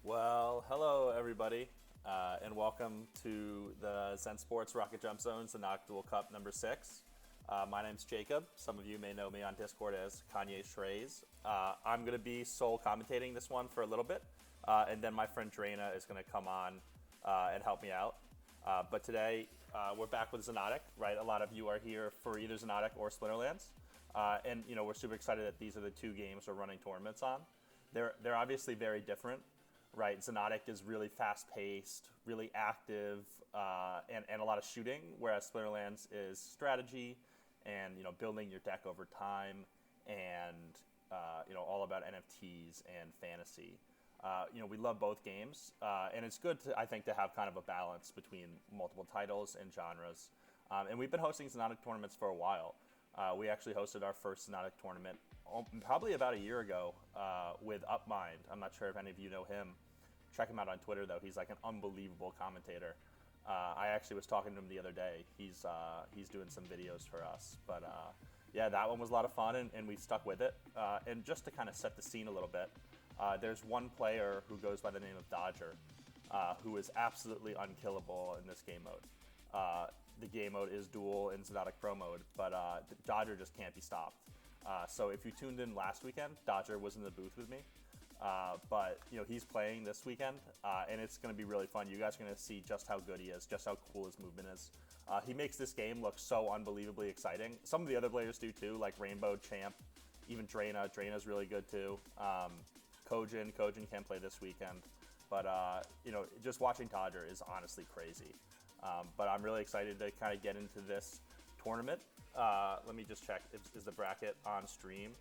Well, hello everybody, and welcome to the Zen Sports Rocket Jump Zone Xonotic Duel Cup number 6. My name's Jacob. Some of you may know me on Discord as Kanye Shrey's. I'm going to be sole commentating this one for a little bit, and then my friend Drana is going to come on and help me out. But today, we're back with Xonotic, right? A lot of you are here for either Xonotic or Splinterlands. And, you know, we're super excited that these are the two games we're running tournaments on. They're obviously very different. Right, Xonotic is really fast-paced, really active, and a lot of shooting, whereas Splinterlands is strategy and, you know, building your deck over time and, you know, all about NFTs and fantasy. You know, we love both games, and it's good, I think, to have kind of a balance between multiple titles and genres. And we've been hosting Xonotic tournaments for a while. We actually hosted our first Xonotic tournament probably about a year ago with Upmind. I'm not sure if any of you know him. Check him out on Twitter, though. He's like an unbelievable commentator. I actually was talking to him the other day. He's doing some videos for us. But yeah, that one was a lot of fun, and we stuck with it. And just to kind of set the scene a little bit, there's one player who goes by the name of Dodger, who is absolutely unkillable in this game mode. The game mode is dual in Xonotic Pro mode, but Dodger just can't be stopped. So if you tuned in last weekend, Dodger was in the booth with me. But, you know, he's playing this weekend, and it's going to be really fun. You guys are going to see just how good he is, just how cool his movement is. He makes this game look so unbelievably exciting. Some of the other players do too, like Rainbow, Champ, even Drana. Drana's really good too. Kojin can't play this weekend. But, you know, just watching Dodger is honestly crazy. But I'm really excited to kind of get into this tournament. Let me just check. Is the bracket on stream?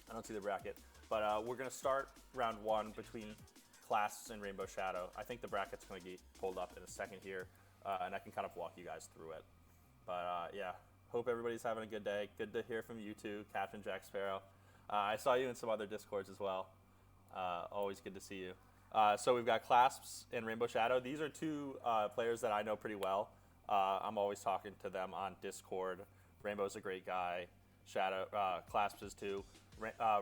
I don't see the bracket. But we're going to start round one between Clasps and Rainbow Shadow. I think the bracket's going to get pulled up in a second here, and I can kind of walk you guys through it. But yeah, hope everybody's having a good day. Good to hear from you too, Captain Jack Sparrow. I saw you in some other Discords as well. Always good to see you. So we've got Clasps and Rainbow Shadow. These are two players that I know pretty well. I'm always talking to them on Discord. Rainbow's a great guy. Clasps is too.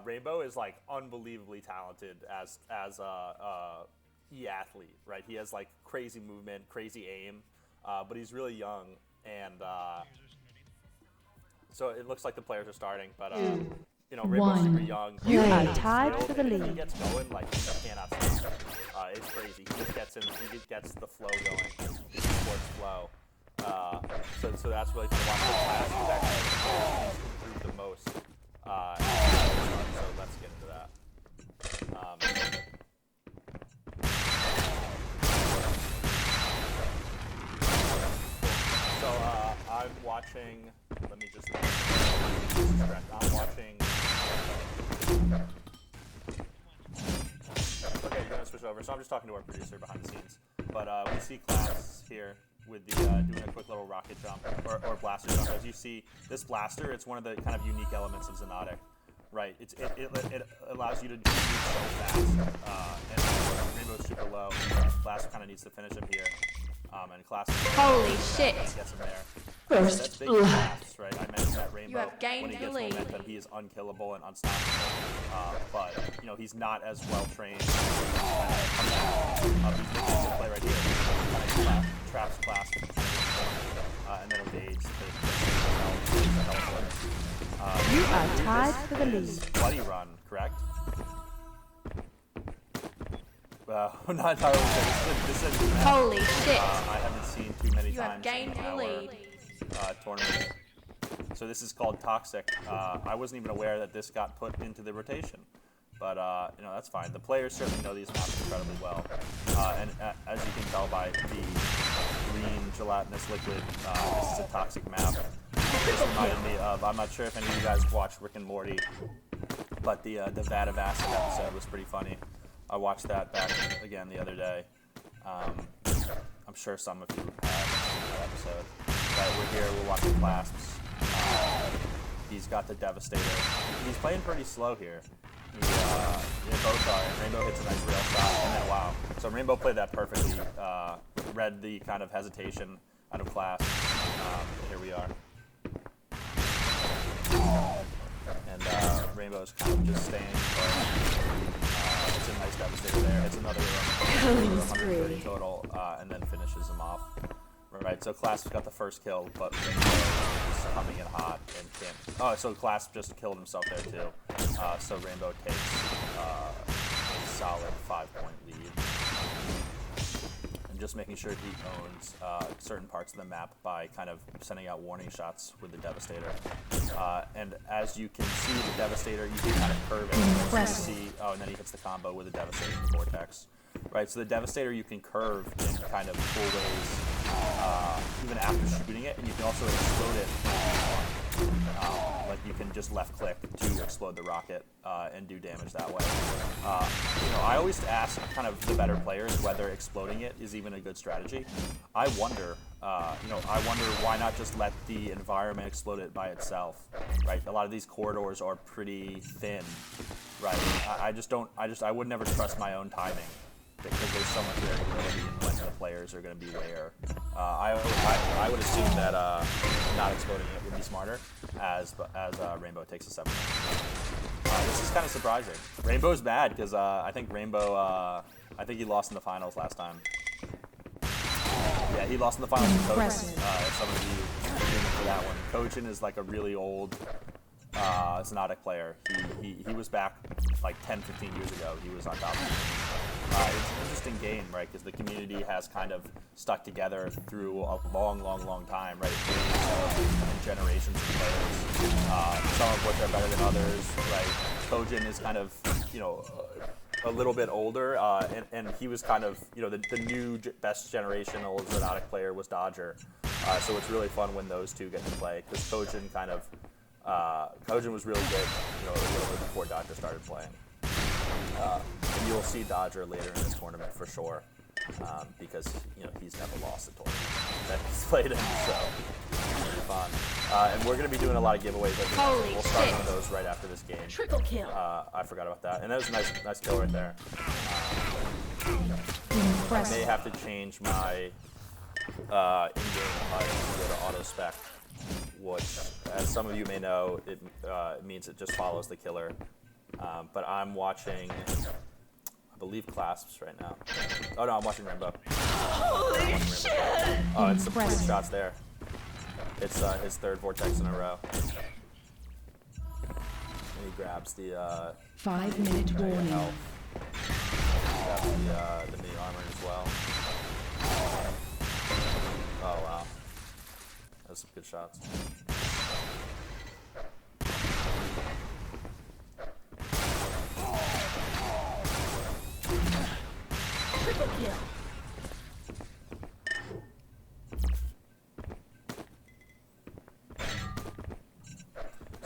Rainbow is like unbelievably talented as a e-athlete, right? He has like crazy movement, crazy aim, but he's really young, and so it looks like the players are starting. But you know, Rainbow's super young. You are tied for the lead. He gets going like he cannot stop. It's crazy. He just gets in. He just gets the flow going. The sports flow. So that's really fun. Watching the class, he's actually improved the most. So let's get into that. So I'm watching. Let me just distract. I'm watching. Okay, you're gonna switch over. So I'm just talking to our producer behind the scenes. But we see Class here with the doing a quick little rocket jump or blaster jump. As you see, this blaster, it's one of the kind of unique elements of Xonotic, right? It allows you to move so fast, and Rainbow's super low. Blaster kind of needs to finish him here, and Class. Holy shit! Gets him there. First big Class, right? I mentioned that Rainbow. You have gained when he gets the lead. momentum, he is unkillable and unstoppable. But you know, he's not as well trained. He's making a play right here. Traps Class, and then evades. You are tied for the lead. Bloody run, correct? Not entirely sure. This is Holy shit! I haven't seen too many You have times gained in the our lead. tournament. So this is called Toxic. I wasn't even aware that this got put into the rotation. But, you know, that's fine. The players certainly know these maps incredibly well. And as you can tell by the green gelatinous liquid, this is a toxic map. This reminded me of, I'm not sure if any of you guys watched Rick and Morty, but the Vat of Acid episode was pretty funny. I watched that back again the other day. I'm sure some of you have seen that episode. But we're here, we're watching Clasps. He's got the Devastator. He's playing pretty slow here. Both are, and Rainbow hits a nice rail shot, and then wow. So Rainbow played that perfectly, read the kind of hesitation out of Class. Here we are. And Rainbow's kind of just staying put. It's a nice Devastator there. It's a another 130 total, and then finishes him off. Right, so Clasp got the first kill, but Rainbow is coming in hot and can't. Oh, so Clasp just killed himself there too. So Rainbow takes a solid 5-point lead. And just making sure he owns certain parts of the map by kind of sending out warning shots with the Devastator. And as you can see, the Devastator, you can kind of curve it. So you see, oh, and then he hits the combo with the Devastator and the Vortex. Right, so the Devastator you can curve in kind of cool ways, even after shooting it, and you can also explode it. Like you can just left click to explode the rocket and do damage that way. I always ask kind of the better players whether exploding it is even a good strategy. I wonder, why not just let the environment explode it by itself, right? A lot of these corridors are pretty thin, right? I would never trust my own timing, because there's so much variability in when the players are going to be where. I would assume that not exploding it would be smarter as Rainbow takes a 7. This is kind of surprising. Rainbow's bad because I think he lost in the finals last time. Yeah, he lost in the finals with Kojin. If some of you remember that one. Kojin is like a really old Xonotic player. He was back like 10-15 years ago. He was on top of it. It's an interesting game, right? Because the community has kind of stuck together through a long time, right? And generations of players, some of which are better than others, right? Kojin is kind of, a little bit older, and he was kind of, the new best generational Xonotic player was Dodger. So it's really fun when those two get to play, because Kojin was really good, a little bit before Dodger started playing. And you'll see Dodger later in this tournament for sure, because he's never lost a tournament that he's played in, so it'll be fun. And we're going to be doing a lot of giveaways. We'll start on those right after this game. Triple kill. I forgot about that, and that was a nice kill right there. I may have to change my in-game items to go to auto spec, which, as some of you may know, it means it just follows the killer. But I'm watching, I believe, Clasps right now. Oh no, I'm watching Rainbow. Holy shit! Oh, it's some good shots there. It's his 3rd Vortex in a row. And he grabs the 5-minute warning. Health. Grabs the mini armor as well. Oh wow, that's some good shots. Triple kill.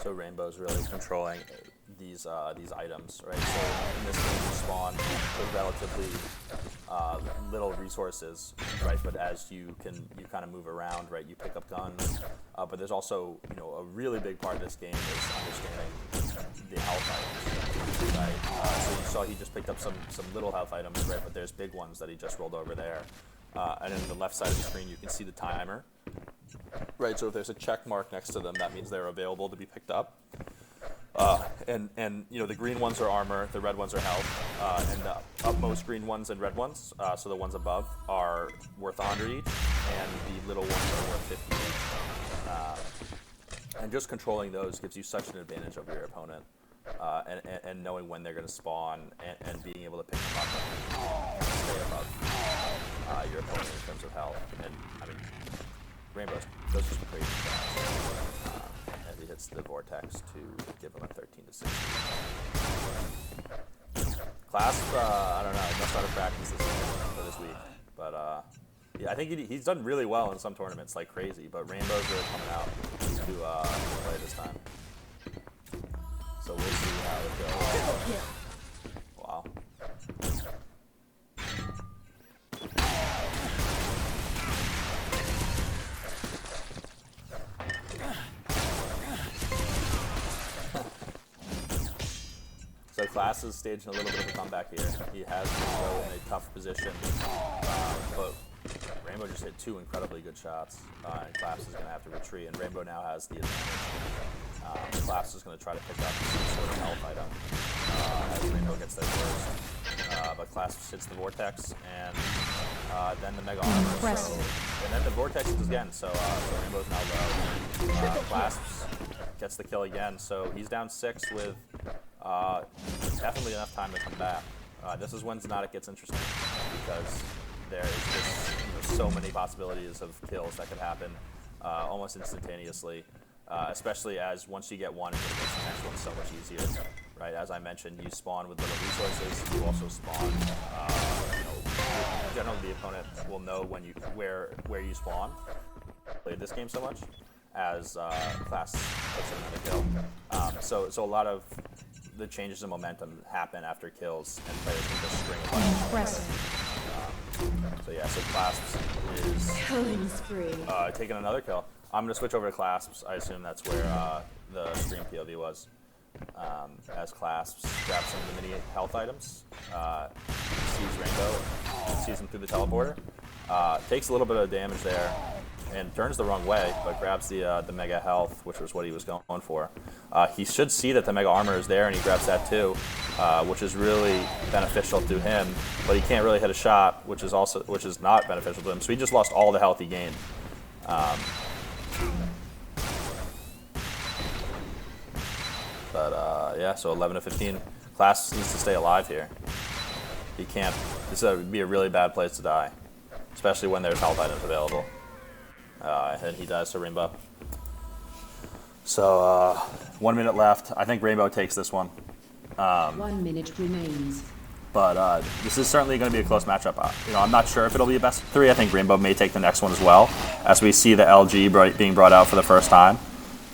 So Rainbow's really controlling these items, right? So in this game, you spawn with relatively little resources, right? But as you kind of move around, right? You pick up guns, but there's also a really big part of this game is understanding the health items, right? So you saw he just picked up some little health items, right? But there's big ones that he just rolled over there. And in the left side of the screen, you can see the timer, right? So if there's a check mark next to them, that means they're available to be picked up. And the green ones are armor, the red ones are health, and the upmost green ones and red ones, so the ones above, are worth 100 each, and the little ones are worth 50 each. And just controlling those gives you such an advantage over your opponent, and knowing when they're going to spawn, and being able to pick them up and stay above your opponent in terms of health. And I mean, Rainbow does some crazy shots. And he hits the Vortex to give him a 13-60. Clasp, I don't know, he must not have practiced this week. But yeah, I think he's done really well in some tournaments, like crazy. But Rainbow's really coming out to play this time. So we'll see how it goes. Wow. So Class is staging a little bit of a comeback here. He has Rainbow in a tough position, but Rainbow just hit 2 incredibly good shots, and Class is going to have to retreat, and Rainbow now has the advantage. Class is going to try to pick up some sort of health item as Rainbow gets there first. but Clasps hits the Vortex, and then the Mega Armor. So, and then the Vortex hits again, so Rainbow's now low. Clasps gets the kill again, so he's down 6 with definitely enough time to come back. This is when Xonotic gets interesting, because there is just so many possibilities of kills that could happen almost instantaneously, especially as once you get one, it just makes the next one so much easier. Right, as I mentioned, you spawn with little resources. You also spawn. Generally, the opponent will know where you spawn. Played this game so much, as Class takes another kill. So a lot of the changes in momentum happen after kills, and players can just string a bunch of so yeah, so Clasps is Killing spree. taking another kill. I'm gonna switch over to Clasps. I assume that's where the stream POV was. As Clasps grabs some of the mini health items, sees Rainbow, sees him through the teleporter, takes a little bit of damage there, and turns the wrong way, but grabs the Mega Health, which was what he was going for. He should see that the Mega Armor is there, and he grabs that too, which is really beneficial to him, but he can't really hit a shot, which is not beneficial to him, so he just lost all the health he gained. But yeah, so 11 to 15. Class needs to stay alive here. He can't. This would be a really bad place to die, especially when there's health items available. And he dies to Rainbow. So 1 minute left. I think Rainbow takes this one. 1 minute remains. But this is certainly going to be a close matchup. I'm not sure if it'll be a best of 3. I think Rainbow may take the next one as well, as we see the LG being brought out for the first time.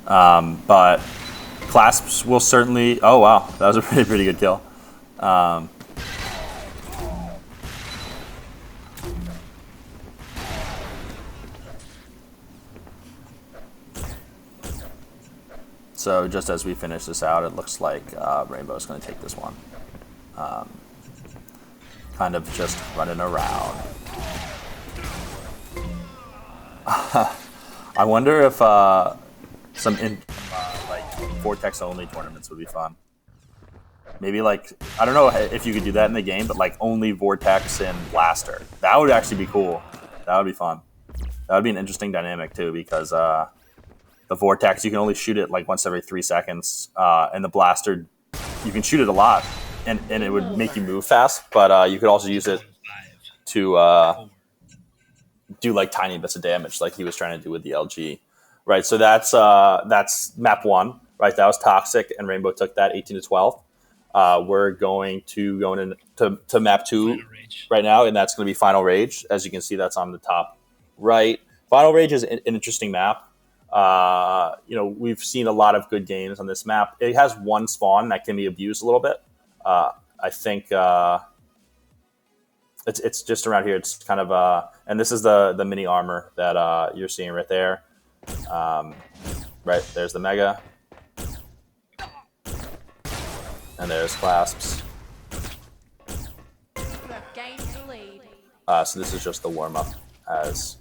But Clasps will certainly. Oh wow, that was a pretty good kill. So just as we finish this out, it looks like Rainbow's going to take this one. Kind of just running around. I wonder if some Vortex only tournaments would be fun. Maybe I don't know if you could do that in the game, but only Vortex and Blaster. That would actually be cool. That would be fun. That would be an interesting dynamic too, because the Vortex, you can only shoot it once every 3 seconds, and the Blaster, you can shoot it a lot, and it would make you move fast, but you could also use it to do tiny bits of damage, like he was trying to do with the LG. Right, so that's map 1. Right, that was Toxic, and Rainbow took that 18 to 12. We're going into map 2 right now, and that's going to be Final Rage. As you can see, that's on the top right. Final Rage is an interesting map. We've seen a lot of good games on this map. It has one spawn that can be abused a little bit. I think it's just around here. It's kind of and this is the mini armor that you're seeing right there. Right, there's the Mega. And there's Clasps. So this is just the warm-up, as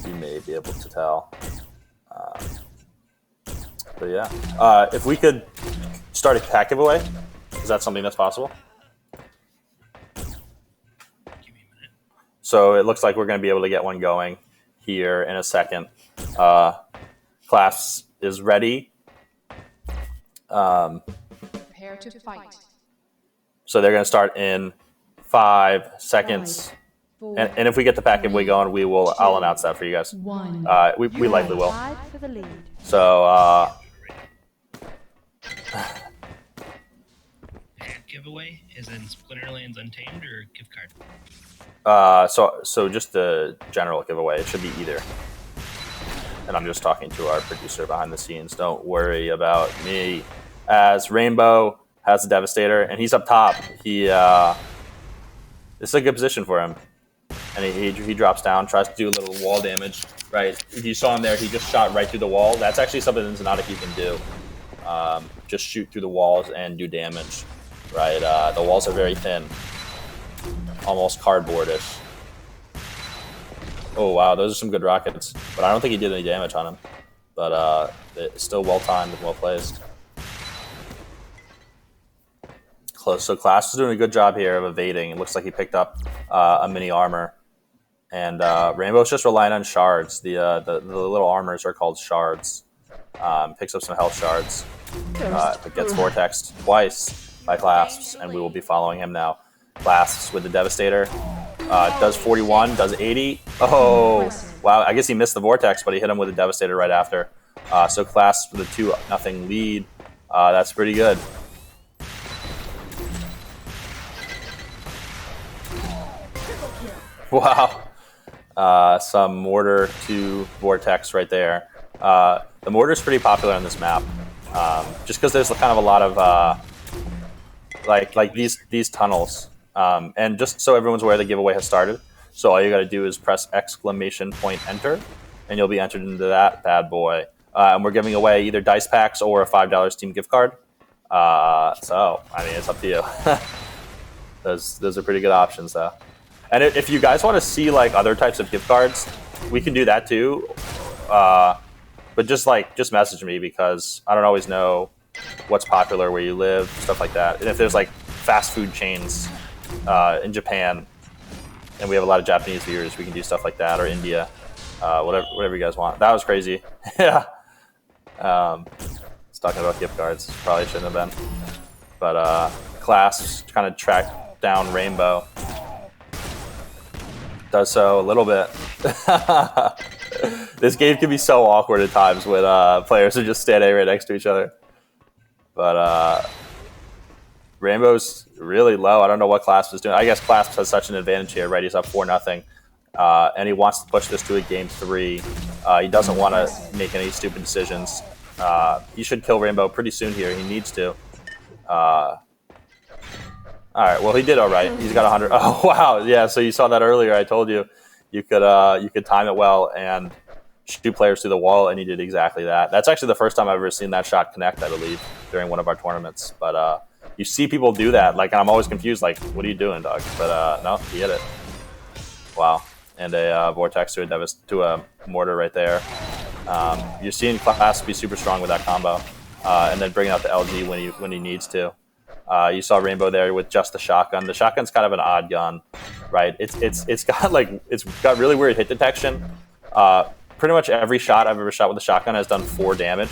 you may be able to tell. But yeah, if we could start a pack giveaway, is that something that's possible? So it looks like we're going to be able to get one going here in a second. Clasps is ready. Prepare to fight. So they're going to start in 5 seconds. 5, 4, And if we get the pack giveaway going, I'll announce that for you guys. 1. We likely will. Tied for the lead. So giveaway is in Splinterlands Untamed or gift card? so just the general giveaway. It should be either. And I'm just talking to our producer behind the scenes. Don't worry about me. As Rainbow has the Devastator, and he's up top. This is a good position for him. And he drops down, tries to do a little wall damage. Right, if you saw him there, he just shot right through the wall. That's actually something in Xonotic you can do. Just shoot through the walls and do damage. Right, the walls are very thin, almost cardboardish. Oh wow, those are some good rockets. But I don't think he did any damage on him. But it's still well timed and well placed. close. So Class is doing a good job here of evading. It looks like he picked up a mini armor. And Rainbow's just relying on shards. The little armors are called shards. Picks up some health shards. Gets vortexed twice by Clasps, and we will be following him now. Clasps with the Devastator. Does 41, does 80. Oh, wow. I guess he missed the vortex, but he hit him with a Devastator right after. So Clasps with a 2-0 lead. That's pretty good. Wow. Some Mortar to Vortex right there. The Mortar is pretty popular on this map, just because there's kind of a lot of like these tunnels. And just so everyone's aware, the giveaway has started. So all you got to do is press !enter, and you'll be entered into that bad boy. And we're giving away either dice packs or a $5 Steam gift card. So I mean, it's up to you. Those are pretty good options, though. And if you guys want to see like other types of gift cards, we can do that too. But just message me, because I don't always know what's popular where you live, stuff like that. And if there's like fast food chains in Japan, and we have a lot of Japanese viewers, we can do stuff like that, or India, whatever you guys want. That was crazy. Yeah. It's talking about gift cards. Probably shouldn't have been. But Class kind of tracked down Rainbow. Does so a little bit. This game can be so awkward at times when players are just standing right next to each other. But Rainbow's really low. I don't know what Clasp is doing. I guess Clasp has such an advantage here, right? He's up 4-0. And he wants to push this to a game 3. He doesn't want to make any stupid decisions. He should kill Rainbow pretty soon here. He needs to. All right. Well, he did all right. He's got 100. Oh, wow. Yeah. So you saw that earlier. I told you you could time it well and shoot players through the wall, and he did exactly that. That's actually the first time I've ever seen that shot connect, I believe, during one of our tournaments. But you see people do that. Like, I'm always confused. Like, what are you doing, dog? But no, he hit it. Wow. And a vortex to a mortar right there. You're seeing Class be super strong with that combo, and then bringing out the LG when he needs to. You saw Rainbow there with just the shotgun. The shotgun's kind of an odd gun, right? It's got really weird hit detection. Pretty much every shot I've ever shot with a shotgun has done 4 damage,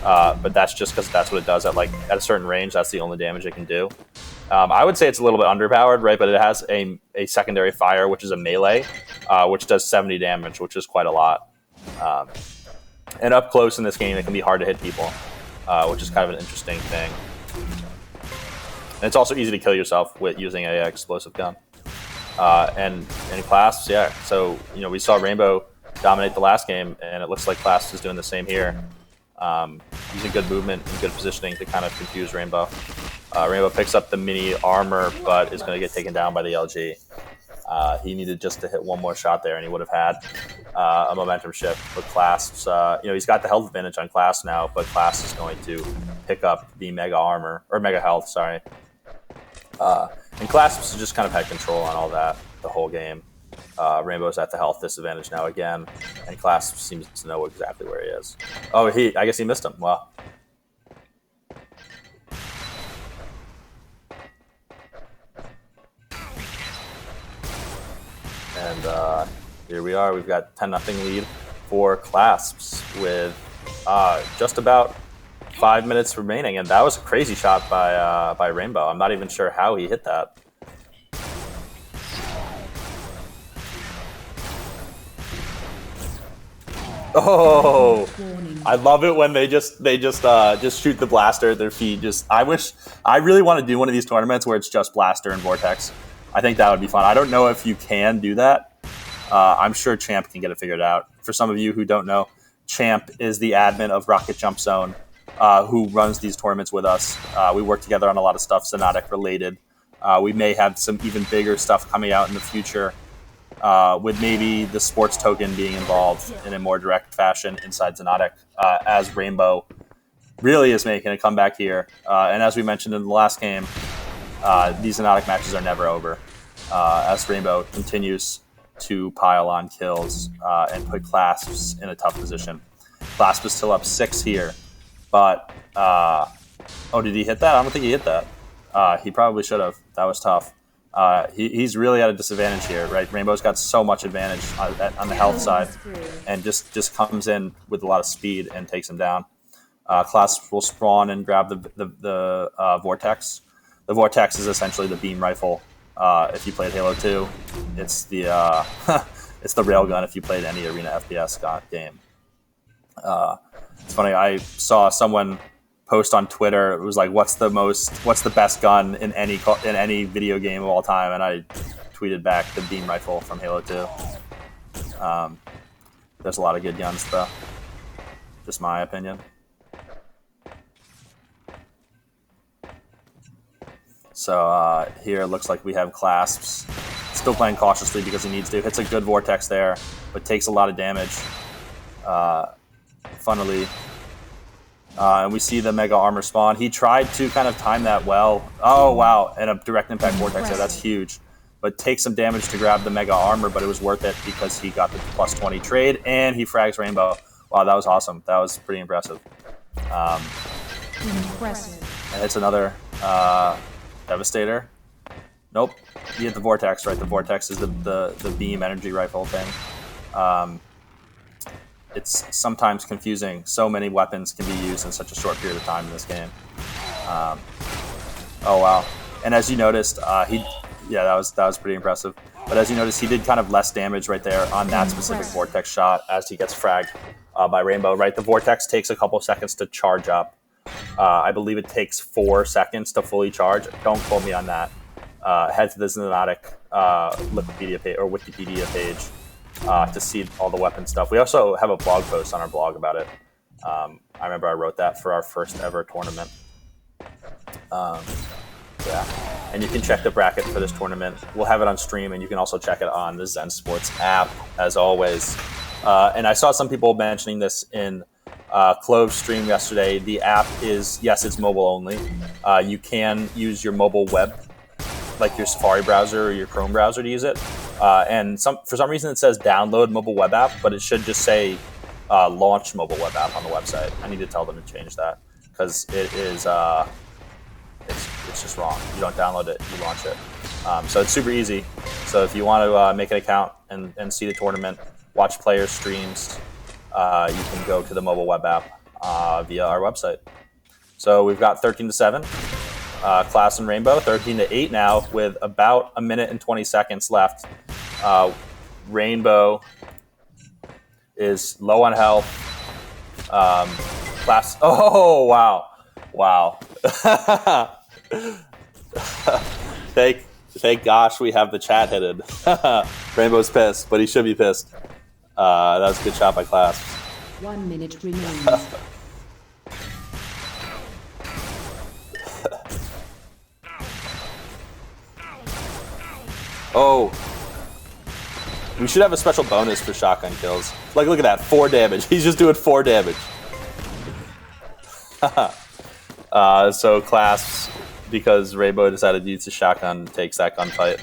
but that's just because that's what it does at a certain range. That's the only damage it can do. I would say it's a little bit underpowered, right? But it has a secondary fire, which is a melee, which does 70 damage, which is quite a lot. And up close in this game, it can be hard to hit people, which is kind of an interesting thing. And it's also easy to kill yourself with using an explosive gun. And Class, yeah. So, we saw Rainbow dominate the last game, and it looks like Class is doing the same here. Using good movement and good positioning to kind of confuse Rainbow. Rainbow picks up the mini armor, but is going to get taken down by the LG. He needed just to hit one more shot there, and he would have had a momentum shift with Clasps. He's got the health advantage on Class now, but Class is going to pick up the mega armor, or mega health, sorry. And Clasps just kind of had control on all that the whole game. Rainbow's at the health disadvantage now again, and Clasps seems to know exactly where he is. Oh, I guess he missed him. Wow. And here we are. We've got 10-0 lead for Clasps with just about 5 minutes remaining, and that was a crazy shot by Rainbow. I'm not even sure how he hit that. Oh, I love it when they just shoot the blaster at their feet. I really want to do one of these tournaments where it's just blaster and vortex. I think that would be fun. I don't know if you can do that. I'm sure Champ can get it figured out. For some of you who don't know, Champ is the admin of Rocket Jump Zone, who runs these tournaments with us. We work together on a lot of stuff Xonotic related. We may have some even bigger stuff coming out in the future, with maybe the sports token being involved in a more direct fashion inside Xonotic, as Rainbow really is making a comeback here. And as we mentioned in the last game, these Xonotic matches are never over, as Rainbow continues to pile on kills and put Clasps in a tough position. Clasp is still up 6 here, but oh, did he hit that? I don't think he hit that. He probably should have. That was tough. He's really at a disadvantage here, right? Rainbow's got so much advantage on the health side, and just comes in with a lot of speed and takes him down. Class will spawn and grab the Vortex. The Vortex is essentially the beam rifle. If you played Halo 2, it's the it's the railgun if you played any Arena FPS game. It's funny. I saw someone post on Twitter. It was like, "What's the best gun in any video game of all time?" And I tweeted back the beam rifle from Halo 2. There's a lot of good guns, though. Just my opinion. So here it looks like we have Clasps. Still playing cautiously because he needs to. Hits a good Vortex there, but takes a lot of damage. Funnily. And we see the Mega Armor spawn. He tried to kind of time that well. Oh, wow. And a direct impact Vortex there. That's huge. But takes some damage to grab the Mega Armor, but it was worth it because he got the plus 20 trade, and he frags Rainbow. Wow, that was awesome. That was pretty impressive. Impressive. And hits another Devastator. Nope. He hit the Vortex, right? The Vortex is the beam energy rifle thing. It's sometimes confusing. So many weapons can be used in such a short period of time in this game. Oh wow! And as you noticed, that was pretty impressive. But as you noticed, he did kind of less damage right there on that specific Vortex shot as he gets fragged by Rainbow. Right, the Vortex takes a couple seconds to charge up. I believe it takes 4 seconds to fully charge. Don't quote me on that. Head to the Xonotic Wikipedia page to see all the weapon stuff. We also have a blog post on our blog about it. I remember I wrote that for our first ever tournament. And you can check the bracket for this tournament. We'll have it on stream, and you can also check it on the Zen Sports app, as always. And I saw some people mentioning this in Clove's stream yesterday. The app is, yes, it's mobile only. You can use your mobile web, like your Safari browser or your Chrome browser, to use it. And for some reason it says download mobile web app, but it should just say launch mobile web app on the website. I need to tell them to change that because it is it's just wrong. You don't download it, you launch it. So it's super easy. So if you want to make an account and see the tournament, watch players' streams, you can go to the mobile web app via our website. So we've got 13-7. Class and Rainbow, 13-8 now with about 1 minute and 20 seconds left. Rainbow is low on health. Class, oh, wow. Thank gosh we have the chat hidden. Rainbow's pissed, but he should be pissed. That was a good shot by Class. 1 minute remains. Oh, we should have a special bonus for shotgun kills. Like, look at that, 4 damage. He's just doing 4 damage. So Class, because Rainbow decided to use the shotgun, takes that gunfight.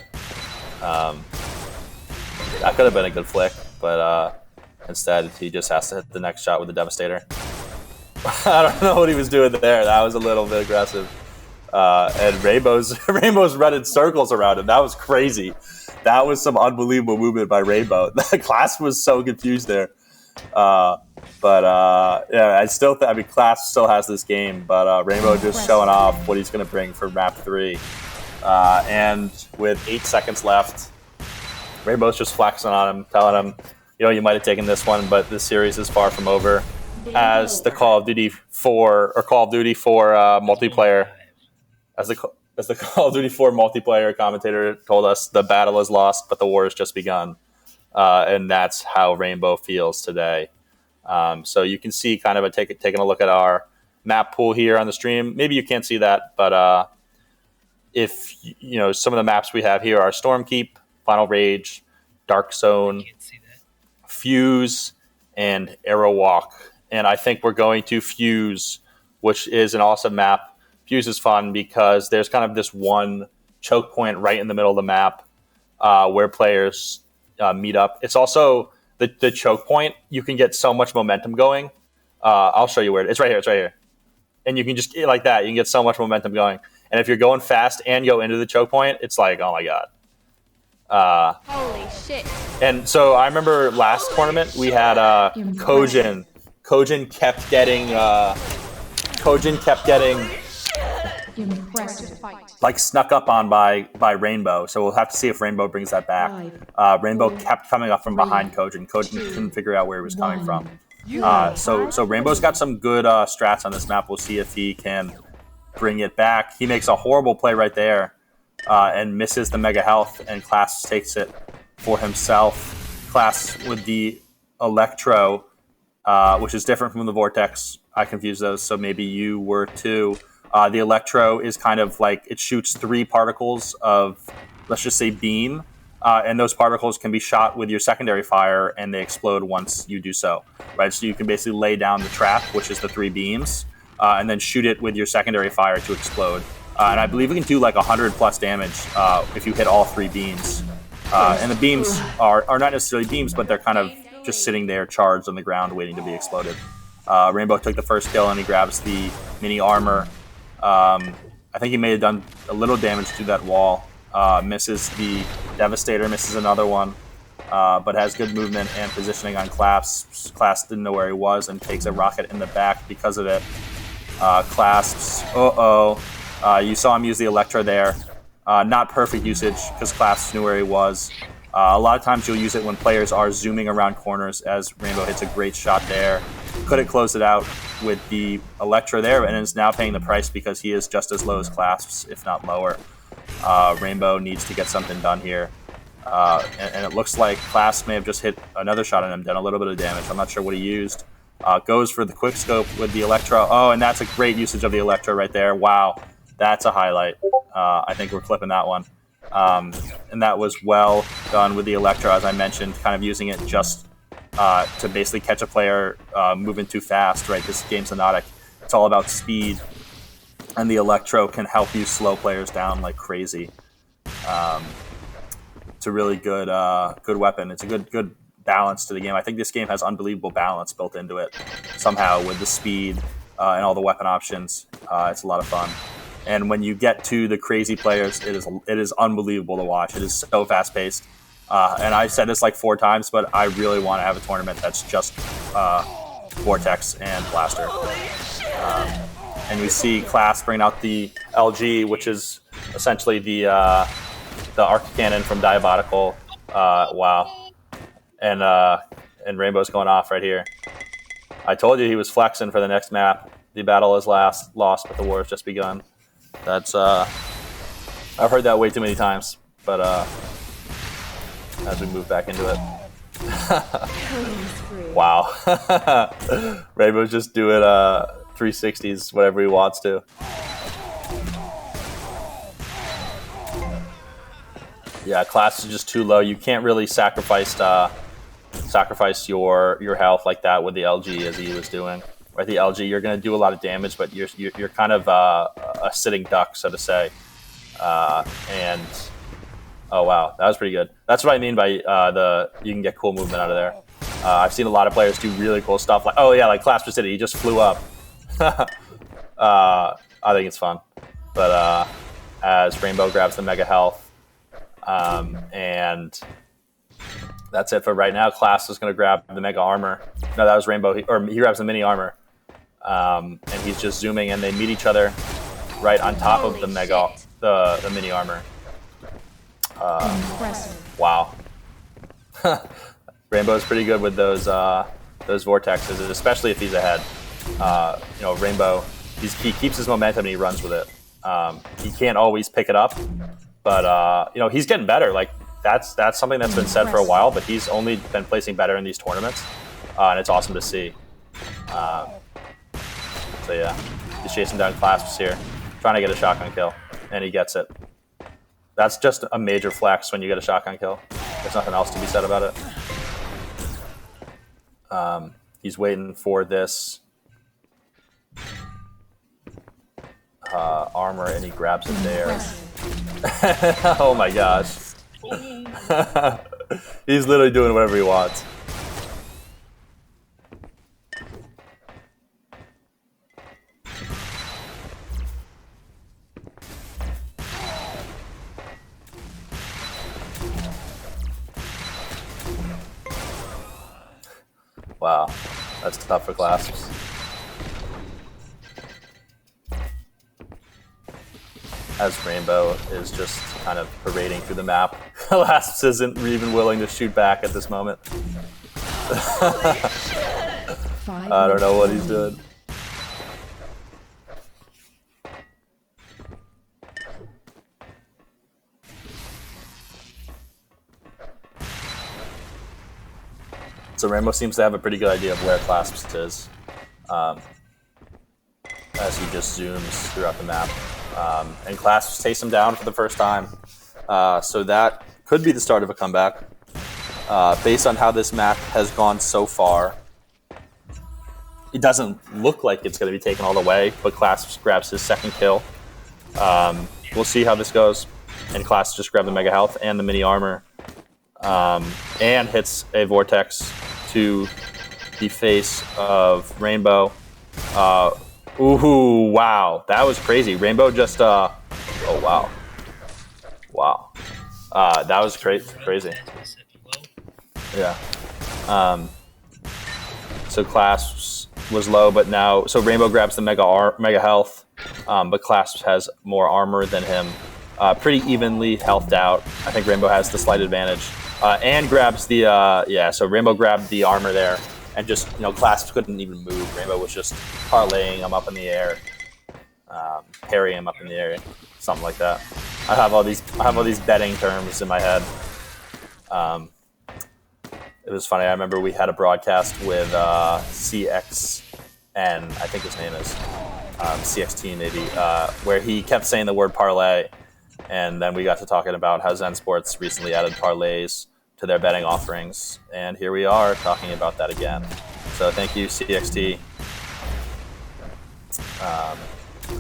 That could have been a good flick, but instead he just has to hit the next shot with the Devastator. I don't know what he was doing there. That was a little bit aggressive. And Rainbow's running circles around him. That was crazy. That was some unbelievable movement by Rainbow. The Class was so confused there. I mean, Class still has this game, but Rainbow just showing off what he's going to bring for map 3. And with 8 seconds left, Rainbow's just flexing on him, telling him, you might have taken this one, but this series is far from over. As the Call of Duty 4 multiplayer. As the Call of Duty 4 multiplayer commentator told us, the battle is lost, but the war has just begun. And that's how Rainbow feels today. So you can see kind of taking a look at our map pool here on the stream. Maybe you can't see that, but if some of the maps we have here are Stormkeep, Final Rage, Dark Zone, Fuse, and Arrow Walk. And I think we're going to Fuse, which is an awesome map. Fuse is fun because there's kind of this one choke point right in the middle of the map where players meet up. It's also the choke point. You can get so much momentum going. I'll show you where it is. It's right here. And you can just, like that, you can get so much momentum going. And if you're going fast and go into the choke point, it's like, oh my god. Holy shit. And so I remember last tournament we had Kojin. Kojin kept getting Impressive fight. like snuck up on by Rainbow. So we'll have to see if Rainbow brings that back. Rainbow kept coming up from behind Kojin. Kojin couldn't figure out where he was coming from. So Rainbow's got some good strats on this map. We'll see if he can bring it back. He makes a horrible play right there and misses the mega health, and Class takes it for himself. Class with the Electro, which is different from the Vortex. I confuse those, so maybe you were too. The Electro is kind of like, it shoots 3 particles of, let's just say, beam, and those particles can be shot with your secondary fire, and they explode once you do so, right? So you can basically lay down the trap, which is the 3 beams, and then shoot it with your secondary fire to explode. And I believe we can do like 100+ damage if you hit all 3 beams. And the beams are not necessarily beams, but they're kind of just sitting there charged on the ground waiting to be exploded. Rainbow took the first kill, and he grabs the mini armor. I think he may have done a little damage to that wall. Misses the Devastator, misses another one, but has good movement and positioning on Clasps. Clasps didn't know where he was and takes a rocket in the back because of it. Clasps, you saw him use the Electro there. Not perfect usage because Clasps knew where he was. A lot of times you'll use it when players are zooming around corners, as Rainbow hits a great shot there. Could have closed it out with the Electro there, and is now paying the price because he is just as low as Clasps, if not lower. Rainbow needs to get something done here. And it looks like Clasps may have just hit another shot on him, done a little bit of damage. I'm not sure what he used. Goes for the quick scope with the Electro. Oh, and that's a great usage of the Electro right there. Wow, that's a highlight. I think we're clipping that one. And that was well done with the Electro, as I mentioned, kind of using it just to basically catch a player moving too fast, right? This game's Xonotic. It's all about speed, and the Electro can help you slow players down like crazy. It's a really good good weapon. It's a good balance to the game. I think this game has unbelievable balance built into it somehow with the speed and all the weapon options. It's a lot of fun. And when you get to the crazy players, it is unbelievable to watch. It is so fast-paced. And I've said this like 4 times, but I really want to have a tournament that's just Vortex and Blaster. And you see Class bring out the LG, which is essentially the arc cannon from Diabolical. Wow. And Rainbow's going off right here. I told you he was flexing for the next map. The battle is lost, but the war has just begun. That's I've heard that way too many times, but as we move back into it. Wow. Rainbow's just doing 360s whatever he wants to. Yeah, Class is just too low. You can't really sacrifice your health like that with the LG as he was doing. Right, the LG, you're going to do a lot of damage, but you're kind of a sitting duck, so to say. And oh wow, that was pretty good. That's what I mean by you can get cool movement out of there. I've seen a lot of players do really cool stuff, like like Class City, he just flew up. I think it's fun. But as Rainbow grabs the mega health, and that's it for right now. Class is going to grab the mega armor. No, that was Rainbow. He grabs the mini armor. And he's just zooming, and they meet each other right on top of the mega, the mini armor. Wow. Rainbow's pretty good with those vortexes, especially if he's ahead. Rainbow, he keeps his momentum and he runs with it. He can't always pick it up, but he's getting better. Like that's something that's been said for a while, but he's only been placing better in these tournaments, and it's awesome to see. So yeah, he's chasing down Clasps here, trying to get a shotgun kill, and he gets it. That's just a major flex when you get a shotgun kill. There's nothing else to be said about it. He's waiting for this armor, and he grabs it there. Oh my gosh. He's literally doing whatever he wants. Wow, that's tough for clasps. As Rainbow is just kind of parading through the map. Clasps isn't even willing to shoot back at this moment. I don't know what he's doing. So Rainbow seems to have a pretty good idea of where Clasps is, as he just zooms throughout the map. And Clasps takes him down for the first time. So that could be the start of a comeback. Based on how this map has gone so far, it doesn't look like it's going to be taken all the way, but Clasps grabs his second kill. We'll see how this goes. And Clasps just grabbed the Mega Health and the Mini Armor. And hits a Vortex to the face of Rainbow. Ooh, wow. That was crazy. Rainbow just, oh, wow. Wow. That was crazy. Yeah. So Clasps was low, but now, so Rainbow grabs the Mega Health, but Clasps has more armor than him. Pretty evenly healthed out. I think Rainbow has the slight advantage. And grabs the, so Rainbow grabbed the armor there, and just, Clasps couldn't even move. Rainbow was just parlaying him up in the air, parrying him up in the air, something like that. I have all these betting terms in my head. It was funny. I remember we had a broadcast with CXN, I think his name is CXT maybe, where he kept saying the word parlay, and then we got to talking about how Zen Sports recently added parlays to their betting offerings, and here we are talking about that again. So thank you, CXT.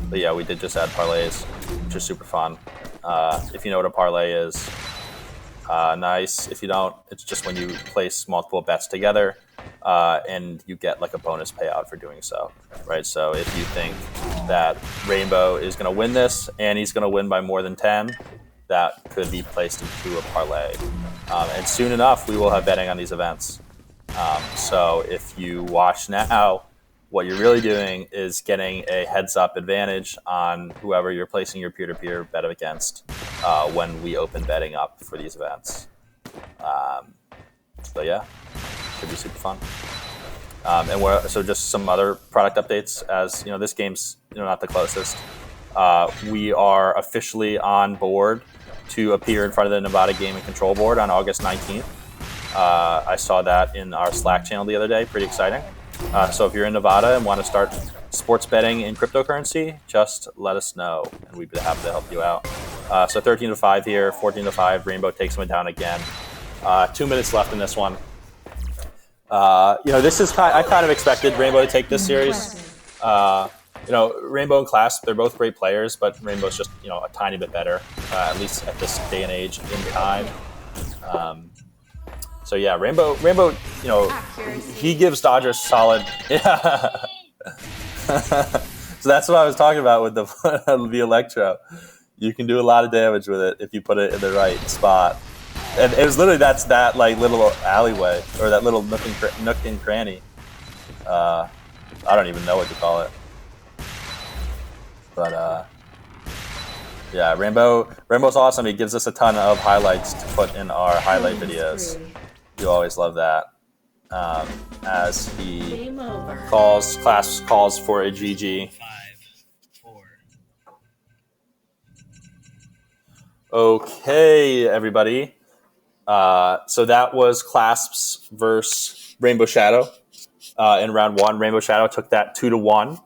But yeah, we did just add parlays, which is super fun. If you know what a parlay is, nice. If you don't, it's just when you place multiple bets together, and you get like a bonus payout for doing so, right? So if you think that Rainbow is going to win this and he's going to win by more than 10, that could be placed into a parlay. And soon enough, we will have betting on these events. So if you watch now, what you're really doing is getting a heads-up advantage on whoever you're placing your peer-to-peer bet against when we open betting up for these events. So yeah, should be super fun. So just some other product updates. As this game's not the closest. We are officially on board to appear in front of the Nevada Game and Control Board on August 19th. I saw that in our Slack channel the other day. Pretty exciting. So if you're in Nevada and want to start sports betting in cryptocurrency, just let us know, and we'd be happy to help you out. So 13-5 here, 14-5. Rainbow takes him down again. 2 minutes left in this one. This is I kind of expected Rainbow to take this series. Rainbow and Clasp, they're both great players, but Rainbow's just a tiny bit better, at least at this day and age in time. So yeah, Rainbow, he gives Dodgers solid. Yeah. So that's what I was talking about with the Electro. You can do a lot of damage with it if you put it in the right spot. And it was literally that like little alleyway, or that little nook and cranny. I don't even know what to call it. But yeah, Rainbow's awesome. He gives us a ton of highlights to put in our highlight videos. You always love that. As he Clasps calls for a GG. 5, 4. Okay, everybody. So that was Clasps versus Rainbow Shadow in round 1. Rainbow Shadow took that 2-1.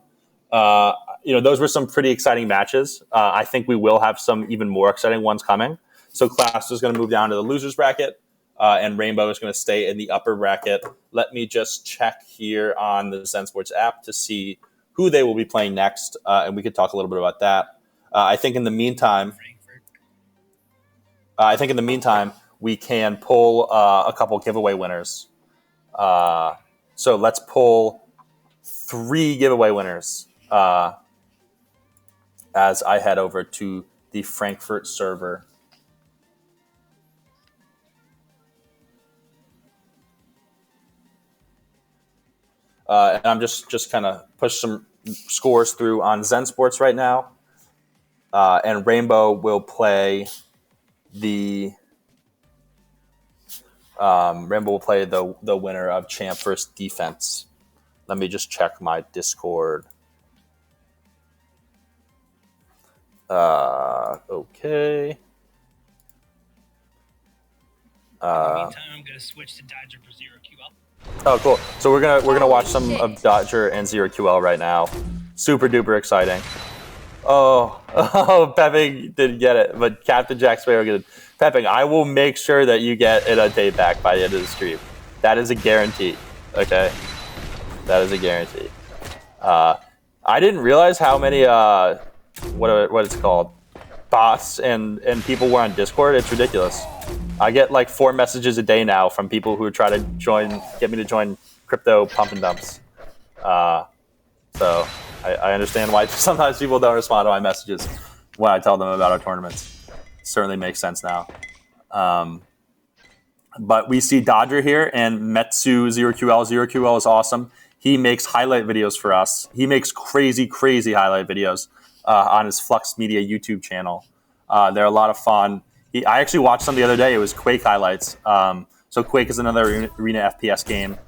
Those were some pretty exciting matches. I think we will have some even more exciting ones coming. So Clasps is going to move down to the losers bracket, and Rainbow is going to stay in the upper bracket. Let me just check here on the Zen Sports app to see who they will be playing next, and we could talk a little bit about that. I think in the meantime, we can pull a couple giveaway winners. So let's pull 3 giveaway winners as I head over to the Frankfurt server. And I'm just kind of push some scores through on Zen Sports right now. And Rainbow will play the winner of Champ versus Defense. Let me just check my Discord. Okay. In the meantime, I'm gonna switch to Dodger for 0QL. Oh, cool. So we're gonna watch some of Dodger and 0QL right now. Super duper exciting. Oh, Pepe didn't get it, but Captain Jack Sparrow get it. Pepe, I will make sure that you get it on tape back by the end of the stream. That is a guarantee. Okay, that is a guarantee. I didn't realize how many what it's called, bots and people were on Discord. It's ridiculous. I get like 4 messages a day now from people who try to get me to join crypto pump and dumps. So I understand why sometimes people don't respond to my messages when I tell them about our tournaments. It certainly makes sense now. But we see Dodger here and Metsu 0QL. 0QL is awesome. He makes highlight videos for us. He makes crazy highlight videos on his Flux Media YouTube channel. They're a lot of fun. I actually watched some the other day. It was Quake highlights. So Quake is another Arena FPS game.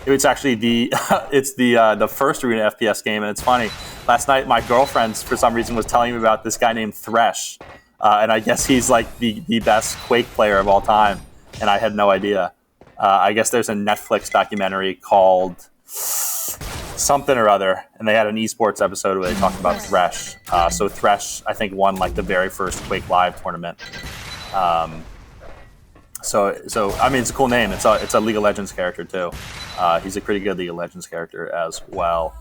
It's actually the first Arena FPS game, and it's funny. Last night, my girlfriend, for some reason, was telling me about this guy named Thresh, and I guess he's like the best Quake player of all time, and I had no idea. I guess there's a Netflix documentary called something or other, and they had an esports episode where they talked about Thresh. So Thresh, I think, won like the very first Quake Live tournament. So I mean, it's a cool name. It's a League of Legends character too. He's a pretty good League of Legends character as well.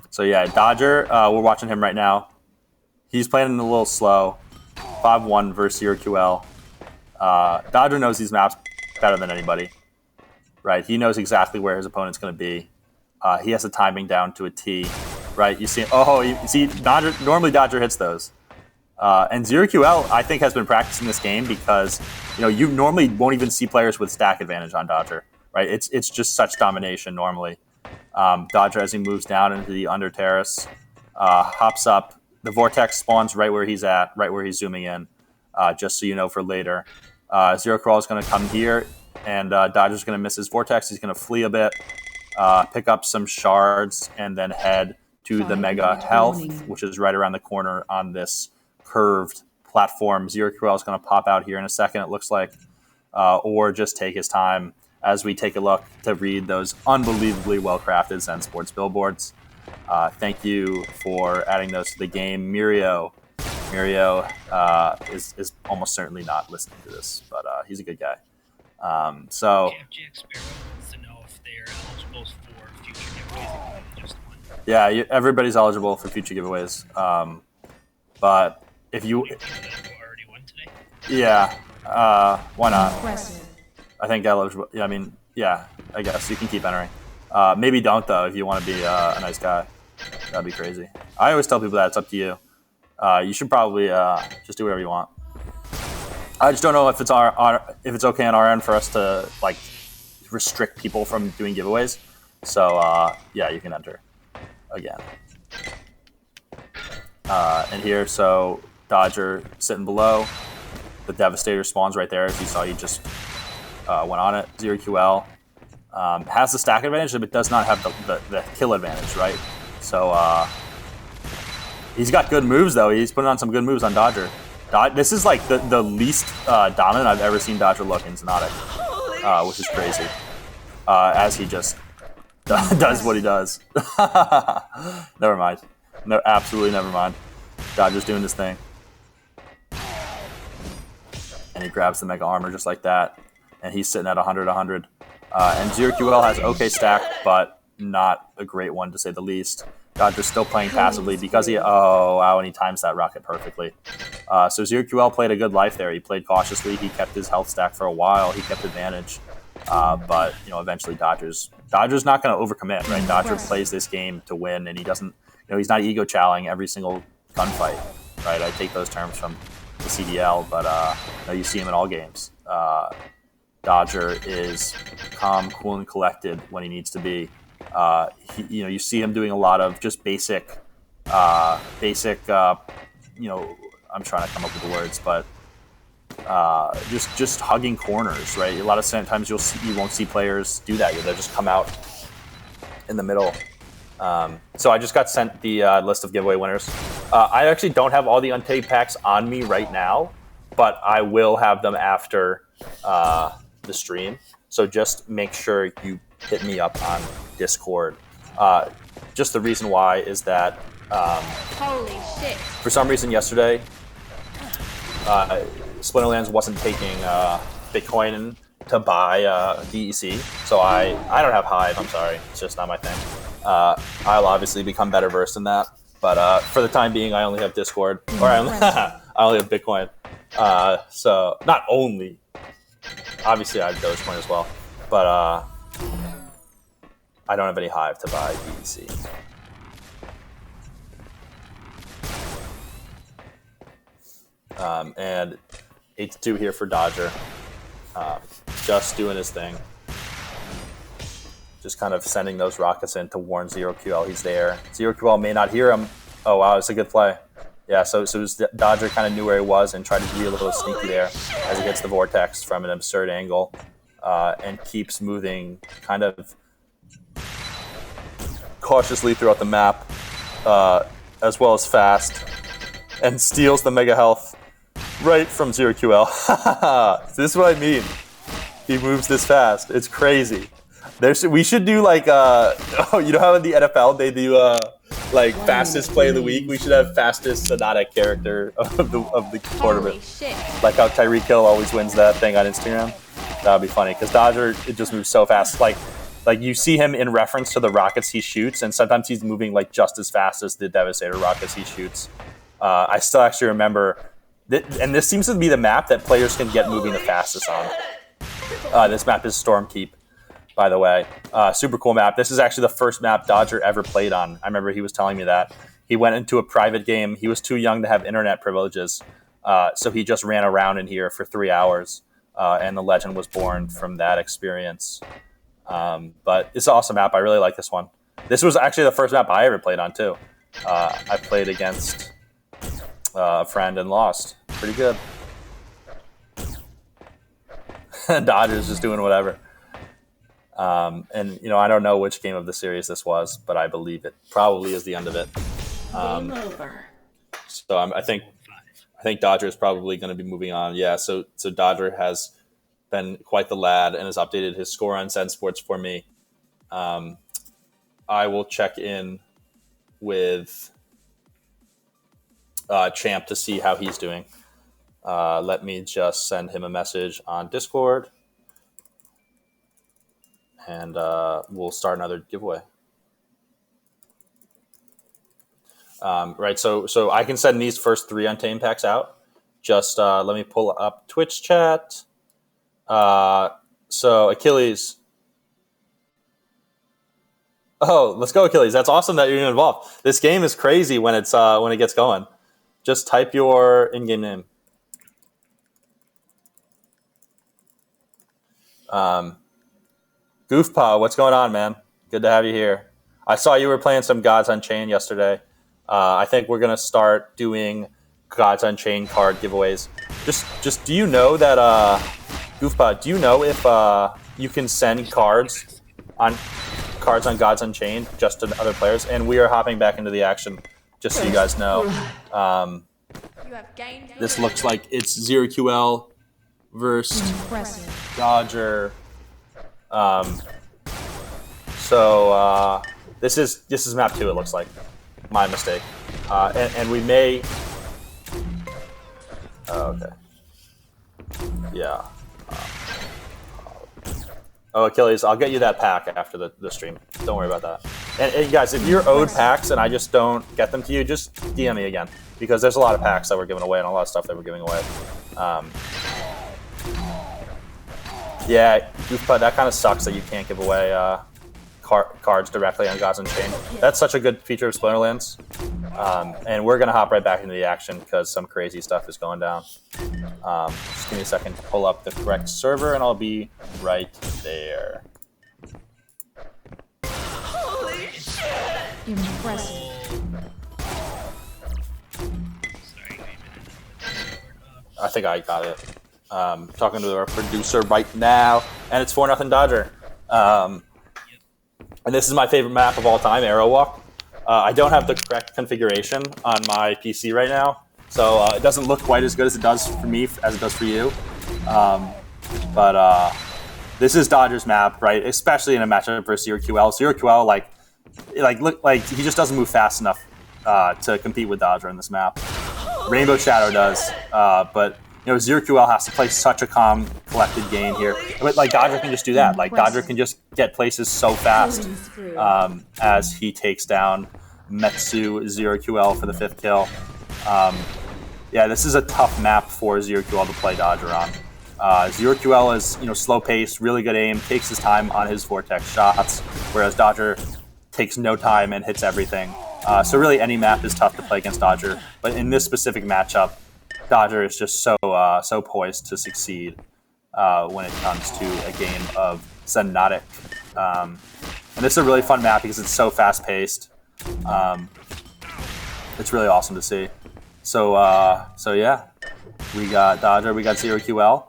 So yeah, Dodger. We're watching him right now. He's playing a little slow. 5-1 versus 0QL. Dodger knows these maps better than anybody. Right? He knows exactly where his opponent's going to be. He has the timing down to a T. Right? You see? Dodger. Normally, Dodger hits those. And 0QL, I think, has been practicing this game because, you normally won't even see players with stack advantage on Dodger, right? It's just such domination normally. Dodger, as he moves down into the under terrace, hops up. The Vortex spawns right where he's at, right where he's zooming in, just so you know for later. 0QL is going to come here, and Dodger's going to miss his Vortex. He's going to flee a bit, pick up some shards, and then head to the Mega Health, which is right around the corner on this curved platform. 0QL is going to pop out here in a second, it looks like, or just take his time as we take a look to read those unbelievably well-crafted Zen Sports billboards. Thank you for adding those to the game. Mirio is almost certainly not listening to this, but he's a good guy. Jack Sparrow wants to know if they're eligible for future giveaways. Just one. Yeah, everybody's eligible for future giveaways. But if you already won today? Yeah, why not? Impressive. I think eligible. Yeah, I mean, yeah, I guess you can keep entering. Maybe don't though if you want to be a nice guy. That'd be crazy. I always tell people that it's up to you. You should probably just do whatever you want. I just don't know if it's okay on our end for us to like restrict people from doing giveaways. So yeah, you can enter again. And here, so Dodger sitting below. The Devastator spawns right there. As you saw, he just went on it. 0QL has the stack advantage, but does not have the kill advantage, right? So he's got good moves, though. He's putting on some good moves on Dodger. This is like the least dominant I've ever seen Dodger look in Xonotic, which is crazy. As he just does what he does. Never mind. No, absolutely never mind. Dodger's doing his thing. And he grabs the Mega Armor just like that. And he's sitting at 100. And 0QL has okay stack, but not a great one to say the least. Dodger's still playing passively because and he times that rocket perfectly. So 0QL played a good life there. He played cautiously. He kept his health stack for a while. He kept advantage. But eventually Dodger's not going to overcommit, right? Dodger plays this game to win, and he doesn't. He's not ego chowing every single gunfight, right? I take those terms from the CDL, but you see him in all games. Dodger is calm, cool, and collected when he needs to be. You see him doing a lot of just basic. I'm trying to come up with the words, but just hugging corners, right? A lot of times you won't see players do that. They'll just come out in the middle. So I just got sent the list of giveaway winners. I actually don't have all the untamed packs on me right now, but I will have them after the stream. So just make sure you hit me up on Discord. Just the reason why is that Holy shit. for some reason yesterday, Splinterlands wasn't taking Bitcoin to buy DEC, so I don't have Hive. I'm sorry, it's just not my thing. I'll obviously become better versed in that, but for the time being, I only have Discord, or I only have Bitcoin. So not only, obviously I have Dogecoin as well, but I don't have any Hive to buy DEC. And 8-2 here for Dodger. Just doing his thing. Just kind of sending those rockets in to warn 0QL he's there. 0QL may not hear him. Oh, wow, it's a good play. Yeah, so Dodger kind of knew where he was and tried to be a little sneaky there as he hits the vortex from an absurd angle and keeps moving kind of cautiously throughout the map as well as fast and steals the mega health right from 0QL. This is what I mean. He moves this fast. It's crazy. We should do like, you know how in the NFL they do like fastest play of the week? We should have fastest Xonotic character of the tournament. Like how Tyreek Hill always wins that thing on Instagram. That would be funny because Dodger, it just moves so fast. Like you see him in reference to the rockets he shoots, and sometimes he's moving like just as fast as the Devastator rockets he shoots. I still actually remember, and this seems to be the map that players can get moving the fastest on. This map is Stormkeep, by the way. Super cool map. This is actually the first map Dodger ever played on. I remember he was telling me that. He went into a private game. He was too young to have internet privileges, so he just ran around in here for 3 hours, and the legend was born from that experience. But it's an awesome map. I really like this one. This was actually the first map I ever played on, too. I played against a friend and lost. Pretty good. Dodger's just doing whatever. And I don't know which game of the series this was, but I believe it probably is the end of it. Game over. So I think Dodger is probably going to be moving on. Yeah. So Dodger has been quite the lad and has updated his score on Zen Sports for me. I will check in with Champ to see how he's doing. Let me just send him a message on Discord, and we'll start another giveaway. Right, so I can send these first 3 Untamed packs out. Just let me pull up Twitch chat. So Achilles. Oh, let's go, Achilles. That's awesome that you're involved. This game is crazy when it gets going. Just type your in-game name. Goofpaw, what's going on, man? Good to have you here. I saw you were playing some Gods Unchained yesterday. I think we're gonna start doing Gods Unchained card giveaways. Just do you know that Goofpaw? Do you know if you can send cards on Gods Unchained just to other players? And we are hopping back into the action, just so you guys know. This looks like it's 0QL versus Dodger. This is map 2. It looks like my mistake, and we may. Okay. Yeah. Achilles, I'll get you that pack after the stream. Don't worry about that. And guys, if you're owed packs and I just don't get them to you, just DM me again, because there's a lot of packs that we're giving away and a lot of stuff that we're giving away. Yeah, that kind of sucks that you can't give away cards directly on Gods Unchained. That's such a good feature of Splinterlands. And we're going to hop right back into the action because some crazy stuff is going down. Just give me a second to pull up the correct server, and I'll be right there. Holy shit! Impressive. I think I got it. Talking to our producer right now, and it's 4-0 Dodger. And this is my favorite map of all time, Arrow Walk. I don't have the correct configuration on my PC right now, so it doesn't look quite as good as it does for me as it does for you. But this is Dodger's map, right? Especially in a matchup versus ZeroQL. ZeroQL, like he just doesn't move fast enough to compete with Dodger in this map. Rainbow Shadow does, but ZeroQL has to play such a calm, collected game here. But like Dodger can just do that. Like Dodger can just get places so fast as he takes down Metsu ZeroQL for the 5th kill. Yeah, this is a tough map for ZeroQL to play Dodger on. ZeroQL is slow paced, really good aim, takes his time on his Vortex shots, whereas Dodger takes no time and hits everything. So really any map is tough to play against Dodger, but in this specific matchup, Dodger is just so poised to succeed when it comes to a game of Xonotic. And this is a really fun map because it's so fast paced. It's really awesome to see. So yeah, we got Dodger, we got ZeroQL.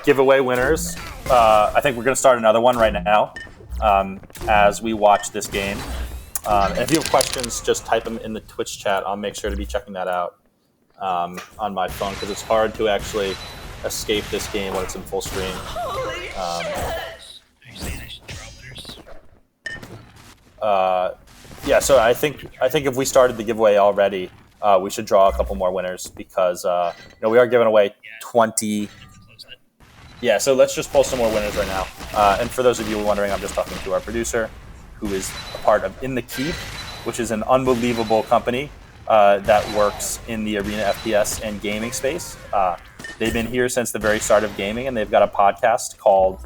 Giveaway winners. I think we're going to start another one right now as we watch this game. And if you have questions, just type them in the Twitch chat. I'll make sure to be checking that out on my phone because it's hard to actually escape this game when it's in full screen. Are you saying I should draw winners? Yeah, so I think if we started the giveaway already, we should draw a couple more winners because we are giving away 20. Yeah, so let's just pull some more winners right now. And for those of you wondering, I'm just talking to our producer, who is a part of In the Keep, which is an unbelievable company that works in the Arena FPS and gaming space. They've been here since the very start of gaming, and they've got a podcast called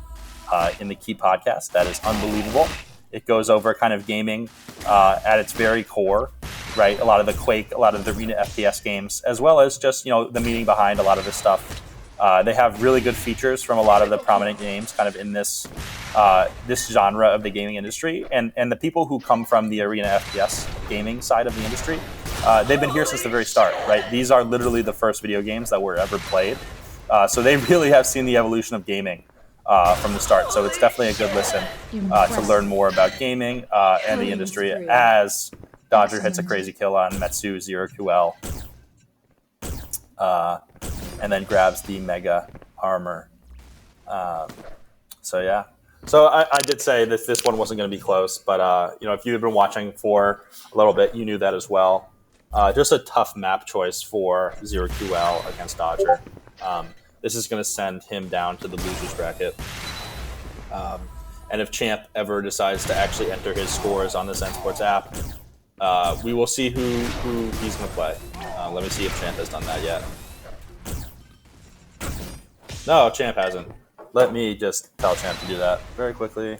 In the Keep Podcast that is unbelievable. It goes over kind of gaming at its very core, right? A lot of the Quake, a lot of the Arena FPS games, as well as just the meaning behind a lot of this stuff. They have really good features from a lot of the prominent games kind of in this this genre of the gaming industry. And the people who come from the Arena FPS gaming side of the industry, they've been here since the very start, right? These are literally the first video games that were ever played. So they really have seen the evolution of gaming from the start. So it's definitely a good listen to learn more about gaming and the industry as Dodger hits a crazy kill on Metsu ZeroQL. And then grabs the Mega Armor. So yeah. So I did say that this one wasn't going to be close, but if you've been watching for a little bit, you knew that as well. Just a tough map choice for ZeroQL against Dodger. This is going to send him down to the losers bracket. And if Champ ever decides to actually enter his scores on the Esports app, we will see who he's going to play. Let me see if Champ has done that yet. No, Champ hasn't. Let me just tell Champ to do that very quickly.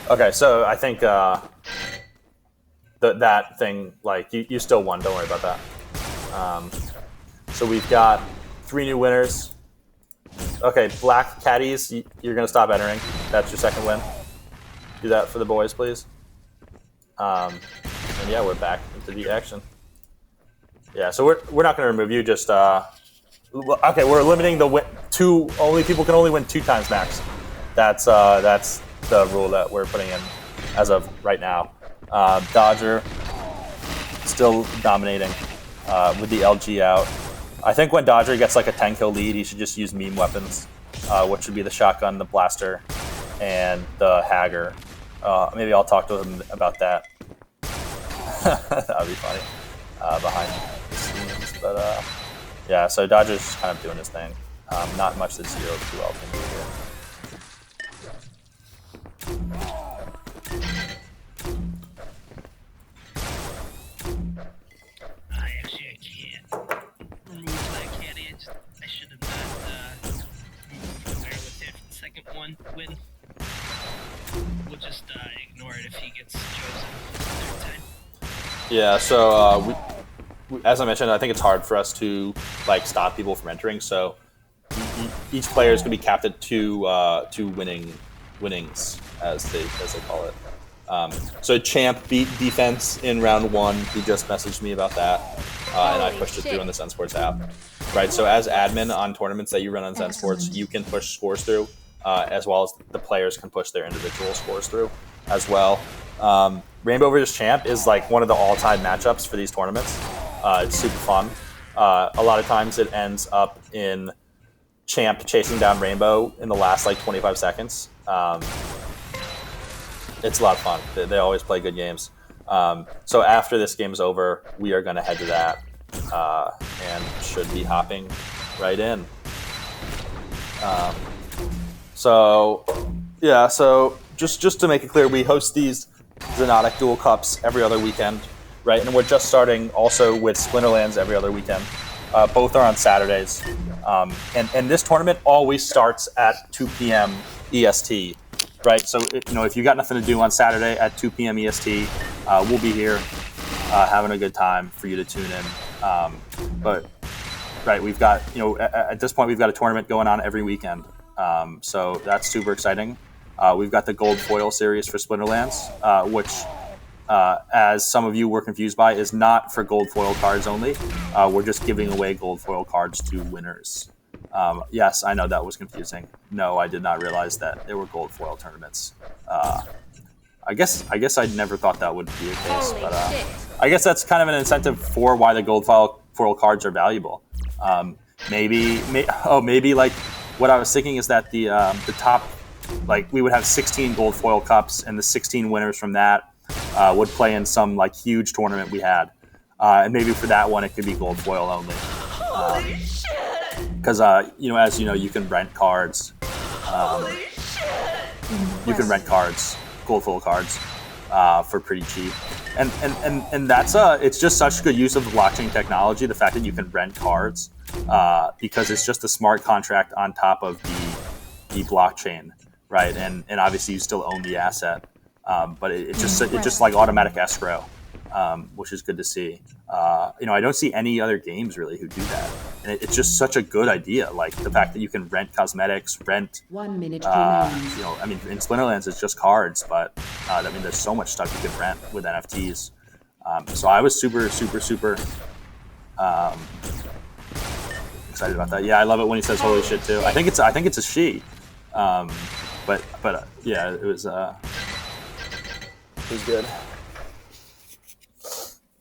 Okay, so I think that thing, like, you still won. Don't worry about that. So we've got 3 new winners. Okay, Black Caddies, you're going to stop entering. That's your second win. Do that for the boys, please. And yeah, we're back into the action. Yeah, so we're not going to remove you. Just okay, we're limiting the two. Only people can only win 2 times max. That's the rule that we're putting in as of right now. Dodger still dominating with the LG out. I think when Dodger gets like a 10-kill lead, he should just use meme weapons, which would be the shotgun, the blaster, and the Hagger. Maybe I'll talk to him about that. That would be funny behind the scenes. But yeah, so Dodger's kind of doing his thing. Not much that ZeroQL can do here. win. We'll just ignore it if he gets chosen third time. Yeah, so as I mentioned, I think it's hard for us to stop people from entering. So each player is going to be capped at two winnings, as they call it. So Champ beat Defense in round 1. He just messaged me about that, and I pushed it through on the Zen Sports app. Right. So as admin on tournaments that you run on Zen Sports, you can push scores through, as well as the players can push their individual scores through as well. Rainbow versus Champ is one of the all-time matchups for these tournaments. It's super fun. A lot of times it ends up in Champ chasing down Rainbow in the last 25 seconds. It's a lot of fun. They always play good games. So after this game is over, we are going to head to that and should be hopping right in. So just to make it clear, we host these Xonotic Duel Cups every other weekend, right? And we're just starting also with Splinterlands every other weekend. Both are on Saturdays. And this tournament always starts at 2 p.m. EST, right? So, if you got nothing to do on Saturday at 2 p.m. EST, we'll be here having a good time for you to tune in. But, right, we've got, at this point, we've got a tournament going on every weekend. So that's super exciting. We've got the Gold Foil Series for Splinterlands, which, as some of you were confused by, is not for Gold Foil cards only. We're just giving away Gold Foil cards to winners. Yes, I know that was confusing. No, I did not realize that there were Gold Foil tournaments. I guess I never thought that would be the case, but I guess that's kind of an incentive for why the Gold Foil cards are valuable. Maybe what I was thinking is that the top, we would have 16 Gold Foil Cups, and the 16 winners from that would play in some huge tournament we had, and maybe for that one it could be Gold Foil only. Holy shit! Because as you know, you can rent cards. Holy shit! You can rent cards, Gold Foil cards, for pretty cheap, and that's it's just such good use of the blockchain technology. The fact that you can rent cards, because it's just a smart contract on top of the blockchain, right? And obviously you still own the asset. But it's just like automatic escrow, which is good to see. I don't see any other games really who do that, and it's just such a good idea. The fact that you can rent cosmetics, rent. 1 minute remaining. In Splinterlands it's just cards, but there's so much stuff you can rent with NFTs. So I was super excited about that. Yeah, I love it when he says "holy shit" too. I think it's a she, but yeah, it was. It was good.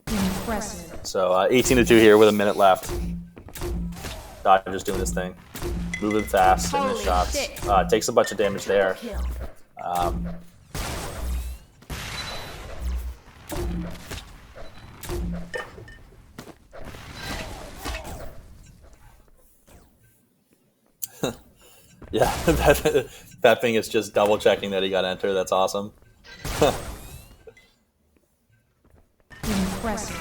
Impressive. So 18-2 here with a minute left. Dodger just doing his thing, moving fast and his shots. Takes a bunch of damage there. Yeah, that thing is just double checking that he got enter. That's awesome. Impressive.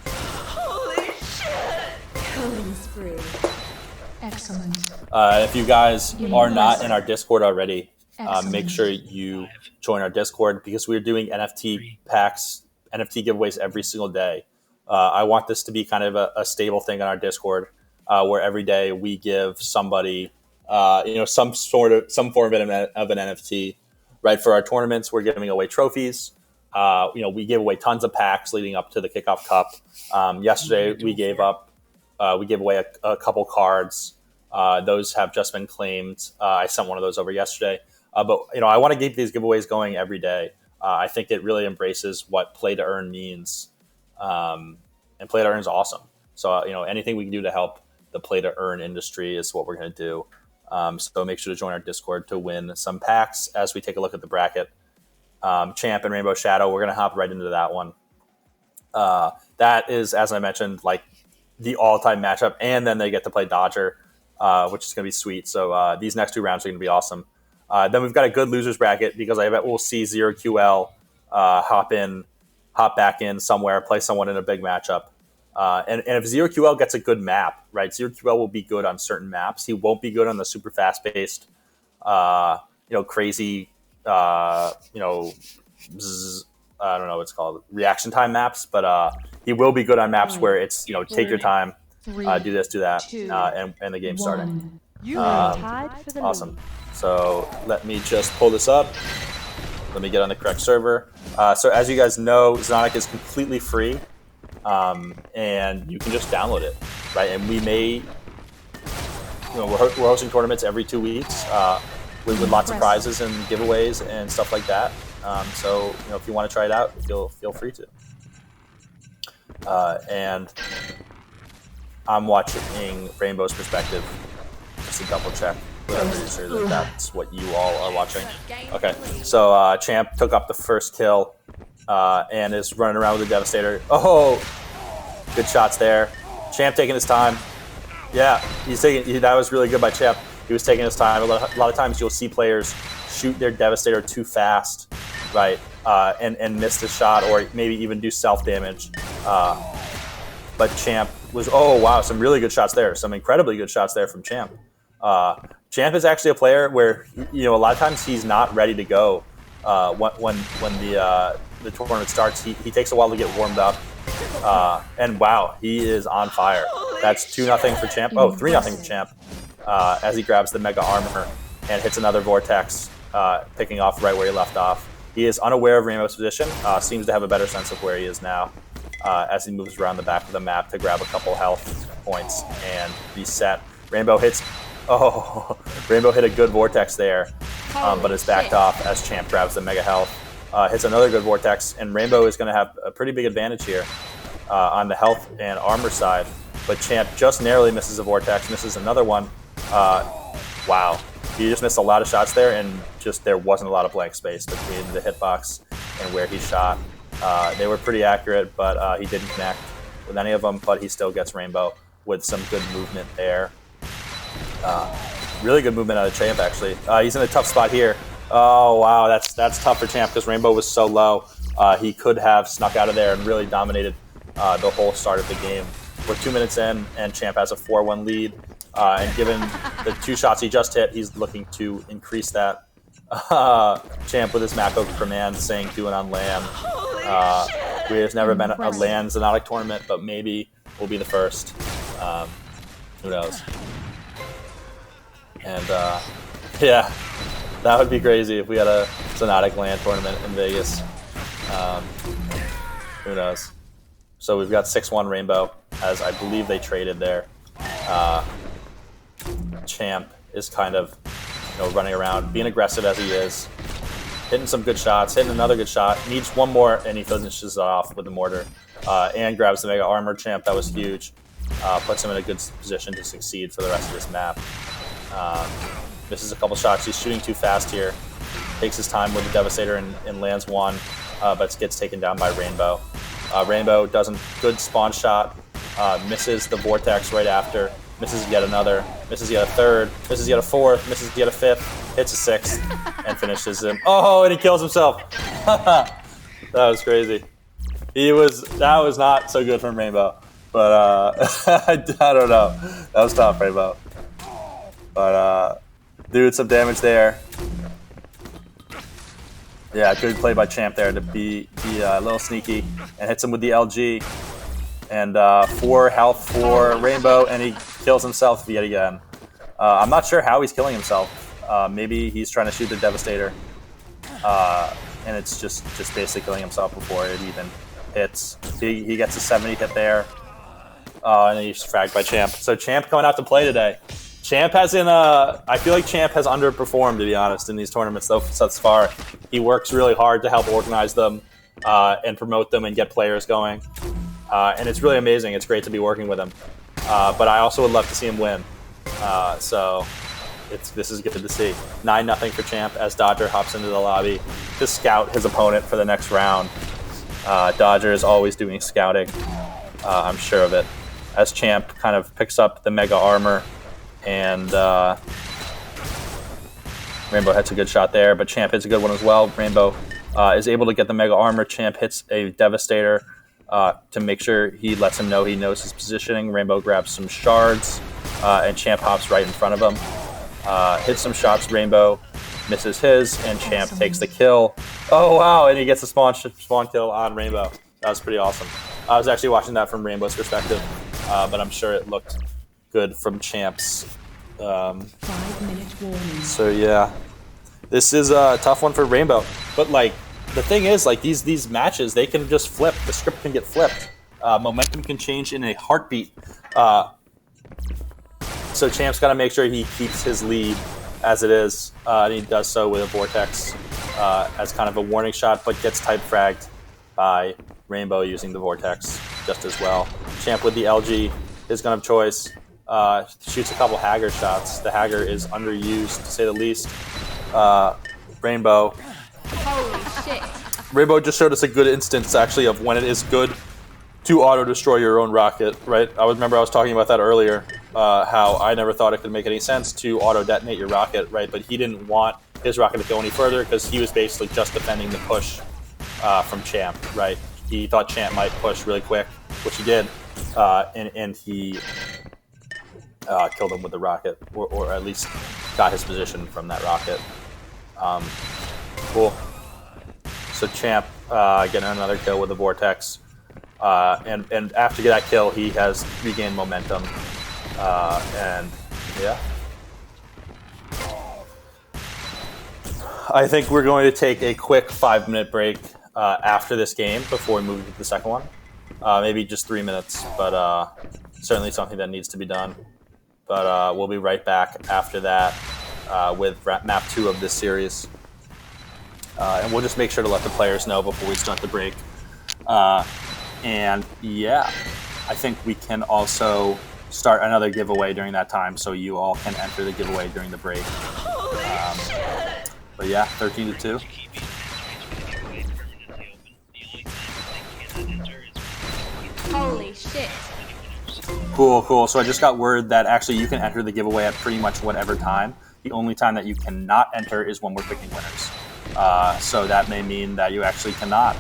Holy shit! Killing spree. Excellent. If you guys are not in our Discord already, make sure you join our Discord, because we're doing NFT packs, NFT giveaways every single day. I want this to be kind of a stable thing on our Discord, where every day we give somebody, some form of an NFT. Right, for our tournaments, we're giving away trophies. We gave away tons of packs leading up to the Kickoff Cup. Yesterday, we gave away a couple cards. Those have just been claimed. I sent one of those over yesterday. But I want to keep these giveaways going every day. I think it really embraces what play to earn means, and play to earn is awesome. So anything we can do to help the play to earn industry is what we're going to do. So make sure to join our Discord to win some packs as we take a look at the bracket. Champ and Rainbow Shadow, we're going to hop right into that one. That is, as I mentioned, the all-time matchup, and then they get to play Dodger, which is going to be sweet. So these next 2 rounds are going to be awesome. Then we've got a good losers bracket, because I bet we'll see 0QL hop back in somewhere, play someone in a big matchup. And if ZeroQL gets a good map, right, ZeroQL will be good on certain maps. He won't be good on the super fast-paced, crazy, I don't know what it's called, reaction time maps. But he will be good on maps where it's, take your time, do this, do that, and the game starting. You are tied for the Awesome. lead. So let me just pull this up. Let me get on the correct server. So as you guys know, Xonotic is completely free, and you can just download it, right? And we may, we're hosting tournaments every 2 weeks with lots of prizes and giveaways and stuff like that. So if you want to try it out, feel free to. And I'm watching Rainbow's perspective just to double check. I'm pretty sure that that's what you all are watching. Okay, so Champ took up the first kill and is running around with the Devastator. Oh, good shots there. Champ taking his time. Yeah, that was really good by Champ. He was taking his time. A lot of times you'll see players shoot their Devastator too fast, right, and miss the shot or maybe even do self-damage. But Champ was, oh wow, some really good shots there. Some incredibly good shots there from Champ. Champ is actually a player where, a lot of times he's not ready to go when the tournament starts. He takes a while to get warmed up. And wow, he is on fire. That's 2-0 for Champ. Oh, 3-0 for Champ as he grabs the Mega Armor and hits another Vortex, picking off right where he left off. He is unaware of Rainbow's position, seems to have a better sense of where he is now as he moves around the back of the map to grab a couple health points and reset. Rainbow hits. Oh, Rainbow hit a good Vortex there, but is backed off as Champ grabs the Mega Health. Hits another good Vortex, and Rainbow is going to have a pretty big advantage here on the health and armor side. But Champ just narrowly misses a Vortex, misses another one. Wow, he just missed a lot of shots there, and just there wasn't a lot of blank space between the hitbox and where he shot. They were pretty accurate, but he didn't connect with any of them, but he still gets Rainbow with some good movement there. Really good movement out of Champ, actually. He's in a tough spot here. Oh, wow, that's tough for Champ because Rainbow was so low. He could have snuck out of there and really dominated the whole start of the game. We're 2 minutes in, and Champ has a 4-1 lead. And given the 2 shots he just hit, he's looking to increase that. Champ with his Mako command saying do it on land. There's never been a land Xonotic tournament, but maybe we'll be the first. Who knows? And yeah, that would be crazy if we had a Xonotic LAN tournament in Vegas. Who knows? So we've got 6-1 Rainbow, as I believe they traded there. Champ is kind of running around, being aggressive as he is, hitting some good shots, hitting another good shot, needs one more, and he finishes it off with the mortar. And grabs the Mega Armor. Champ, that was huge. Puts him in a good position to succeed for the rest of this map. Misses a couple shots. He's shooting too fast here. Takes his time with the Devastator and lands one, but gets taken down by Rainbow. Rainbow does a good spawn shot, misses the Vortex right after, misses yet another, misses yet a third, misses yet a fourth, misses yet a fifth, hits a sixth, and finishes him. Oh, and he kills himself. That was crazy. That was not so good from Rainbow, but I don't know. That was tough, Rainbow. But dude, some damage there. Yeah, good play by Champ there to be a little sneaky and hits him with the LG. And 4 health for Rainbow, and he kills himself yet again. I'm not sure how he's killing himself. Maybe he's trying to shoot the Devastator, and it's just basically killing himself before it even hits. He gets a 70 hit there, and then he's fragged by Champ. So Champ coming out to play today. Champ hasn't. I feel like Champ has underperformed, to be honest, in these tournaments thus far. He works really hard to help organize them and promote them and get players going, and it's really amazing. It's great to be working with him, but I also would love to see him win. So this is good to see. 9-0 for Champ as Dodger hops into the lobby to scout his opponent for the next round. Dodger is always doing scouting. I'm sure of it. As Champ kind of picks up the Mega Armor. And Rainbow hits a good shot there, but Champ hits a good one as well. Rainbow is able to get the Mega Armor. Champ hits a Devastator, to make sure he lets him know he knows his positioning. Rainbow grabs some shards, and Champ hops right in front of him. Hits some shots, Rainbow misses his, and Champ takes the kill. Oh, wow, and he gets a spawn kill on Rainbow. That was pretty awesome. I was actually watching that from Rainbow's perspective, but I'm sure it looked good from Champ's. 5-minute warning. So, yeah. This is a tough one for Rainbow. But, like, the thing is, like, these matches, they can just flip. The script can get flipped. Momentum can change in a heartbeat. So Champ's got to make sure he keeps his lead as it is, and he does so with a Vortex as kind of a warning shot, but gets type fragged by Rainbow using the Vortex just as well. Champ with the LG, his gun of choice, shoots a couple Hagger shots. The Hagger is underused, to say the least. Rainbow. Holy shit. Rainbow just showed us a good instance, actually, of when it is good to auto-destroy your own rocket, right? I remember I was talking about that earlier, how I never thought it could make any sense to auto-detonate your rocket, right? But he didn't want his rocket to go any further because he was basically just defending the push from Champ, right? He thought Champ might push really quick, which he did, and he killed him with the rocket, or at least got his position from that rocket. Cool. So Champ getting another kill with the Vortex. And after that kill, he has regained momentum, and yeah. I think we're going to take a quick 5-minute break after this game before we move to the second one. Maybe just 3 minutes, but certainly something that needs to be done. But we'll be right back after that with map 2 of this series. And we'll just make sure to let the players know before we start the break. And yeah, I think we can also start another giveaway during that time, so you all can enter the giveaway during the break. But yeah, 13-2. Holy shit. Cool. So I just got word that actually you can enter the giveaway at pretty much whatever time. The only time that you cannot enter is when we're picking winners. So that may mean that you actually cannot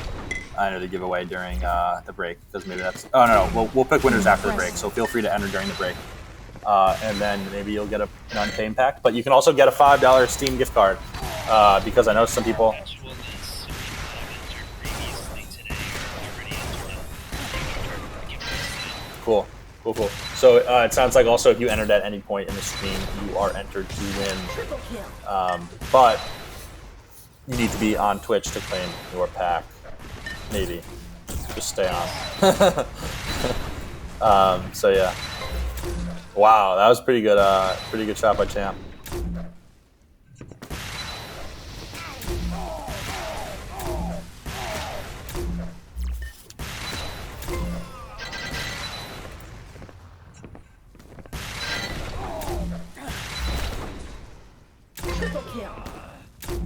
enter the giveaway during the break, because maybe that's... Oh, no. We'll pick winners after the break, so feel free to enter during the break. And then maybe you'll get an untamed pack. But you can also get a $5 Steam gift card, because I know some people... Cool. So it sounds like also if you entered at any point in the stream, you are entered to win. But you need to be on Twitch to claim your pack. Maybe. Just stay on. So yeah. Wow, that was pretty good shot by Champ.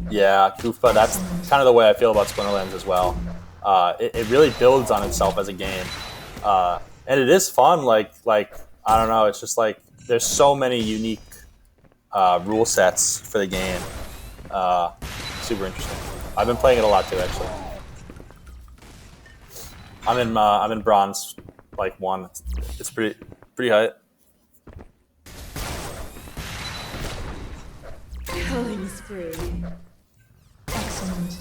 Yeah, Goofba, that's kind of the way I feel about Splinterlands as well. It really builds on itself as a game. And it is fun, like I don't know, it's just like there's so many unique rule sets for the game. Super interesting. I've been playing it a lot too, actually. I'm in bronze, like 1. It's pretty high. Killing spree. Excellent.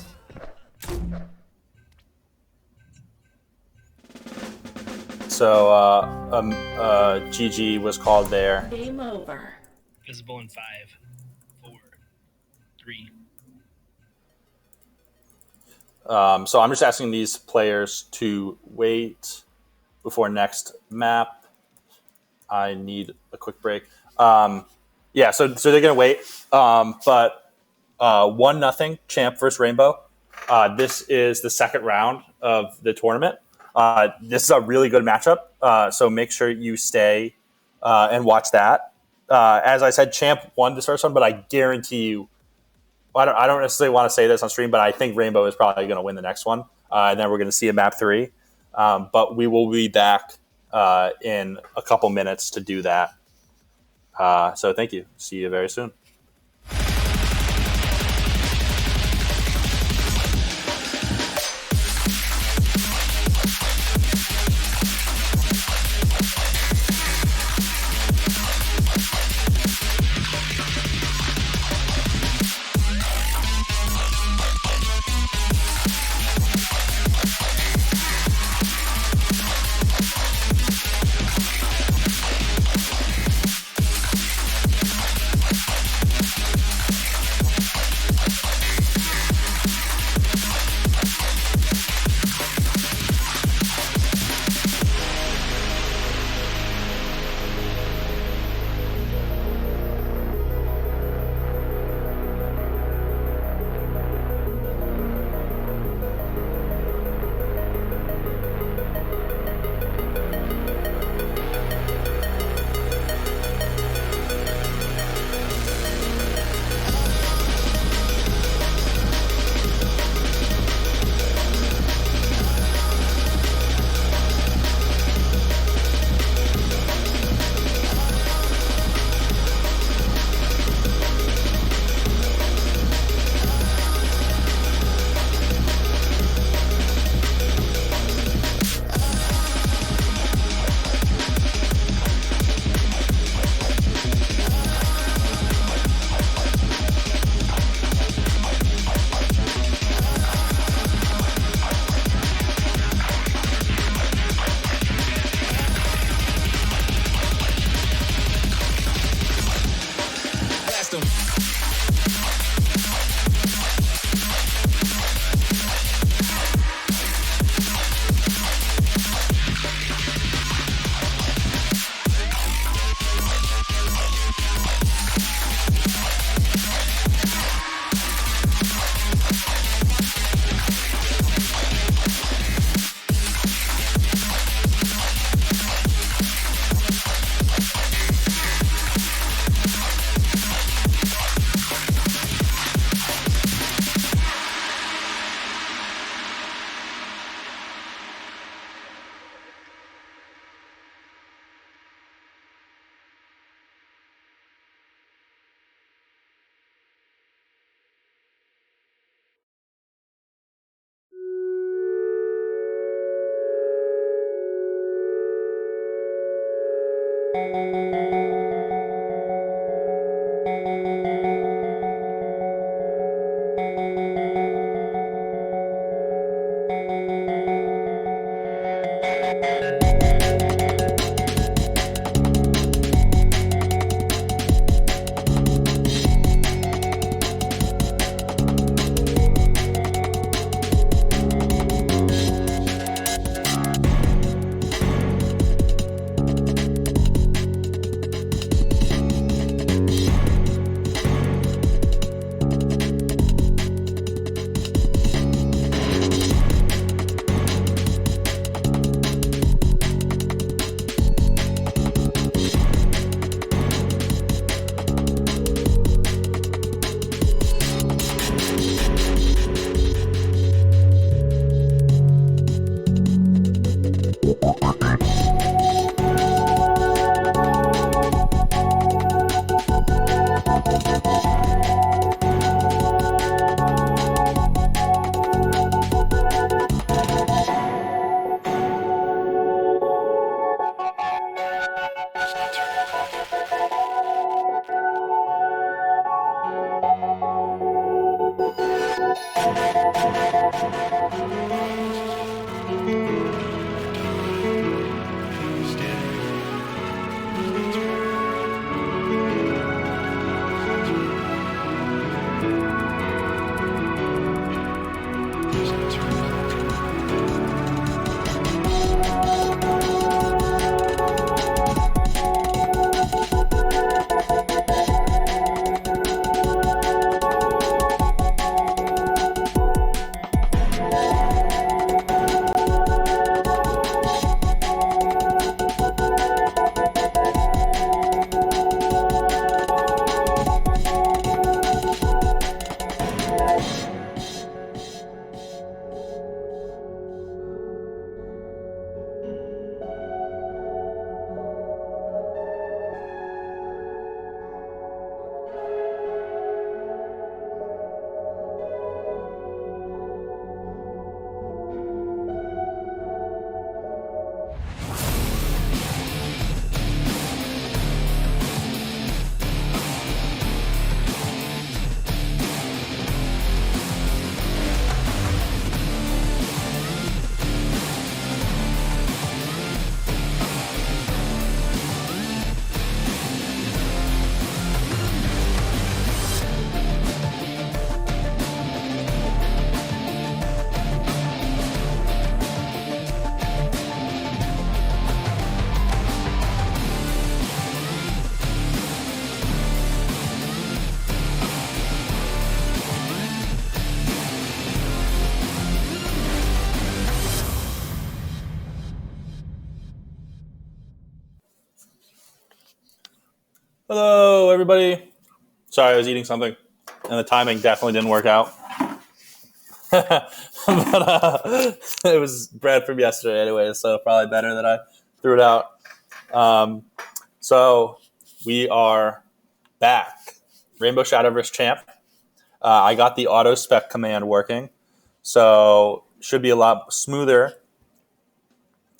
So GG was called there. Game over. Visible in 5, 4, 3. So I'm just asking these players to wait before next map. I need a quick break. Yeah, so they're gonna wait. But 1-0 Champ versus Rainbow. This is the second round of the tournament. This is a really good matchup. So make sure you stay and watch that. As I said, Champ won this first one, but I guarantee you, I don't necessarily want to say this on stream, but I think Rainbow is probably going to win the next one. And then we're going to see a map 3. But we will be back in a couple minutes to do that. So thank you. See you very soon. Hello, everybody. Sorry, I was eating something, and the timing definitely didn't work out. But it was bread from yesterday anyway, so probably better that I threw it out. So we are back. Rainbow Shadowverse champ. I got the auto spec command working, so should be a lot smoother.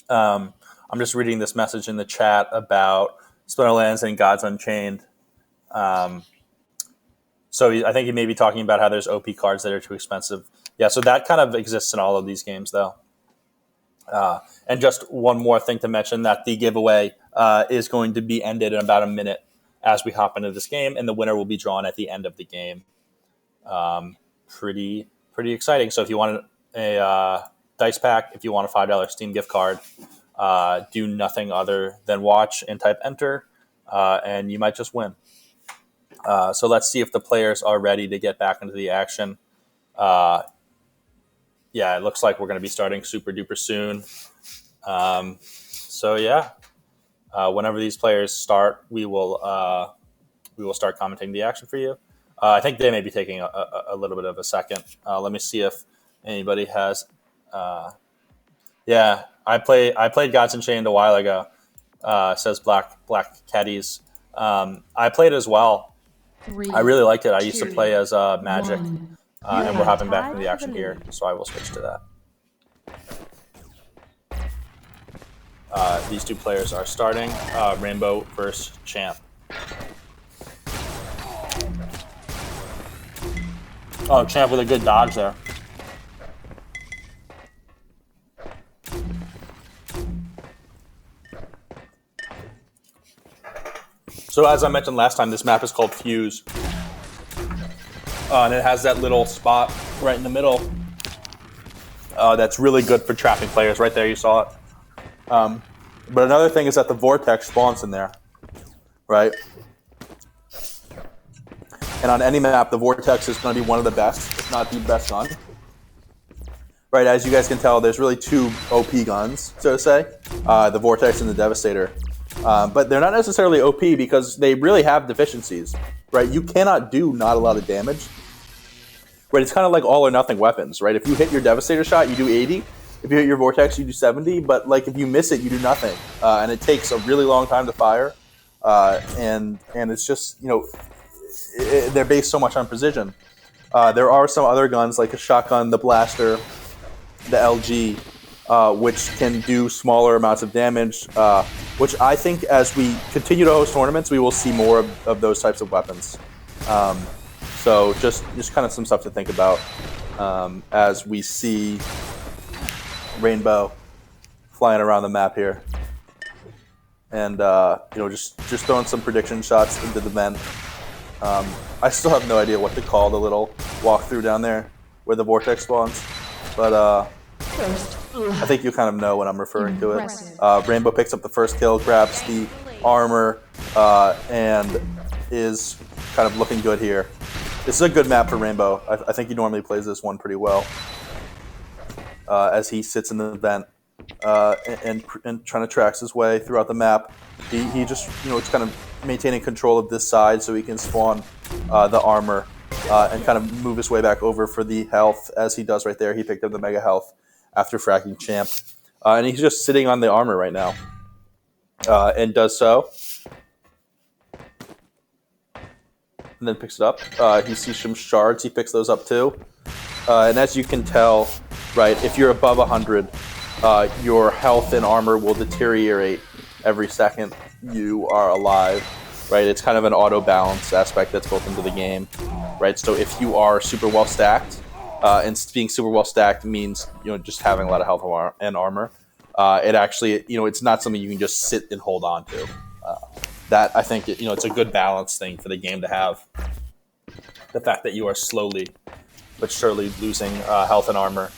I'm just reading this message in the chat about Splinterlands and Gods Unchained. So I think he may be talking about how there's OP cards that are too expensive. Yeah, so that kind of exists in all of these games, though. And just one more thing to mention, that the giveaway is going to be ended in about a minute as we hop into this game, and the winner will be drawn at the end of the game. Pretty exciting. So if you want a dice pack, if you want a $5 Steam gift card, do nothing other than watch and type enter, and you might just win. So let's see if the players are ready to get back into the action. Yeah, it looks like we're going to be starting super duper soon. So yeah, whenever these players start, we will start commenting the action for you. I think they may be taking a little bit of a second. Let me see if anybody has. Yeah, I played Gods Unchained a while ago. Says Black Caddies. I played as well. I really liked it. I used to play as Magic, and we're hopping back into the action here, so I will switch to that. These two players are starting. Rainbow versus Champ. Oh, Champ with a good dodge there. So as I mentioned last time, this map is called Fuse. And it has that little spot right in the middle that's really good for trapping players. Right there, you saw it. But another thing is that the Vortex spawns in there, right? And on any map, the Vortex is going to be one of the best, if not the best gun. Right, as you guys can tell, there's really two OP guns, so to say, the Vortex and the Devastator. But they're not necessarily OP because they really have deficiencies, right? You cannot do not a lot of damage. Right, it's kind of like all or nothing weapons, right? If you hit your Devastator shot, you do 80. If you hit your Vortex, you do 70. But like if you miss it, you do nothing, and it takes a really long time to fire. And it's just, you know, they're based so much on precision. There are some other guns like a shotgun, the blaster, the LG, which can do smaller amounts of damage. Which I think as we continue to host tournaments, we will see more of those types of weapons. So just kind of some stuff to think about as we see Rainbow flying around the map here. And, you know, just throwing some prediction shots into the vent. I still have no idea what to call the little walkthrough down there where the Vortex spawns. But I think you kind of know what I'm referring to it. Rainbow picks up the first kill, grabs the armor, and is kind of looking good here. This is a good map for Rainbow. I think he normally plays this one pretty well. As he sits in the vent and trying to track his way throughout the map. He just, you know, it's kind of maintaining control of this side so he can spawn the armor and kind of move his way back over for the health, as he does right there. He picked up the mega health after fracking Champ. And he's just sitting on the armor right now and does so. And then picks it up. He sees some shards. He picks those up too. And as you can tell, right, if you're above 100, your health and armor will deteriorate every second you are alive, right? It's kind of an auto balance aspect that's built into the game, right? So if you are super well stacked, and being super well stacked means, you know, just having a lot of health and armor, it actually, you know, it's not something you can just sit and hold on to. That I think, you know, it's a good balance thing for the game to have. The fact that you are slowly but surely losing health and armor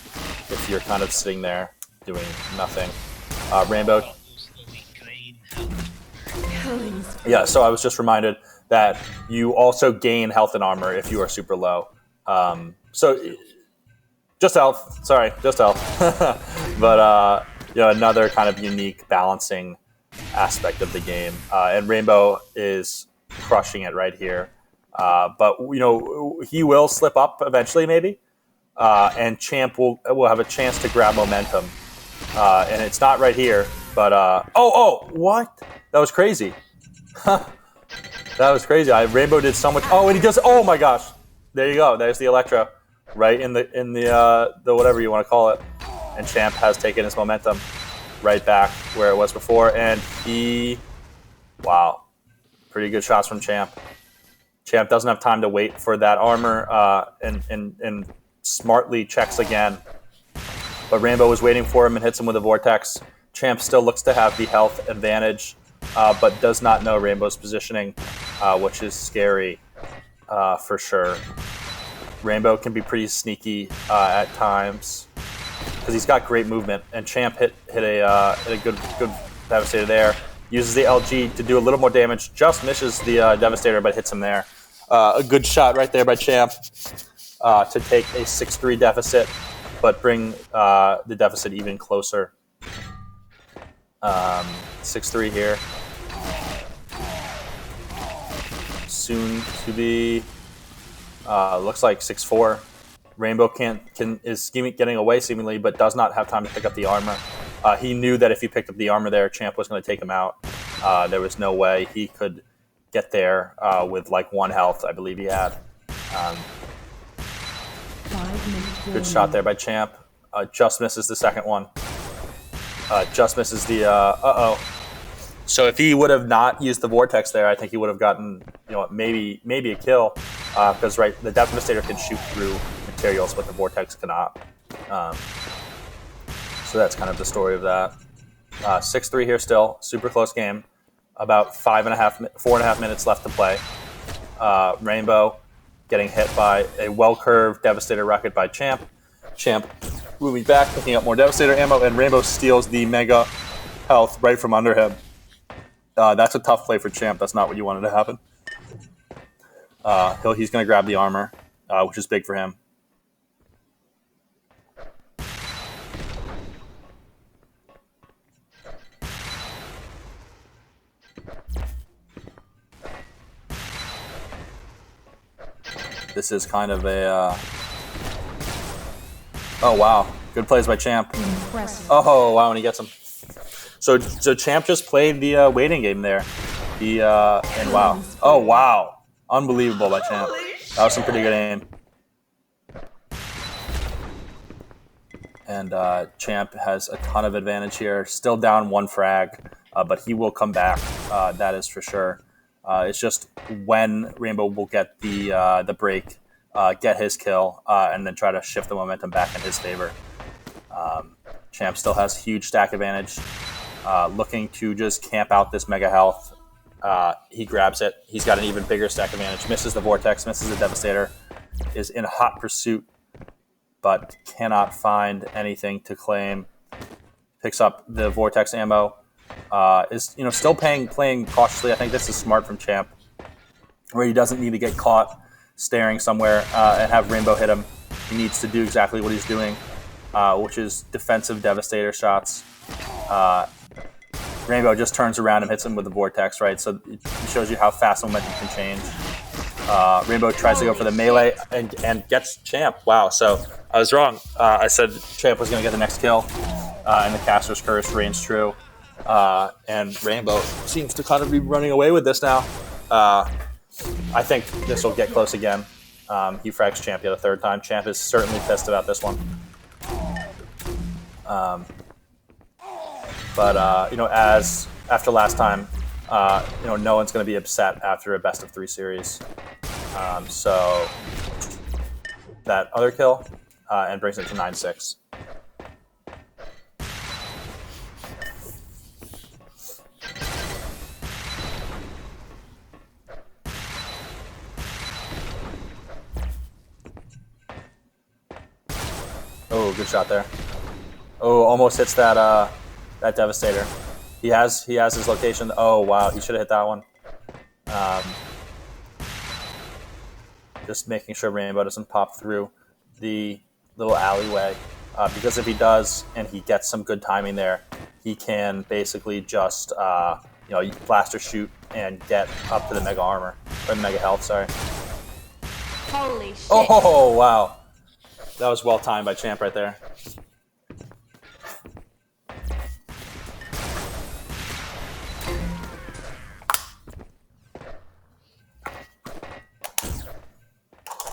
if you're kind of sitting there doing nothing. Rainbow. Yeah, so I was just reminded that you also gain health and armor if you are super low. So just health. Sorry, just health. But you know, another kind of unique balancing aspect of the game. And Rainbow is crushing it right here. But you know, he will slip up eventually, maybe. And Champ will have a chance to grab momentum. And it's not right here, but oh, what? That was crazy. That was crazy. Rainbow did so much. Oh, and he does. Oh my gosh! There you go. There's the Electro, right in the whatever you want to call it. And Champ has taken his momentum right back where it was before, and wow, pretty good shots from Champ. Champ doesn't have time to wait for that armor, and smartly checks again. But Rainbow was waiting for him and hits him with a Vortex. Champ still looks to have the health advantage, but does not know Rainbow's positioning, which is scary for sure. Rainbow can be pretty sneaky at times because he's got great movement, and Champ hit a good Devastator there. Uses the LG to do a little more damage, just misses the Devastator, but hits him there. A good shot right there by Champ to take a 6-3 deficit, but bring the deficit even closer. 6-3 here. Soon to be, looks like 6-4. Rainbow is getting away seemingly, but does not have time to pick up the armor. He knew that if he picked up the armor there, Champ was going to take him out. There was no way he could get there with like 1 health, I believe he had. 5 minutes. Good shot there by Champ. Just misses the second one. Just misses the, uh-oh. So if he would have not used the Vortex there, I think he would have gotten, maybe a kill. Because, right, the Devastator can shoot through materials, but the Vortex cannot. So that's kind of the story of that. 6-3 here still. Super close game. About 4.5 minutes left to play. Rainbow getting hit by a well-curved Devastator rocket by Champ. Champ moving back, picking up more Devastator ammo, and Rainbow steals the Mega Health right from under him. That's a tough play for Champ. That's not what you wanted to happen. He's going to grab the armor, which is big for him. This is kind of a... Oh, wow. Good plays by Champ. Impressive. Oh, wow, and he gets him. So Champ just played the waiting game there. And wow. Oh, wow. Unbelievable by Champ. That was some pretty good aim. And Champ has a ton of advantage here. Still down 1 frag, but he will come back. That is for sure. It's just when Rainbow will get the break, get his kill, and then try to shift the momentum back in his favor. Champ still has huge stack advantage. Looking to just camp out this Mega Health. He grabs it. He's got an even bigger stack advantage. Misses the Vortex, misses the Devastator. Is in hot pursuit, but cannot find anything to claim. Picks up the Vortex ammo. Is still playing cautiously. I think this is smart from Champ, where he doesn't need to get caught staring somewhere and have Rainbow hit him. He needs to do exactly what he's doing, which is defensive Devastator shots. Rainbow just turns around and hits him with the Vortex, right? So it shows you how fast momentum can change. Rainbow tries to go for the melee and gets Champ. Wow, so I was wrong. I said Champ was going to get the next kill, and the Caster's Curse reigns true. And Rainbow seems to kind of be running away with this now. I think this will get close again. He frags Champ yet a third time. Champ is certainly pissed about this one. As after last time, no one's going to be upset after a best of 3 series. So that other kill and brings it to 9-6. Oh, good shot there. Oh, almost hits that Devastator. He has his location. Oh, wow, he should have hit that one. Just making sure Rainbow doesn't pop through the little alleyway. Because if he does, and he gets some good timing there, he can basically just, blaster shoot and get up to the Mega Armor. Or Mega Health, sorry. Holy shit. Oh, wow. That was well timed by Champ right there.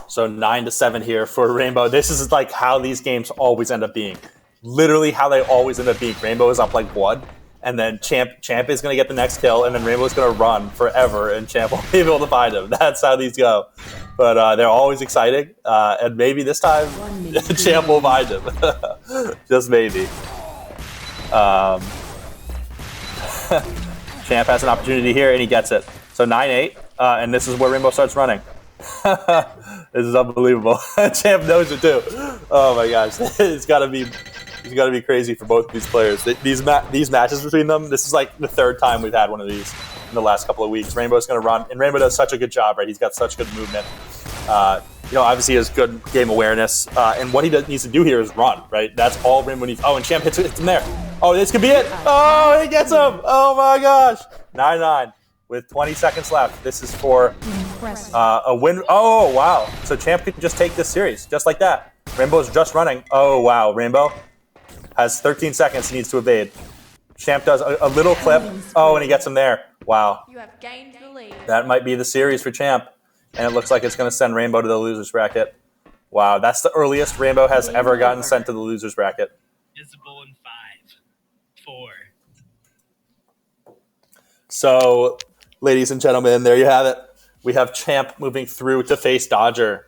So 9-7 here for Rainbow. This is like how these games always end up being. Literally how they always end up being. Rainbow is up like 1, and then Champ is going to get the next kill, and then Rainbow is going to run forever, and Champ won't be able to find him. That's how these go. But they're always exciting, and maybe this time Champ will find him. Just maybe. Champ has an opportunity here, and he gets it. So 9-8, and this is where Rainbow starts running. This is unbelievable. Champ knows it too. Oh my gosh, it's got to be crazy for both these players. These matches between them. This is like the 3rd time we've had one of these in the last couple of weeks. Rainbow's going to run, and Rainbow does such a good job, right? He's got such good movement. Obviously he has good game awareness, and what he needs to do here is run, right? That's all Rainbow needs. Oh, and Champ hits him there. Oh, this could be it. Oh, he gets him. Oh my gosh. 9-9 with 20 seconds left. This is for a win. Oh, wow. So Champ could just take this series just like that. Rainbow's just running. Oh, wow. Rainbow has 13 seconds he needs to evade. Champ does a little clip. Oh, and he gets him there. Wow. You have gained the lead. That might be the series for Champ. And it looks like it's going to send Rainbow to the loser's bracket. Wow, that's the earliest Rainbow has ever gotten sent to the loser's bracket. Visible in 5, 4. So, ladies and gentlemen, there you have it. We have Champ moving through to face Dodger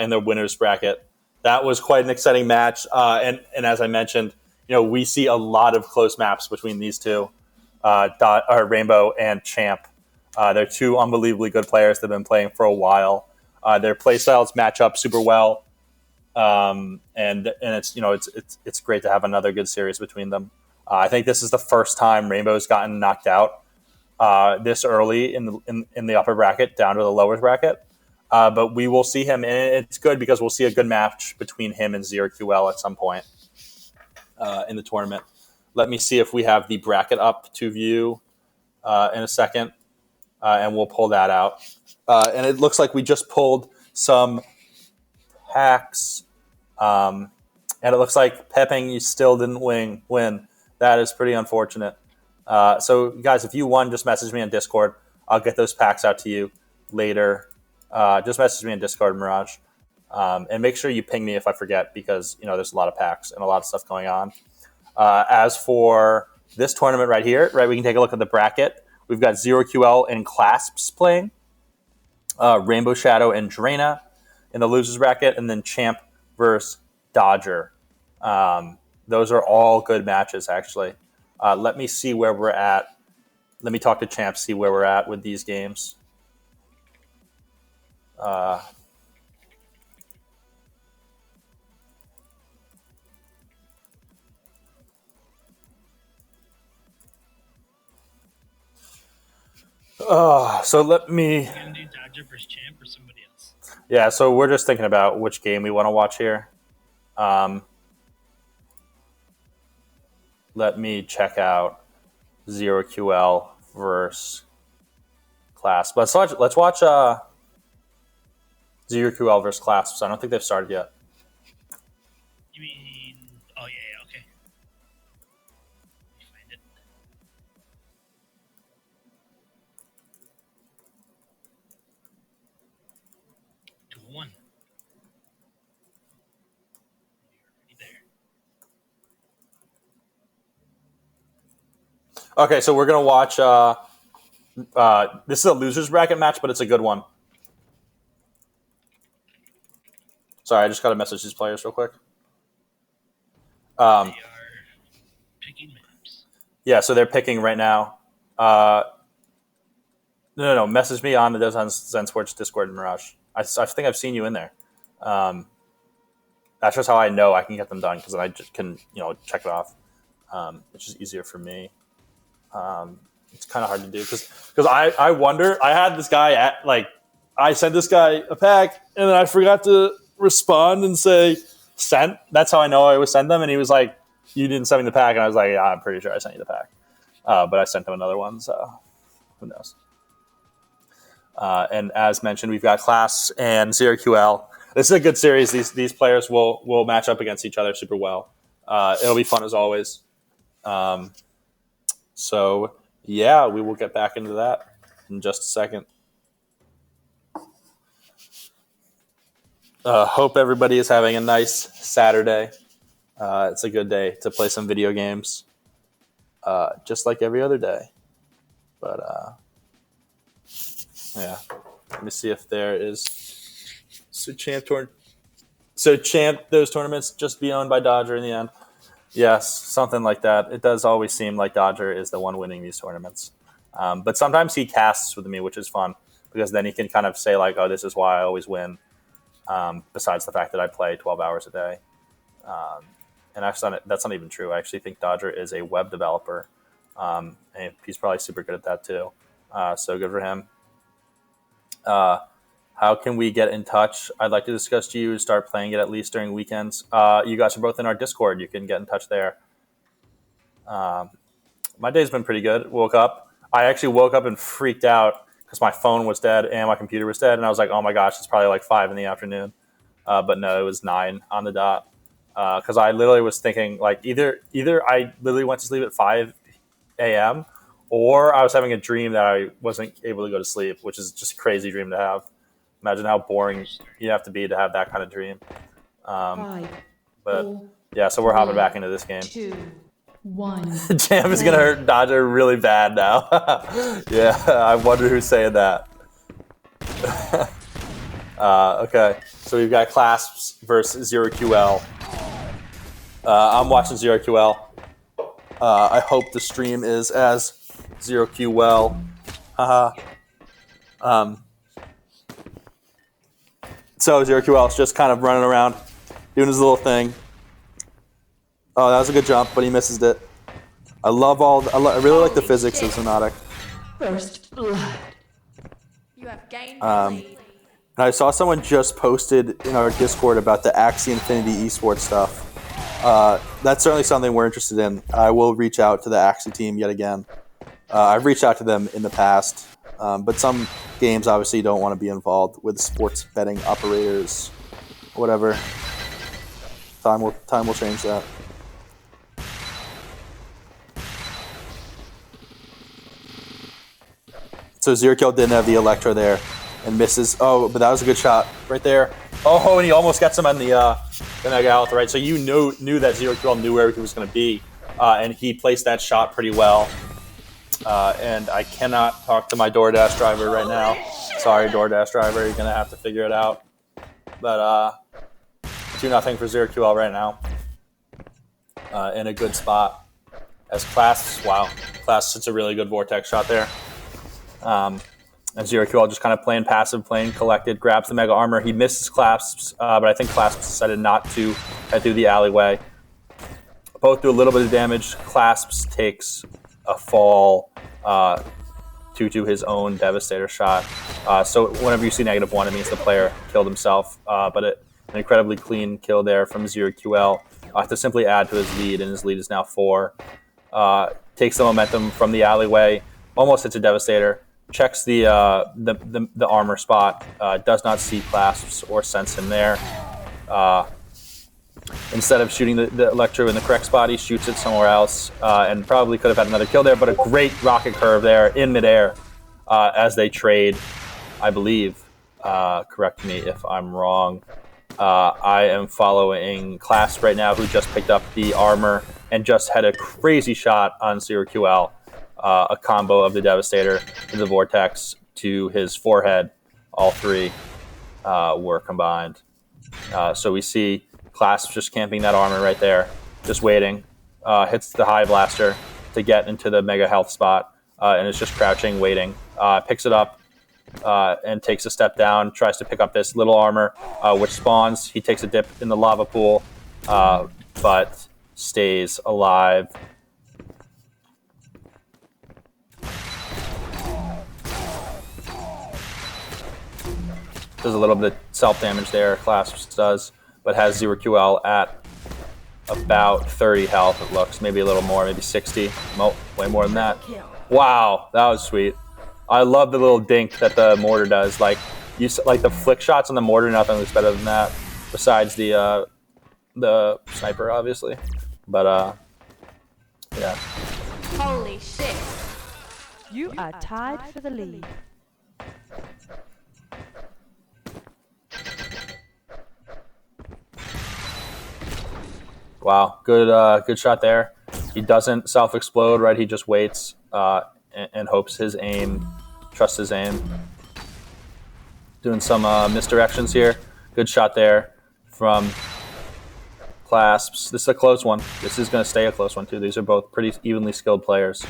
in the winners bracket. That was quite an exciting match, and as I mentioned, we see a lot of close maps between these two, Rainbow and Champ. They're two unbelievably good players that have been playing for a while. Their play styles match up super well, and it's great to have another good series between them. I think this is the first time Rainbow's gotten knocked out this early in the upper bracket down to the lower bracket. But we will see him, and it's good because we'll see a good match between him and ZeroQL at some point in the tournament. Let me see if we have the bracket up to view in a second, and we'll pull that out. And it looks like we just pulled some packs, and it looks like Pepeng, you still didn't win. That is pretty unfortunate. So, guys, if you won, just message me on Discord. I'll get those packs out to you later. Just message me on Discord, Mirage. And make sure you ping me if I forget because, there's a lot of packs and a lot of stuff going on. As for this tournament right here, we can take a look at the bracket. We've got ZeroQL and Clasps playing. Rainbow Shadow and Drana in the losers bracket. And then Champ versus Dodger. Those are all good matches, actually. Let me see where we're at. Let me talk to Champ, see where we're at with these games. So let me... You're going to do Dodger versus Champ or somebody else? Yeah, so we're just thinking about which game we want to watch here. Let me check out ZeroQL versus Clasp. Let's watch ZeroQL versus Clasps. I don't think they've started yet. You mean... Oh, yeah, okay. Let me find it. To 1. You're there. Okay, so we're going to watch... this is a losers bracket match, but it's a good one. Sorry, I just got to message these players real quick. They are picking maps. Yeah, so they're picking right now. No. Message me on Zen Sports Discord and Mirage. I think I've seen you in there. That's just how I know I can get them done because then I just can check it off, which is easier for me. It's kind of hard to do because I wonder. I had this guy I sent this guy a pack and then I forgot to respond and say sent. That's how I know I always send them. And he was like, "You didn't send me the pack," and I was like, "Yeah, I'm pretty sure I sent you the pack," but I sent him another one, so who knows. And as mentioned, we've got Class and ZeroQL. This is a good series. These players will match up against each other super well. It'll be fun as always. So yeah, we will get back into that in just a second. Hope everybody is having a nice Saturday. It's a good day to play some video games, just like every other day. But yeah, let me see if there is. So Champ, those tournaments just be owned by Dodger in the end. Yes, something like that. It does always seem like Dodger is the one winning these tournaments. But sometimes he casts with me, which is fun because then he can kind of say like, "Oh, this is why I always win." Besides the fact that I play 12 hours a day. And actually, that's not even true. I actually think Dodger is a web developer. And he's probably super good at that too. So good for him. How can we get in touch? I'd like to discuss to you, start playing it at least during weekends. You guys are both in our Discord. You can get in touch there. My day's been pretty good. I actually woke up and freaked out because my phone was dead and my computer was dead. And I was like, oh my gosh, it's probably like 5 in the afternoon. But no, it was 9 on the dot. Because I literally was thinking like either I literally went to sleep at 5 a.m. or I was having a dream that I wasn't able to go to sleep, which is just a crazy dream to have. Imagine how boring you have to be to have that kind of dream. 5, But 4, yeah, so we're hopping back into this game. 2, 1. Jam is gonna hurt Dodger really bad now. Yeah, I wonder who's saying that. Okay, so we've got Clasps versus 0QL. I'm watching 0QL. I hope the stream is as 0QL. Haha. So 0QL is just kind of running around, doing his little thing. Oh, that was a good jump, but he misses it. I really like the physics of Xonotic. First blood. You have gained the lead. And I saw someone just posted in our Discord about the Axie Infinity Esports stuff. That's certainly something we're interested in. I will reach out to the Axie team yet again. I've reached out to them in the past, but some games obviously don't want to be involved with sports betting operators. Whatever. Time will change that. So 0QL didn't have the Electro there and misses. Oh, but that was a good shot right there. Oh, and he almost gets him on the Mega Health, right? So you knew that 0QL knew where he was going to be, and he placed that shot pretty well. And I cannot talk to my DoorDash driver right now. Sorry, DoorDash driver, you're going to have to figure it out. But 2-0 for 0QL right now. In a good spot. As Class hits a really good Vortex shot there. And 0QL just kind of playing passive, playing collected, grabs the Mega Armor. He misses Clasps, but I think Clasps decided not to head through the alleyway. Both do a little bit of damage. Clasps takes a fall due to his own Devastator shot. So whenever you see -1, it means the player killed himself. But an incredibly clean kill there from 0QL to simply add to his lead, and his lead is now 4. Takes the momentum from the alleyway, almost hits a Devastator. Checks the armor spot, does not see Clasps or sense him there. Instead of shooting the Electro in the correct spot, he shoots it somewhere else, and probably could have had another kill there, but a great rocket curve there in midair as they trade, I believe. Correct me if I'm wrong. I am following Clasp right now, who just picked up the armor and just had a crazy shot on 0QL. A combo of the Devastator to the Vortex to his forehead. All 3 were combined. So we see Clasp just camping that armor right there, just waiting. Hits the High Blaster to get into the Mega Health spot, and is just crouching, waiting. Picks it up and takes a step down, tries to pick up this little armor, which spawns. He takes a dip in the lava pool, but stays alive. Does a little bit of self-damage there, Clasps does, but has 0QL at about 30 health, it looks. Maybe a little more, maybe 60. Way more than that. Wow, that was sweet. I love the little dink that the mortar does. Like the flick shots on the mortar, nothing looks better than that, besides the sniper, obviously. But, yeah. Holy shit. You are tied for the lead. Wow, good shot there. He doesn't self-explode, right? He just waits and hopes his aim, trusts his aim. Doing some misdirections here. Good shot there from Clasps. This is a close one. This is going to stay a close one, too. These are both pretty evenly skilled players,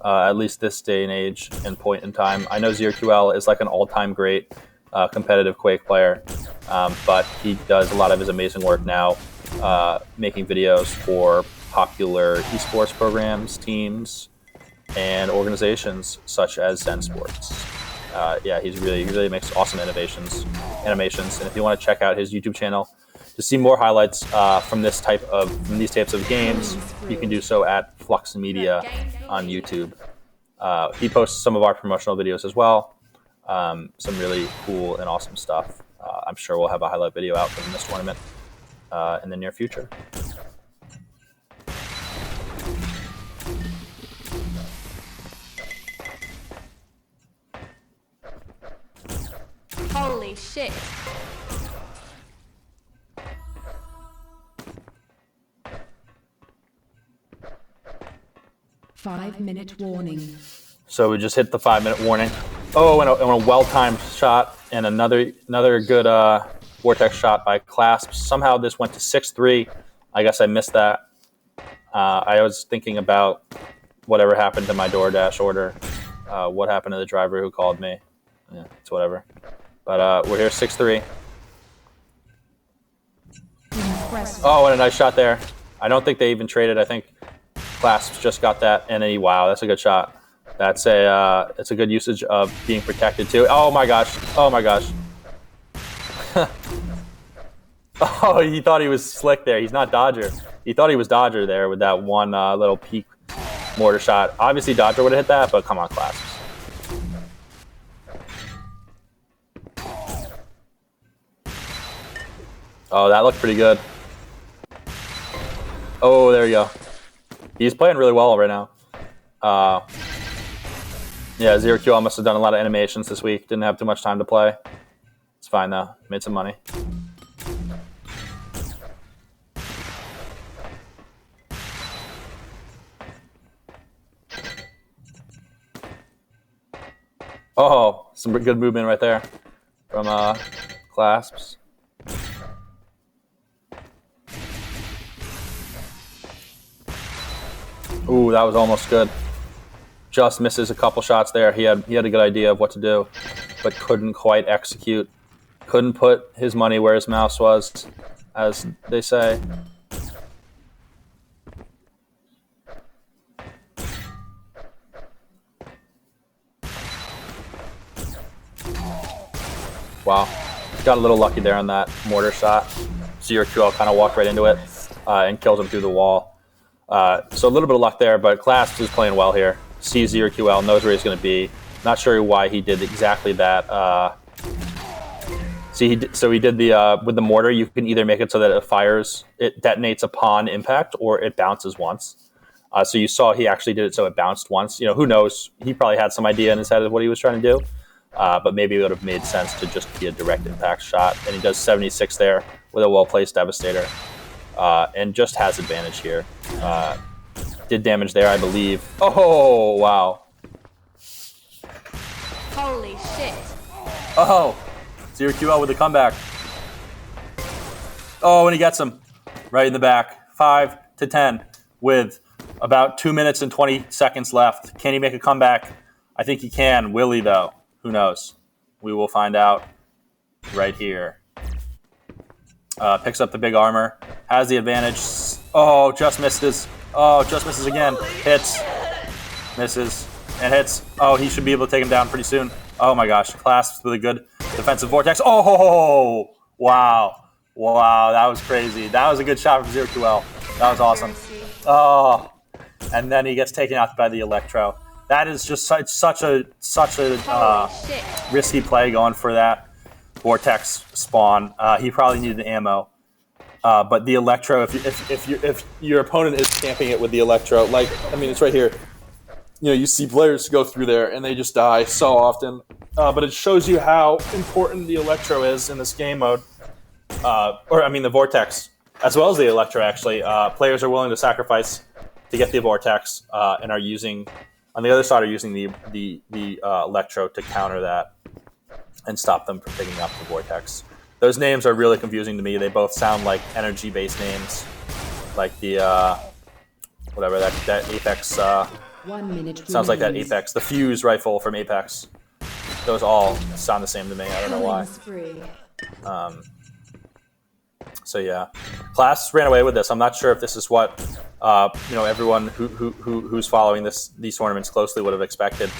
at least this day and age and point in time. I know 0QL is like an all-time great competitive Quake player, but he does a lot of his amazing work now. Making videos for popular esports programs, teams, and organizations such as Zen Sports. Yeah, he really makes awesome animations. And if you want to check out his YouTube channel to see more highlights from these types of games, you can do so at Flux Media on YouTube. He posts some of our promotional videos as well. Some really cool and awesome stuff. I'm sure we'll have a highlight video out from this tournament in the near future. Holy shit. 5-minute warning. So we just hit the 5-minute warning. Oh, and a well-timed shot and another good vortex shot by Clasp. Somehow this went to 6-3. I guess I missed that. I was thinking about whatever happened to my DoorDash order. What happened to the driver who called me? Yeah, it's whatever. But we're here 6-3. Oh, and a nice shot there. I don't think they even traded. I think Clasps just got that. And wow, that's a good shot. It's a good usage of being protected too. Oh my gosh. Oh my gosh. Oh, he thought he was slick there. He's not Dodger. He thought he was Dodger there with that one little peak mortar shot. Obviously Dodger would have hit that, but come on, Clasps. Oh, that looked pretty good. Oh, there you go. He's playing really well right now. Yeah, ZeroQL must have done a lot of animations this week. Didn't have too much time to play. It's fine though. Made some money. Oh, some good movement right there from Clasps. Ooh, that was almost good. Just misses a couple shots there. He had a good idea of what to do, but couldn't quite execute. Couldn't put his money where his mouth was, as they say. Wow, got a little lucky there on that mortar shot. ZeroQL kind of walked right into it and killed him through the wall. So a little bit of luck there, but Clasps is playing well here. Sees ZeroQL, knows where he's going to be. Not sure why he did exactly that. See, he did the with the mortar. You can either make it so that it detonates upon impact, or it bounces once. So you saw he actually did it so it bounced once. You know, who knows? He probably had some idea in his head of what he was trying to do. But maybe it would have made sense to just be a direct impact shot. And he does 76 there with a well-placed Devastator. And just has advantage here. Did damage there, I believe. Oh, wow. Holy shit. Oh, ZeroQL with the comeback. Oh, and he gets him right in the back. 5-10 with about 2 minutes and 20 seconds left. Can he make a comeback? I think he can. Will he, though? Who knows? We will find out right here. Picks up the big armor. Has the advantage. Oh, just misses. Oh, just misses again. Hits. Misses. And hits. Oh, he should be able to take him down pretty soon. Oh my gosh. Clasps with a good defensive vortex. Oh, wow. Wow, that was crazy. That was a good shot from ZeroQL. That was awesome. Oh, and then he gets taken out by the Electro. That is just such a risky play going for that vortex spawn. He probably needed ammo. But the Electro, if your opponent is camping it with the Electro, like, I mean, it's right here. You know, you see players go through there and they just die so often. But it shows you how important the Electro is in this game mode. The Vortex, as well as the Electro, actually. Players are willing to sacrifice to get the Vortex and are using, on the other side, are using the Electro to counter that and stop them from picking up the Vortex. Those names are really confusing to me. They both sound like energy-based names, like the whatever that Apex. 1 minute. Sounds like that Apex, the Fuse rifle from Apex. Those all sound the same to me. I don't know why. So yeah, Class ran away with this. I'm not sure if this is what everyone who's following these tournaments closely would have expected.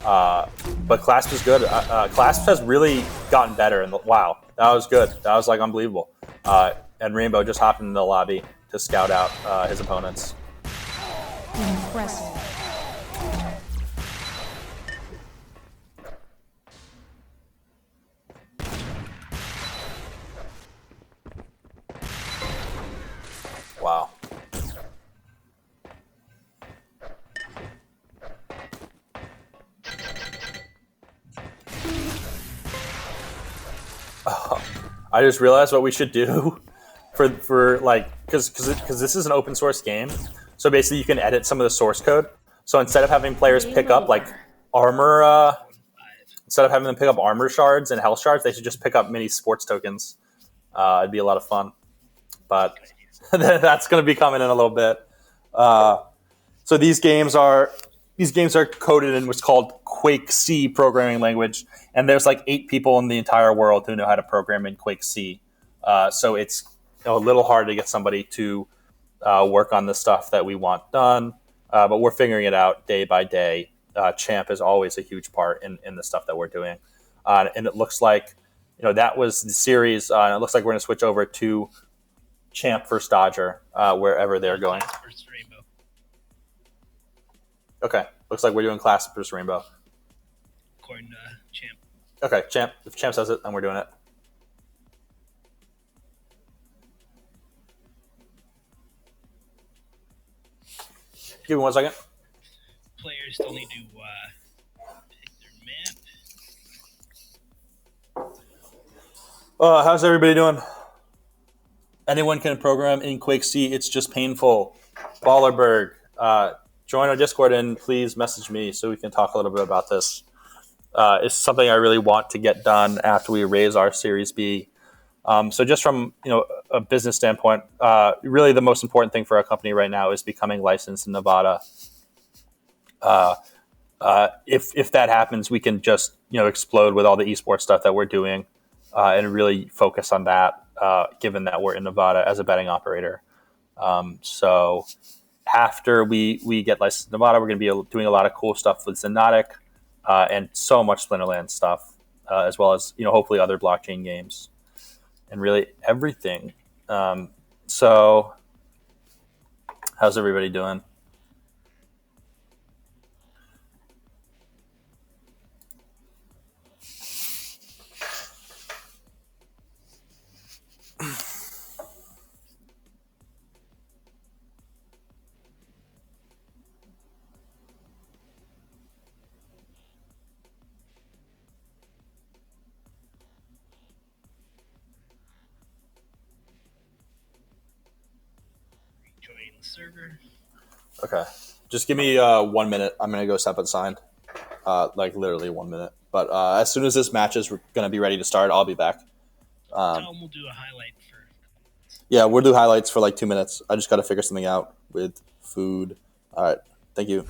But Clasp is good. Clasp has really gotten better, and wow, that was good. That was like unbelievable. And Rainbow just hopped into the lobby to scout out his opponents. Impressive. Wow. I just realized what we should do for like, because this is an open source game. So basically you can edit some of the source code. So instead of having players pick up like armor, instead of having them pick up armor shards and health shards, they should just pick up mini sports tokens. It'd be a lot of fun, but that's going to be coming in a little bit. So these games are coded in what's called Quake C programming language, and there's like 8 people in the entire world who know how to program in Quake C. So it's a little hard to get somebody to work on the stuff that we want done, but we're figuring it out day by day. Champ is always a huge part in the stuff that we're doing, and it looks like that was the series. And it looks like we're going to switch over to Champ versus Dodger wherever they're going. Class versus Rainbow. Okay, looks like we're doing Class versus Rainbow. According to Champ. Okay, Champ. If Champ says it, then we're doing it. Give me 1 second. Players still need to pick their map. How's everybody doing? Anyone can program in Quake C. It's just painful. Ballerberg, join our Discord and please message me so we can talk a little bit about this. It's something I really want to get done after we raise our Series B. So just from a business standpoint, really the most important thing for our company right now is becoming licensed in Nevada. If that happens, we can just explode with all the esports stuff that we're doing and really focus on that. Given that we're in Nevada as a betting operator, so after we get licensed in Nevada, we're going to be doing a lot of cool stuff with Xonotic and so much Splinterland stuff, as well as hopefully other blockchain games. And really everything. So how's everybody doing? Join the server. Okay. Just give me 1 minute. I'm going to go step outside. Like literally 1 minute. But as soon as this match is going to be ready to start, I'll be back. We'll do a highlight for. Yeah, we'll do highlights for like 2 minutes. I just got to figure something out with food. All right. Thank you.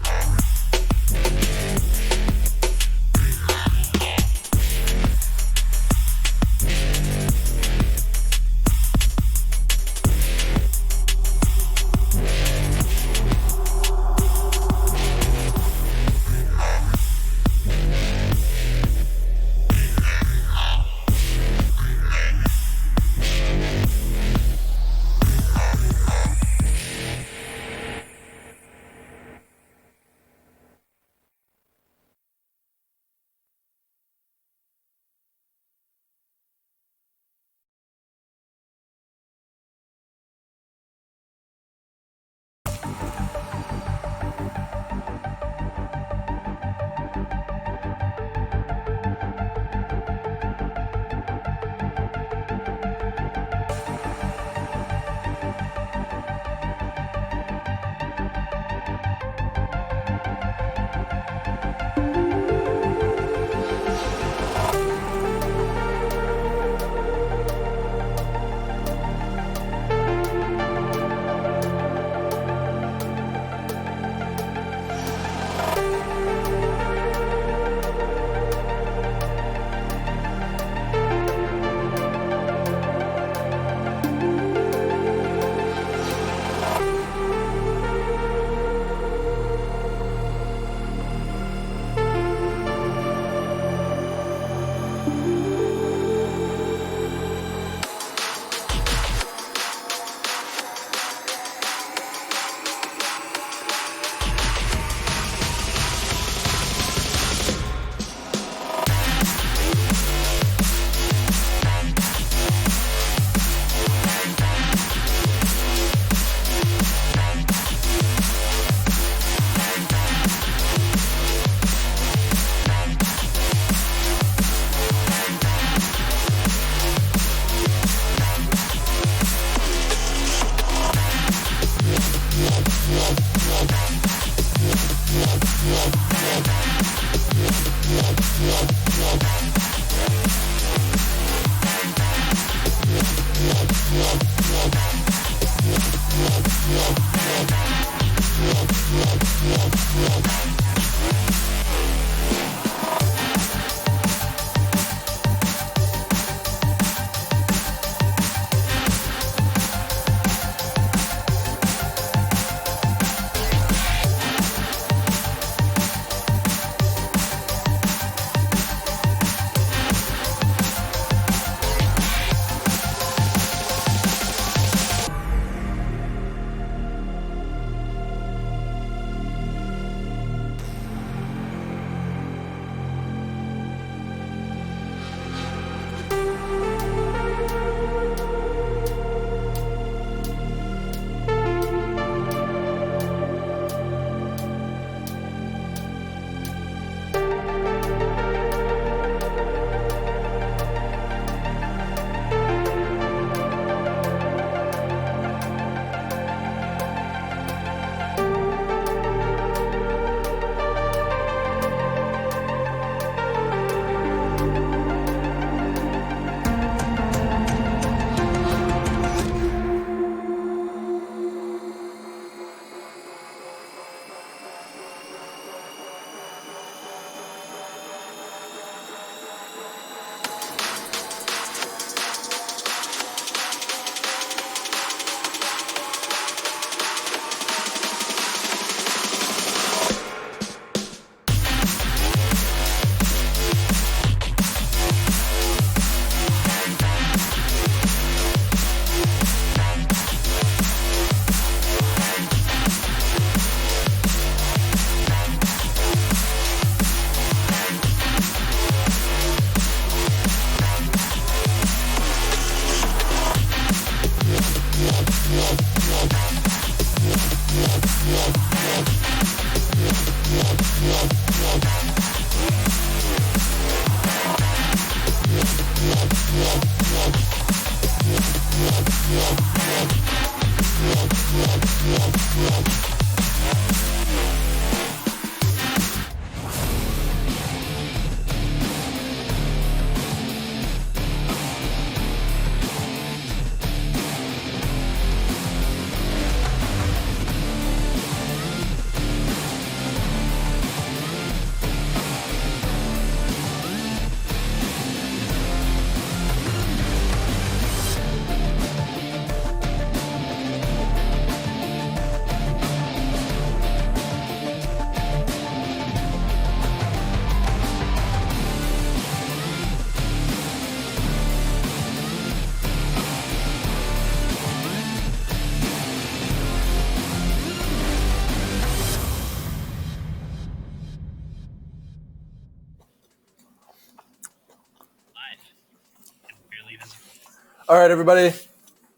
All right, everybody.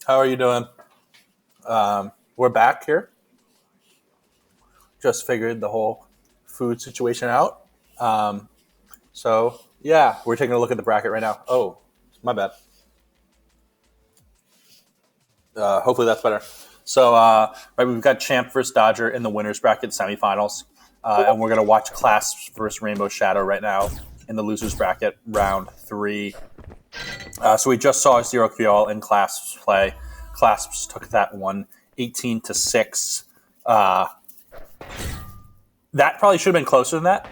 How are you doing? We're back here. Just figured the whole food situation out. So, yeah, we're taking a look at the bracket right now. Oh, my bad. Hopefully that's better. So, right, we've got Champ versus Dodger in the winners bracket semifinals. And we're going to watch Clasps versus Rainbow Shadow right now in the losers bracket, round 3. So we just saw Zero QL and Clasps play. Clasps took that one 18-6. That probably should have been closer than that,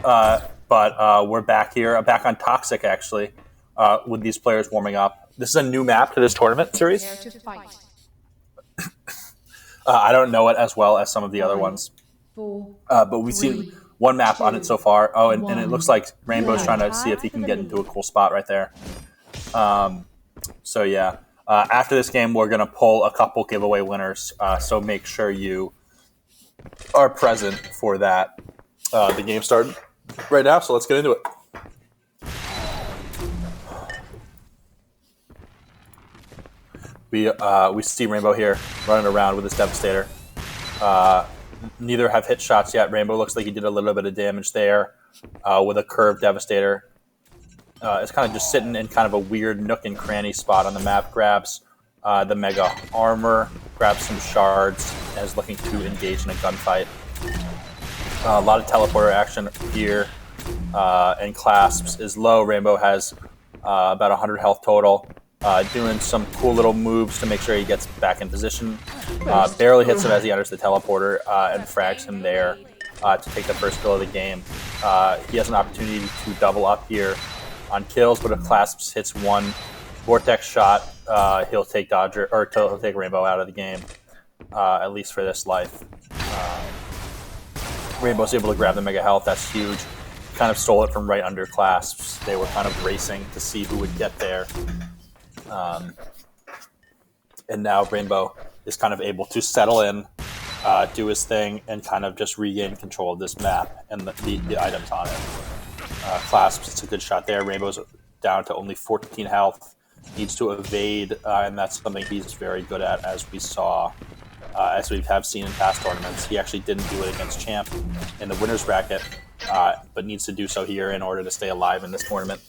but we're back here. I'm back on Toxic, actually, with these players warming up. This is a new map to this tournament series. Prepare to fight. I don't know it as well as some of the other ones, 4, but we've seen one map on it so far. Oh, and it looks like Rainbow's one. trying to see if he can get into a cool spot right there. So, yeah. After this game, we're going to pull a couple giveaway winners, so make sure you are present for that. The game started right now, so let's get into it. We see Rainbow here running around with his Devastator. Neither have hit shots yet. Rainbow looks like he did a little bit of damage there with a curved Devastator. It's kind of just sitting in kind of a weird nook and cranny spot on the map. Grabs the Mega Armor, grabs some shards, and is looking to engage in a gunfight. A lot of teleporter action here, and Clasps is low. Rainbow has about 100 health total. Doing some cool little moves to make sure he gets back in position. Barely hits him as he enters the teleporter and frags him there to take the first kill of the game. He has an opportunity to double up here on kills, but if Clasps hits one Vortex shot, he'll take Dodger or he'll take Rainbow out of the game, at least for this life. Rainbow's able to grab the Mega Health. That's huge. Kind of stole it from right under Clasps. They were kind of racing to see who would get there. And now Rainbow is kind of able to settle in, do his thing, and kind of just regain control of this map and the items on it. Clasps, it's a good shot there. Rainbow's down to only 14 health. Needs to evade, and that's something he's very good at, as we saw, as we have seen in past tournaments. He actually didn't do it against Champ in the winners bracket, but needs to do so here in order to stay alive in this tournament.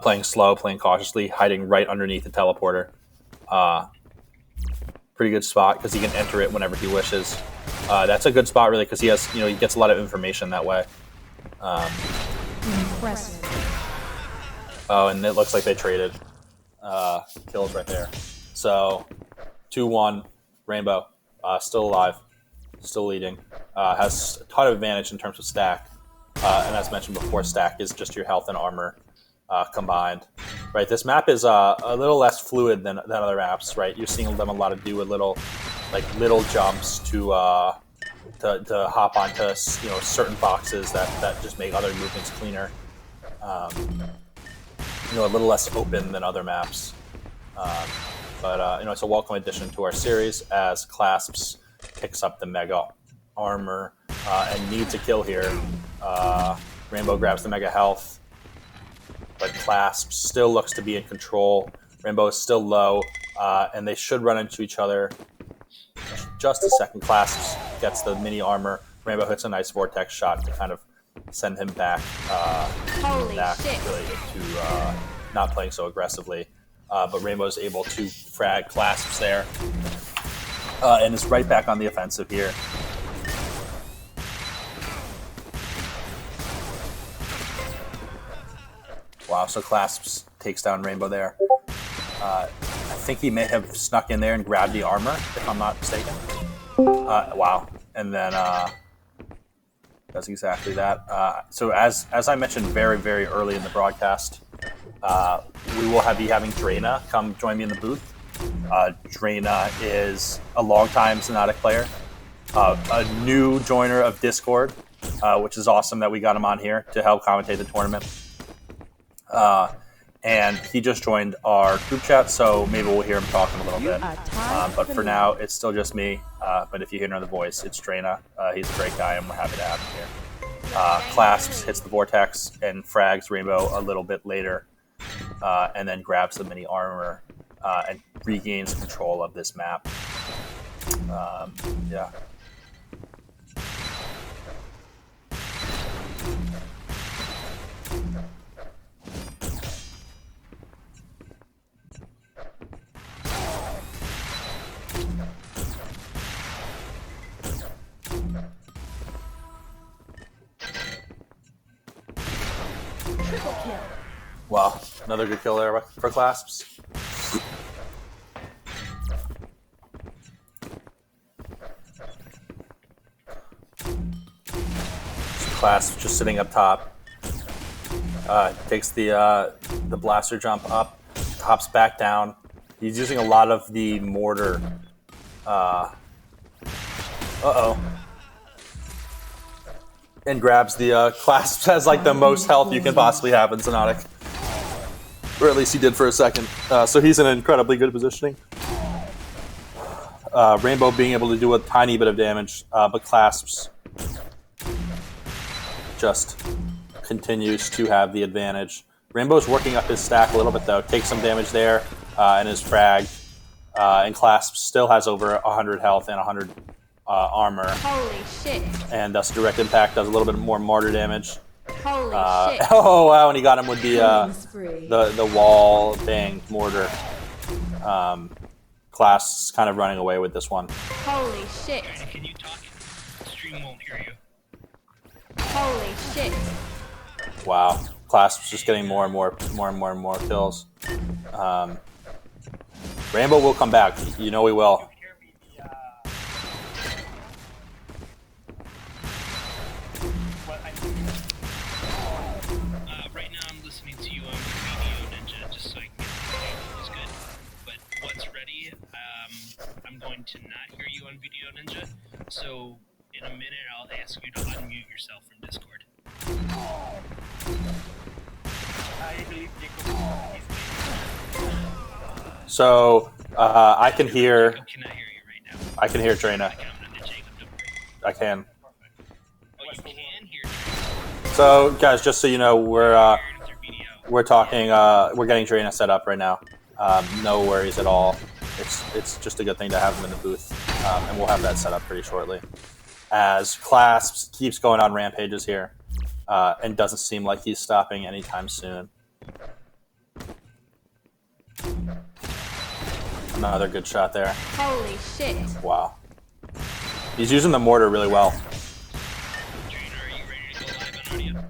Playing slow, playing cautiously, hiding right underneath the teleporter. Pretty good spot because he can enter it whenever he wishes. That's a good spot really because he has, he gets a lot of information that way. impressive. Oh, and it looks like they traded kills right there. So 2-1, Rainbow, still alive, still leading. Has a ton of advantage in terms of stack. And as mentioned before, stack is just your health and armor combined. Right, this map is a little less fluid than other maps. Right, you're seeing them a lot of do a little jumps to hop onto certain boxes that just make other movements cleaner. A little less open than other maps. But it's a welcome addition to our series as Clasps picks up the Mega Armor and needs a kill here. Rainbow grabs the Mega Health, but Clasps still looks to be in control. Rainbow is still low, and they should run into each other. Just a second. Clasps gets the mini armor. Rainbow hits a nice Vortex shot to kind of send him back, Holy shit. really to not playing so aggressively. But Rainbow's able to frag Clasps there, and is right back on the offensive here. Wow, so Clasps takes down Rainbow there. I think he may have snuck in there and grabbed the armor, if I'm not mistaken. Wow, and then does exactly that. So as I mentioned very, very early in the broadcast, we will be having Drayna come join me in the booth. Drayna is a longtime Xonotic player, a new joiner of Discord, which is awesome that we got him on here to help commentate the tournament. And he just joined our group chat, so maybe we'll hear him talking a little bit. But for now, it's still just me. But if you hear another voice, it's Drayna. He's a great guy, and we're happy to have him here. Clasps hits the Vortex and frags Rainbow a little bit later. and then grabs the mini armor and regains control of this map. Yeah. Triple kill. Wow, another good kill there for Clasps. Clasps just sitting up top. Takes the blaster jump up, hops back down. He's using a lot of the mortar. And grabs the Clasps has like the most health you can possibly have in Xonotic. Or at least he did for a second. So he's in an incredibly good positioning. Rainbow being able to do a tiny bit of damage, but Clasps just continues to have the advantage. Rainbow's working up his stack a little bit though, takes some damage there and is fragged. And Clasps still has over 100 health and 100 armor. Holy shit. And thus direct impact does a little bit more mortar damage. Holy shit. Oh wow, and he got him with the wall bang mortar. Clasps kind of running away with this one. Holy shit. Can you talk? The stream won't hear you. Holy shit. Wow, Clasps just getting more and more kills. Rainbow will come back. You know he will. Right now I'm listening to you on Video Ninja just so I can get the audio is good. But what's ready, I'm going to not hear you on Video Ninja. So in a minute I'll ask you to unmute yourself from Discord. So I can hear. Jacob cannot hear you right now. I can hear Trina. I'm gonna Jacob, don't worry. I can. Oh, you can hear Trina. So guys, just so you know, we're Through video. we're talking. We're getting Trina set up right now. No worries at all. It's just a good thing to have him in the booth, and we'll have that set up pretty shortly. As Clasps keeps going on rampages here, and doesn't seem like he's stopping anytime soon. Another good shot there. Holy shit. Wow. He's using the mortar really well. Trina, are you ready to go live on audio?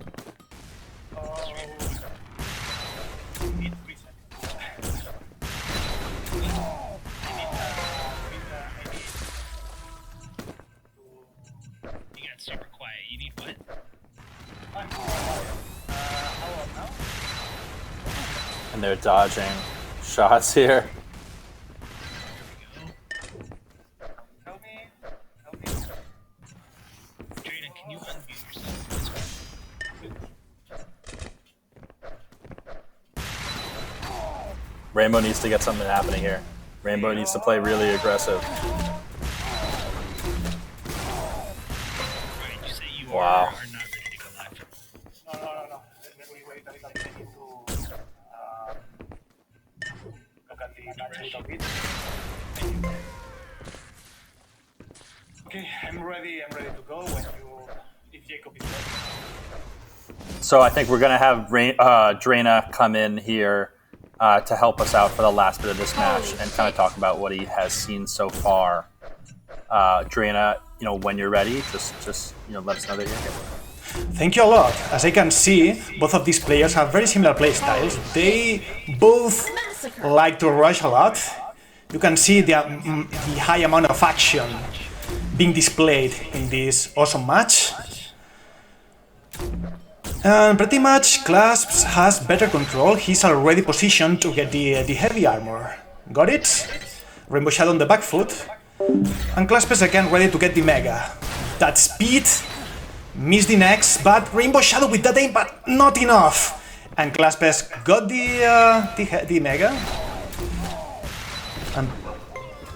You got super quiet. You need what? And they're dodging shots here. Trina, can you unmute yourself? Rainbow needs to get something happening here. Rainbow needs to play really aggressive. Right, you say you Wow. are not ready to go live. No. Let me wait a little bit to look at the match a little bit. Okay, I'm ready to go if Jacob is ready. So I think we're going to have Drana come in here to help us out for the last bit of this match and kind of talk about what he has seen so far. Drana, when you're ready, just let us know that you're here. Thank you a lot. As I can see, both of these players have very similar play styles. They both like to rush a lot. You can see the high amount of action being displayed in this awesome match. And pretty much Clasps has better control. He's already positioned to get the heavy armor. Got it? Rainbow Shadow on the back foot. And Clasps is again ready to get the Mega. That speed, missed the next, but Rainbow Shadow with that aim, but not enough. And Clasps got the Mega. And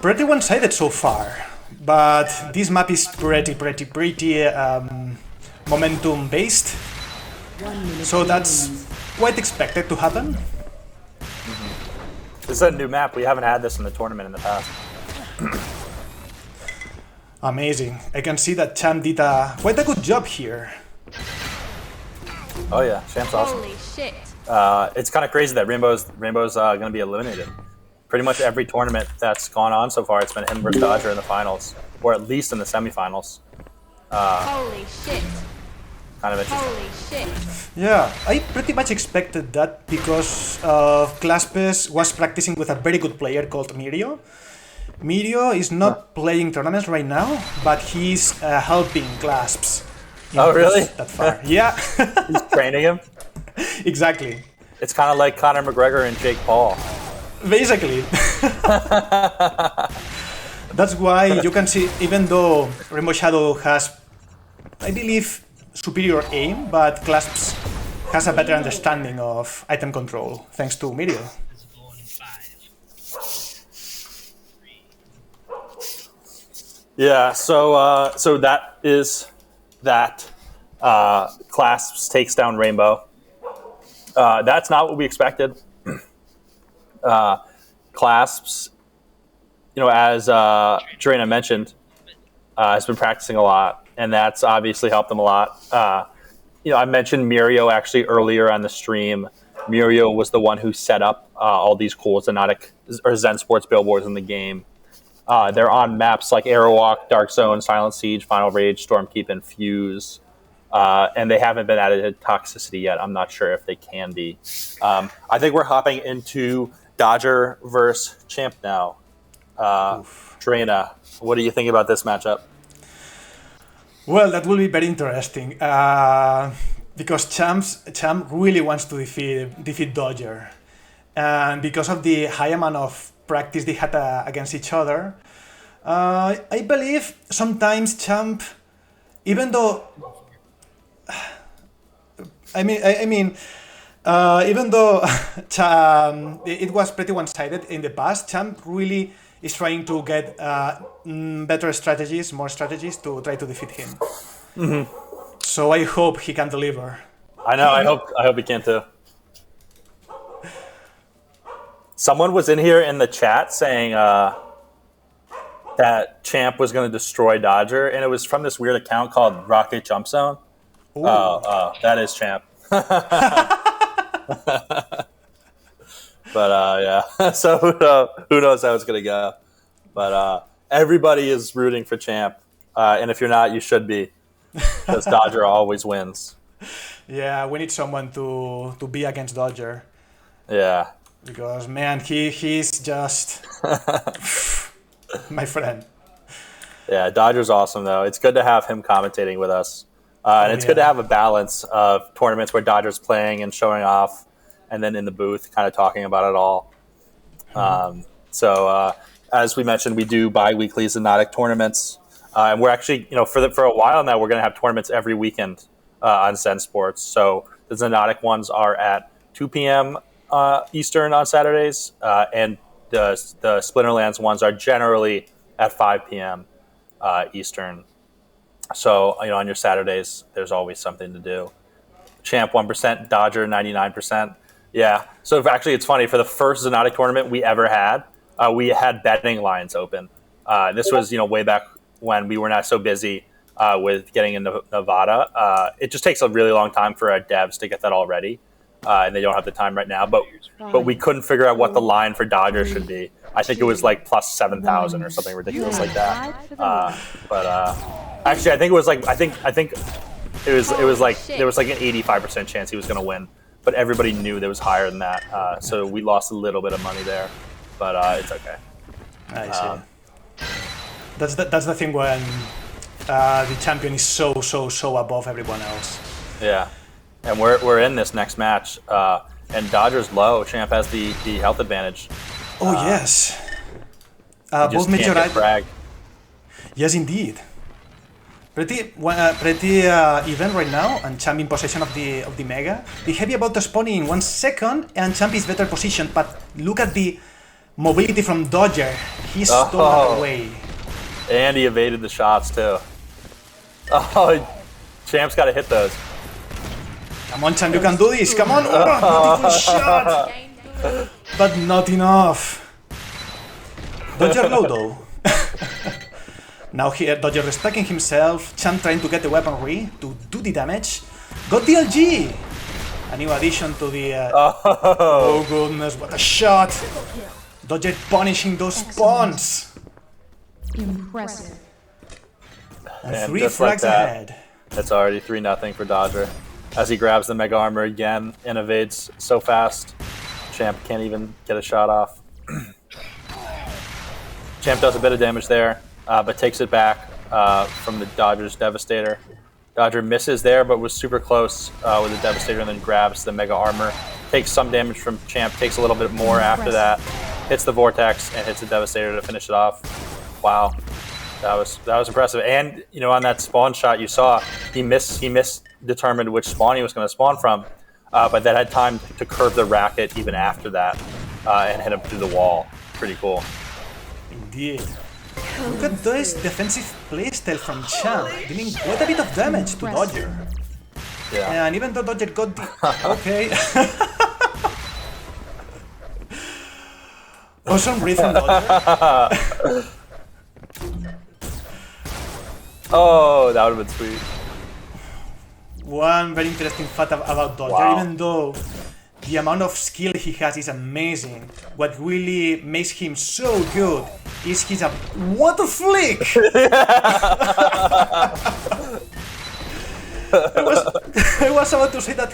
pretty one-sided so far. But this map is pretty momentum-based. So that's quite expected to happen. This is a new map. We haven't had this in the tournament in the past. Amazing. I can see that Champ did quite a good job here. Oh yeah, Champ's awesome. Holy shit. It's kind of crazy that Rainbow's going to be eliminated. Pretty much every tournament that's gone on so far, it's been him versus Dodger in the finals, or at least in the semifinals. Holy shit. Kind of interesting. Holy shit. Yeah, I pretty much expected that because Claspes was practicing with a very good player called Mirio. Mirio is not playing tournaments right now, but he's helping Clasps. Oh, really? That far. Yeah. He's training him? Exactly. It's kind of like Conor McGregor and Jake Paul. Basically. That's why you can see, even though Rainbow Shadow has, I believe, superior aim, but Clasps has a better understanding of item control, thanks to Mirio. Visible in 5. 3. Yeah, so that is that. Clasps takes down Rainbow. That's not what we expected. Clasps, as Jorena mentioned, has been practicing a lot, and that's obviously helped them a lot. I mentioned Mirio actually earlier on the stream. Mirio was the one who set up all these cool Xonotic or Zen Sports billboards in the game. They're on maps like Airwalk, Dark Zone, Silent Siege, Final Rage, Stormkeep, and Fuse. And they haven't been added to Toxicity yet. I'm not sure if they can be. I think we're hopping into Dodger versus Champ now. Jorena, what do you think about this matchup? Well, that will be very interesting because Champ really wants to defeat Dodger, and because of the high amount of practice they had against each other, I believe sometimes Champ, even though even though it was pretty one-sided in the past, Champ really is trying to get better strategies, more strategies to try to defeat him. Mm-hmm. So I hope he can deliver. I know. I hope he can too. Someone was in here in the chat saying that Champ was going to destroy Dodger, and it was from this weird account called Rocket Jump Zone. Oh, that is Champ. But yeah, so who knows how it's gonna go? But everybody is rooting for Champ, and if you're not, you should be, because Dodger always wins. Yeah, we need someone to be against Dodger. Yeah, because man, he's just my friend. Yeah, Dodger's awesome though. It's good to have him commentating with us, and it's good to have a balance of tournaments where Dodger's playing and showing off, and then in the booth, kind of talking about it all. So, as we mentioned, we do bi-weekly Xonotic tournaments, and we're actually, for a while now, we're going to have tournaments every weekend on Zen Sports. So the Xonotic ones are at 2 p.m. Eastern on Saturdays, and the Splinterlands ones are generally at 5 p.m. Eastern. So, on your Saturdays, there's always something to do. Champ 1%, Dodger 99%. Yeah. So actually, it's funny. For the first Xonotic tournament we ever had, we had betting lines open. This was, way back when we were not so busy with getting into Nevada. It just takes a really long time for our devs to get that all ready, and they don't have the time right now. But we couldn't figure out what the line for Dodger should be. I think it was like plus 7,000 or something ridiculous like that. Actually, I think it was like it was like there was like an 85% chance he was going to win. But everybody knew there was higher than that, so we lost a little bit of money there, but it's okay. I see. That's the thing when the champion is so above everyone else. Yeah, and we're in this next match, and Dodger's low. Champ has the health advantage. Oh yes. Both Meteorite. Frag. Yes, indeed. Pretty even right now, and Champ in possession of the Mega. The Heavy about to spawn in 1 second, and Champ is better positioned, but look at the mobility from Dodger. He's stole that away. And he evaded the shots too. Oh, Champ's got to hit those. Come on, Champ, you can do this. Come on, beautiful shot. but not enough. Dodger low though. Now here, Dodger restacking himself, Champ trying to get the weaponry to do the damage. Got the LG! A new addition to the... Oh goodness, what a shot! Dodger punishing those spawns! Impressive. And And 3 just frags like that, ahead. It's already 3-0 for Dodger. As he grabs the Mega Armor again and evades so fast, Champ can't even get a shot off. Champ does a bit of damage there, but takes it back from the Dodger's Devastator. Dodger misses there, but was super close with the Devastator, and then grabs the Mega Armor. Takes some damage from Champ, takes a little bit more after that, hits the Vortex, and hits the Devastator to finish it off. Wow, that was impressive. And you know, on that spawn shot you saw, he misdetermined which spawn he was going to spawn from, but that had time to curve the racket even after that, and hit him through the wall. Pretty cool. Indeed. Look at this defensive playstyle from Champ, dealing quite a bit of damage to Dodger. Yeah. And even though Dodger got the... Okay. Awesome read from Dodger. Oh, that would have been sweet. One very interesting fact about Dodger, Wow. even though the amount of skill he has is amazing, what really makes him so good is his what a flick! I was about to say that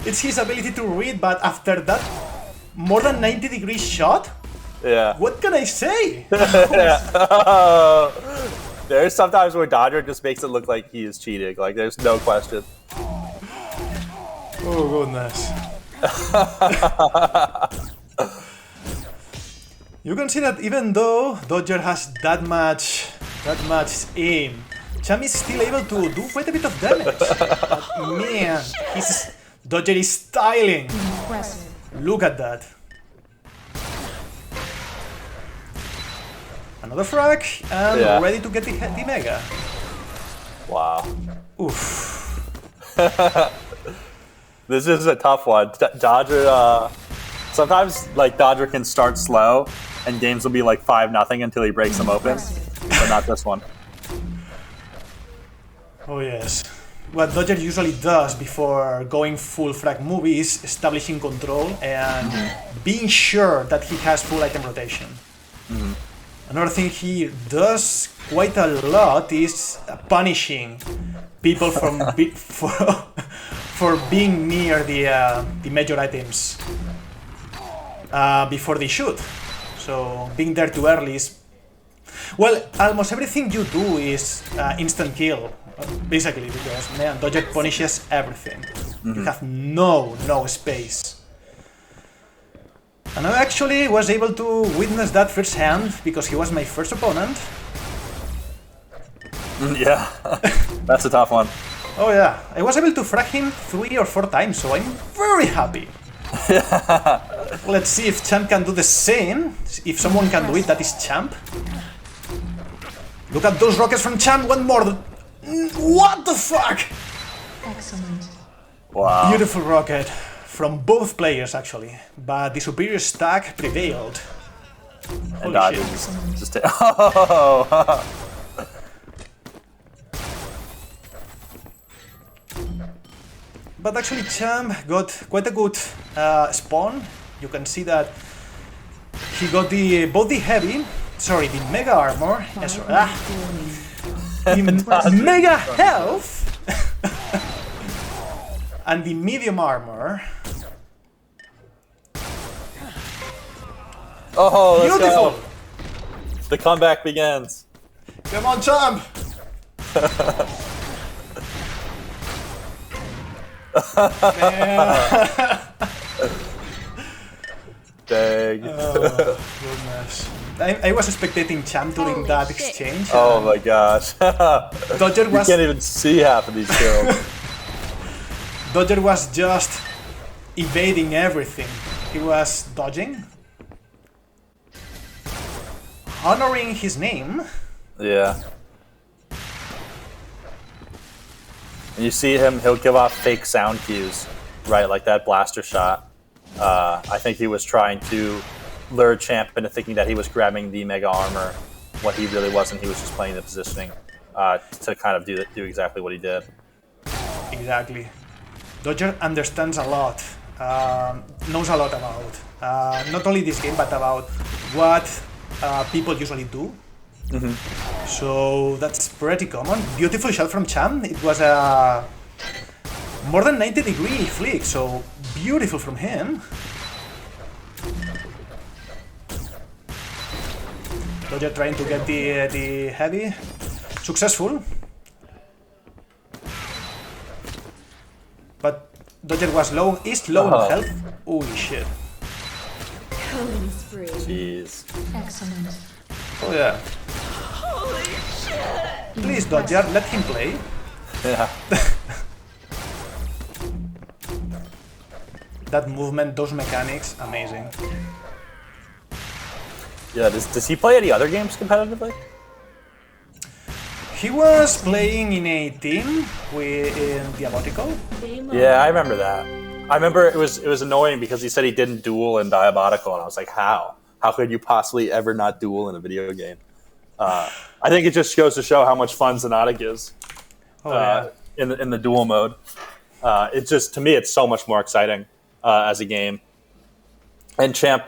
it's his ability to read, but after that more than 90-degree shot, Yeah. what can I say? There's sometimes where Dodger just makes it look like he is cheating. Like, there's no question. Oh goodness. You can see that even though Dodger has that much aim, Champ is still able to do quite a bit of damage. But man, Dodger is styling. Impressive. Look at that. Another frag, and Yeah. ready to get the Mega. Wow. Oof. This is a tough one. Dodger, sometimes, like, Dodger can start slow, and games will be like 5-0 until he breaks them open. But not this one. Oh yes. What Dodger usually does before going full frag move is establishing control and being sure that he has full item rotation. Another thing he does quite a lot is punishing people from for being near the major items before they shoot. So being there too early is, well, almost everything you do is instant kill, basically, because man, Dodger punishes everything. You have no space. And I actually was able to witness that firsthand because he was my first opponent. Yeah. That's a tough one. Oh yeah, I was able to frag him 3 or 4 times, so I'm very happy. Let's see if Champ can do the same. If someone can do it, that is Champ. Look at those rockets from Champ, one more. What the fuck? Excellent. Wow. Beautiful rocket from both players actually, but the superior stack prevailed. And Holy Dodger shit. just oh. But actually Champ got quite a good spawn. You can see that he got the the Mega Armor, the Mega Health, and the Medium Armor. Oh, let's Beautiful! go. The comeback begins. Come on, Champ! Dang. Oh, goodness. I was expecting Champ during Holy that shit. exchange. Oh my gosh. Dodger You was can't even see half of these kills. Dodger was just evading everything. He was dodging, honoring his name. Yeah. And you see him, he'll give off fake sound cues, right? Like that blaster shot. I think he was trying to lure Champ into thinking that he was grabbing the Mega Armor when he really wasn't. He was just playing the positioning to kind of do exactly what he did. Exactly. Dodger understands a lot, knows a lot about not only this game, but about what people usually do. So that's pretty common. Beautiful shot from Champ. It was a more than 90-degree flick, so beautiful from him. Dodger trying to get the heavy. Successful. But Dodger was low, is low on health. Holy shit. Killing spree. Jeez. Excellent. Oh yeah. Please, Dodger, let him play. Yeah. That movement, those mechanics, amazing. Yeah. Does he play any other games competitively? He was playing in a team in Diabolical. Yeah, I remember that. I remember it was annoying because he said he didn't duel in Diabolical, and I was like, how? How could you possibly ever not duel in a video game? I think it just goes to show how much fun Xonotic is in the duel mode. It just, to me, it's so much more exciting as a game. And Champ,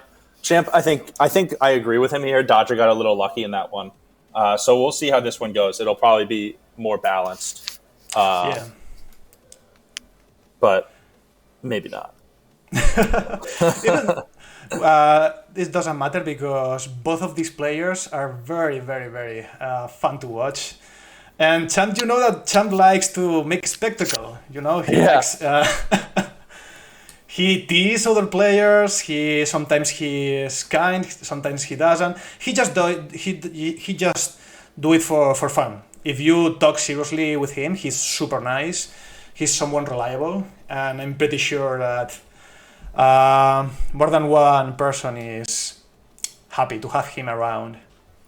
I think I agree with him here. Dodger got a little lucky in that one. So we'll see how this one goes. It'll probably be more balanced. But maybe not. This doesn't matter because both of these players are very, very, very fun to watch. And Champ, you know that Champ likes to make spectacle. You know, he likes. He teases other players. Sometimes he is kind. Sometimes he doesn't. He just do it for fun. If you talk seriously with him, he's super nice. He's someone reliable, and I'm pretty sure that more than one person is happy to have him around.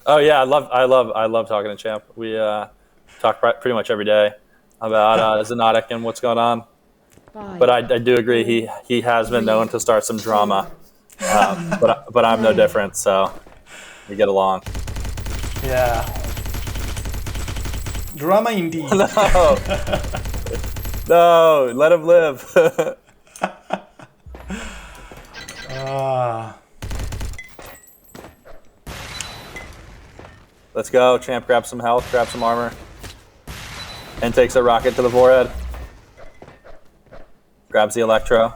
Oh yeah, I love talking to Champ. We talk pretty much every day about Xonotic and what's going on. But I do agree he has been known to start some drama, but I'm no different, so we get along. Yeah, drama indeed. No, let him live. Let's go. Champ grabs some health, grabs some armor, and takes a rocket to the forehead. Grabs the electro.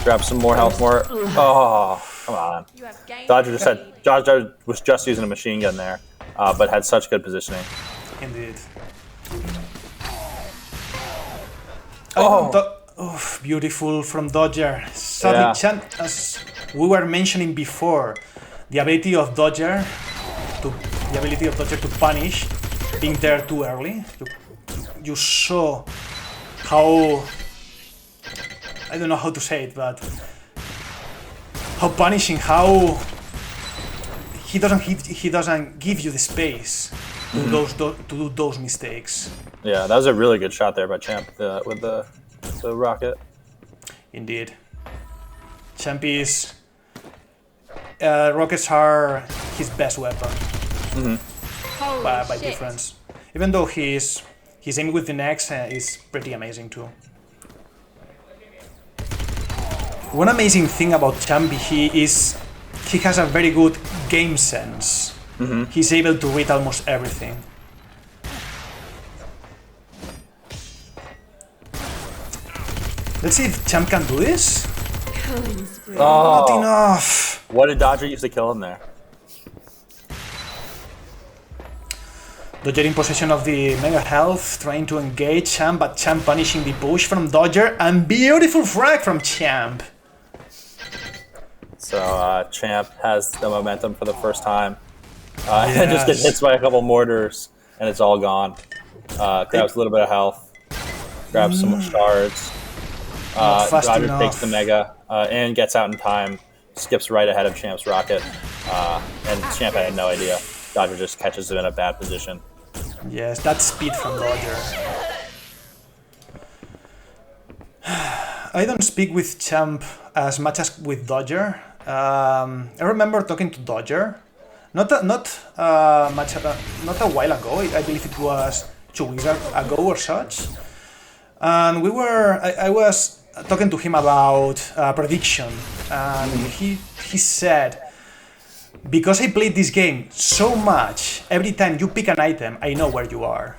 Grabs some more health, more. Oh, come on. Dodger was just using a machine gun there, but had such good positioning. Indeed. Oh, beautiful from Dodger. Sadly, Champ, as we were mentioning before, the ability of Dodger to punish being there too early. You saw how, I don't know how to say it, but how punishing, how he doesn't give you the space to do those mistakes. Yeah, that was a really good shot there by Champ with the rocket. Indeed. Champ is... rockets are his best weapon. By difference. Even though his aim with the next is pretty amazing too. One amazing thing about Champ, he has a very good game sense. He's able to read almost everything. Let's see if Champ can do this. Oh, not enough. What did Dodger use to kill him there? Dodger in possession of the Mega Health, trying to engage Champ, but Champ punishing the push from Dodger, and beautiful frag from Champ. So Champ has the momentum for the first time. And just gets hit by a couple mortars, and it's all gone. Grabs a little bit of health. Grabs some shards. Dodger takes the Mega and gets out in time. Skips right ahead of Champ's rocket. And Champ had no idea. Dodger just catches him in a bad position. Yes, that's speed from Dodger. I don't speak with Champ as much as with Dodger. I remember talking to Dodger, not a while ago. I believe it was 2 weeks ago or such. And I was talking to him about prediction, and he said, because I played this game so much, every time you pick an item, I know where you are.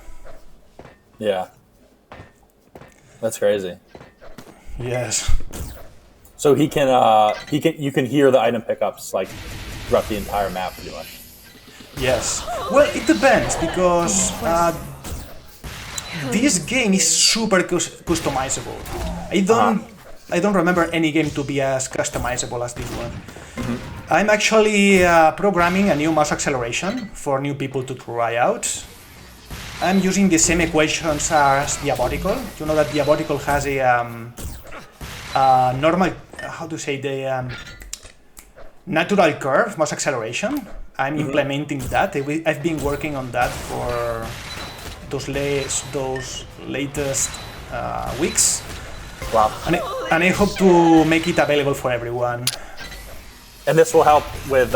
Yeah. That's crazy. Yes. So you can hear the item pickups like throughout the entire map pretty much. Yes. Well, it depends, because this game is super customizable. I don't remember any game to be as customizable as this one. I'm actually programming a new mouse acceleration for new people to try out. I'm using the same equations as Diabolical. You know that Diabolical has a normal, how to say, the natural curve mouse acceleration. I'm implementing that. I've been working on that for those latest weeks. Wow. And I hope to make it available for everyone. And this will help with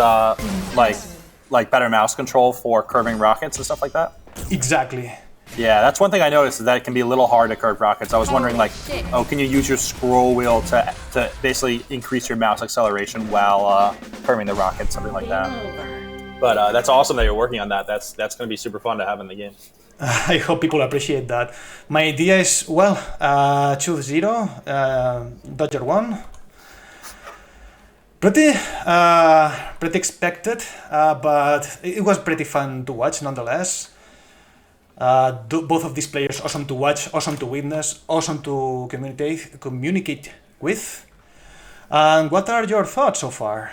like better mouse control for curving rockets and stuff like that? Exactly. Yeah, that's one thing I noticed, is that it can be a little hard to curve rockets. I was wondering, like, can you use your scroll wheel to basically increase your mouse acceleration while curving the rocket, something like that. But that's awesome that you're working on that. That's going to be super fun to have in the game. I hope people appreciate that. My idea is, well, choose 0, Dodger 1. Pretty expected, but it was pretty fun to watch nonetheless. Both of these players, awesome to watch, awesome to witness, awesome to communicate with. And what are your thoughts so far?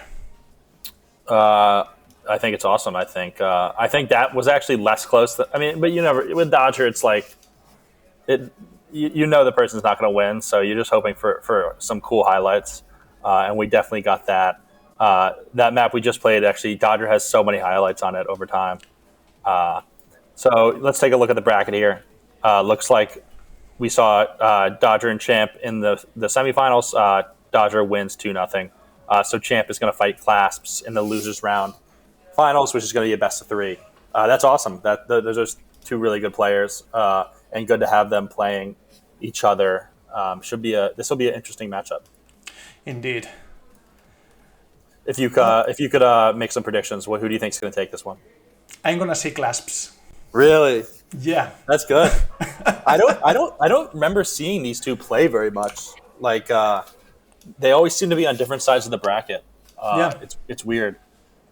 I think it's awesome. I think that was actually less close. But you never, with Dodger, it's like you know the person's not going to win, so you're just hoping for some cool highlights. And we definitely got that. That map we just played, actually, Dodger has so many highlights on it over time. So let's take a look at the bracket here. Looks like we saw Dodger and Champ in the semifinals. Dodger wins 2-0. So Champ is going to fight Clasps in the losers round finals, which is going to be a best of 3. That's awesome. Those are 2 really good players, and good to have them playing each other. This will be an interesting matchup. Indeed. If you could make some predictions, who do you think is going to take this one? I'm gonna say Clasps. Really? Yeah. That's good. I don't remember seeing these 2 play very much. Like they always seem to be on different sides of the bracket. Yeah. It's weird.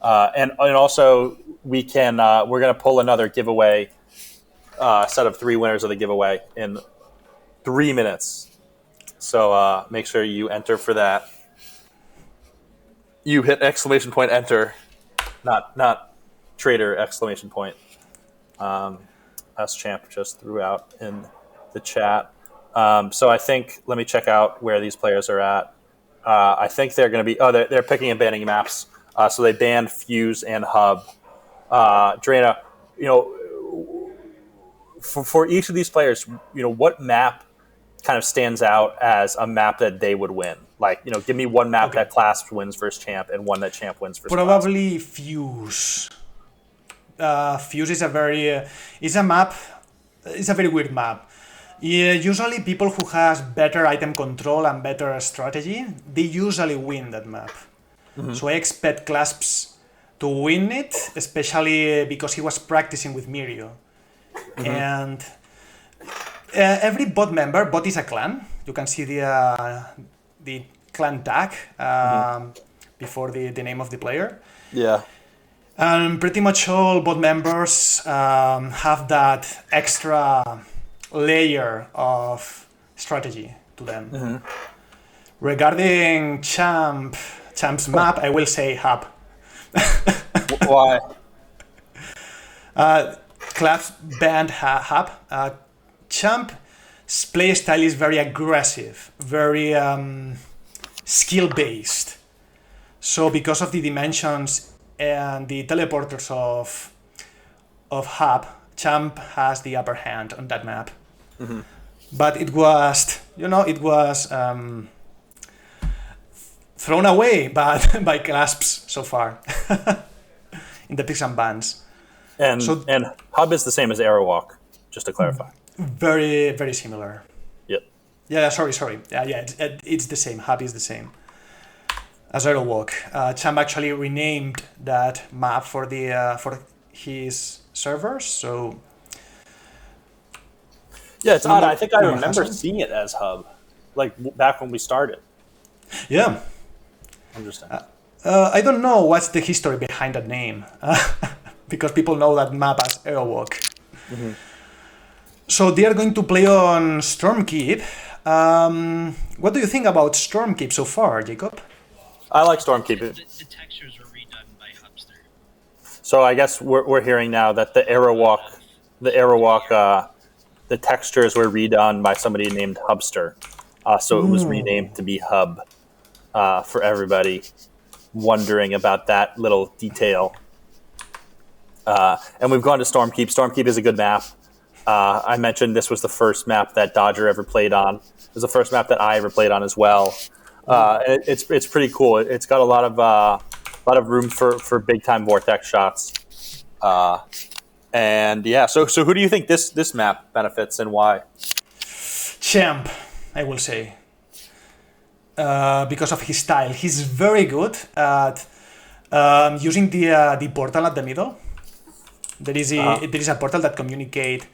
And also we're gonna pull another giveaway set of 3 winners of the giveaway in 3 minutes. So make sure you enter for that. You hit ! Enter, not trader ! As Champ just threw out in the chat. So I think, let me check out where these players are at. I think they're going to be, they're picking and banning maps. So they banned Fuse and Hub. Drana, for each of these players, what map kind of stands out as a map that they would win? Like, give me one map that Clasp wins versus Champ and one that Champ wins versus Probably Clasp. Fuse. Fuse is a very weird map. Yeah, usually people who has better item control and better strategy, they usually win that map. Mm-hmm. So I expect Clasps to win it, especially because he was practicing with Mirio. Mm-hmm. And every bot is a clan. You can see the clan tag before the name of the player. Yeah. And pretty much all bot members have that extra layer of strategy to them. Mm-hmm. Regarding Champ's map, I will say Hub. Why? Claps banned Hub. Champ's play style is very aggressive, very skill-based. So because of the dimensions and the teleporters of Hub, Champ has the upper hand on that map. Mm-hmm. But it was thrown away by Clasps so far in the picks and bans. And Hub is the same as Aerowalk, just to clarify. Very, very similar. Yep. Yeah, sorry. Yeah, it's the same. Hub is the same as Aerowalk. Champ actually renamed that map for his servers. So yeah, it's odd. I think I remember seeing it as Hub, like back when we started. Yeah. Interesting. I don't know what's the history behind that name, because people know that map as Aerowalk. Mm-hmm. So they are going to play on Stormkeep. What do you think about Stormkeep so far, Jacob? I like Stormkeep. The textures were redone by Hubster. So I guess we're hearing now that the Aerowalk, the textures were redone by somebody named Hubster. So it was renamed to be Hub for everybody wondering about that little detail. And we've gone to Stormkeep. Stormkeep is a good map. I mentioned this was the first map that Dodger ever played on. It was the first map that I ever played on as well. It's pretty cool. It's got a lot of room for big time vortex shots. And yeah, so who do you think this map benefits and why? Champ, I will say. Because of his style. He's very good at using the portal at the middle. There is a portal that communicate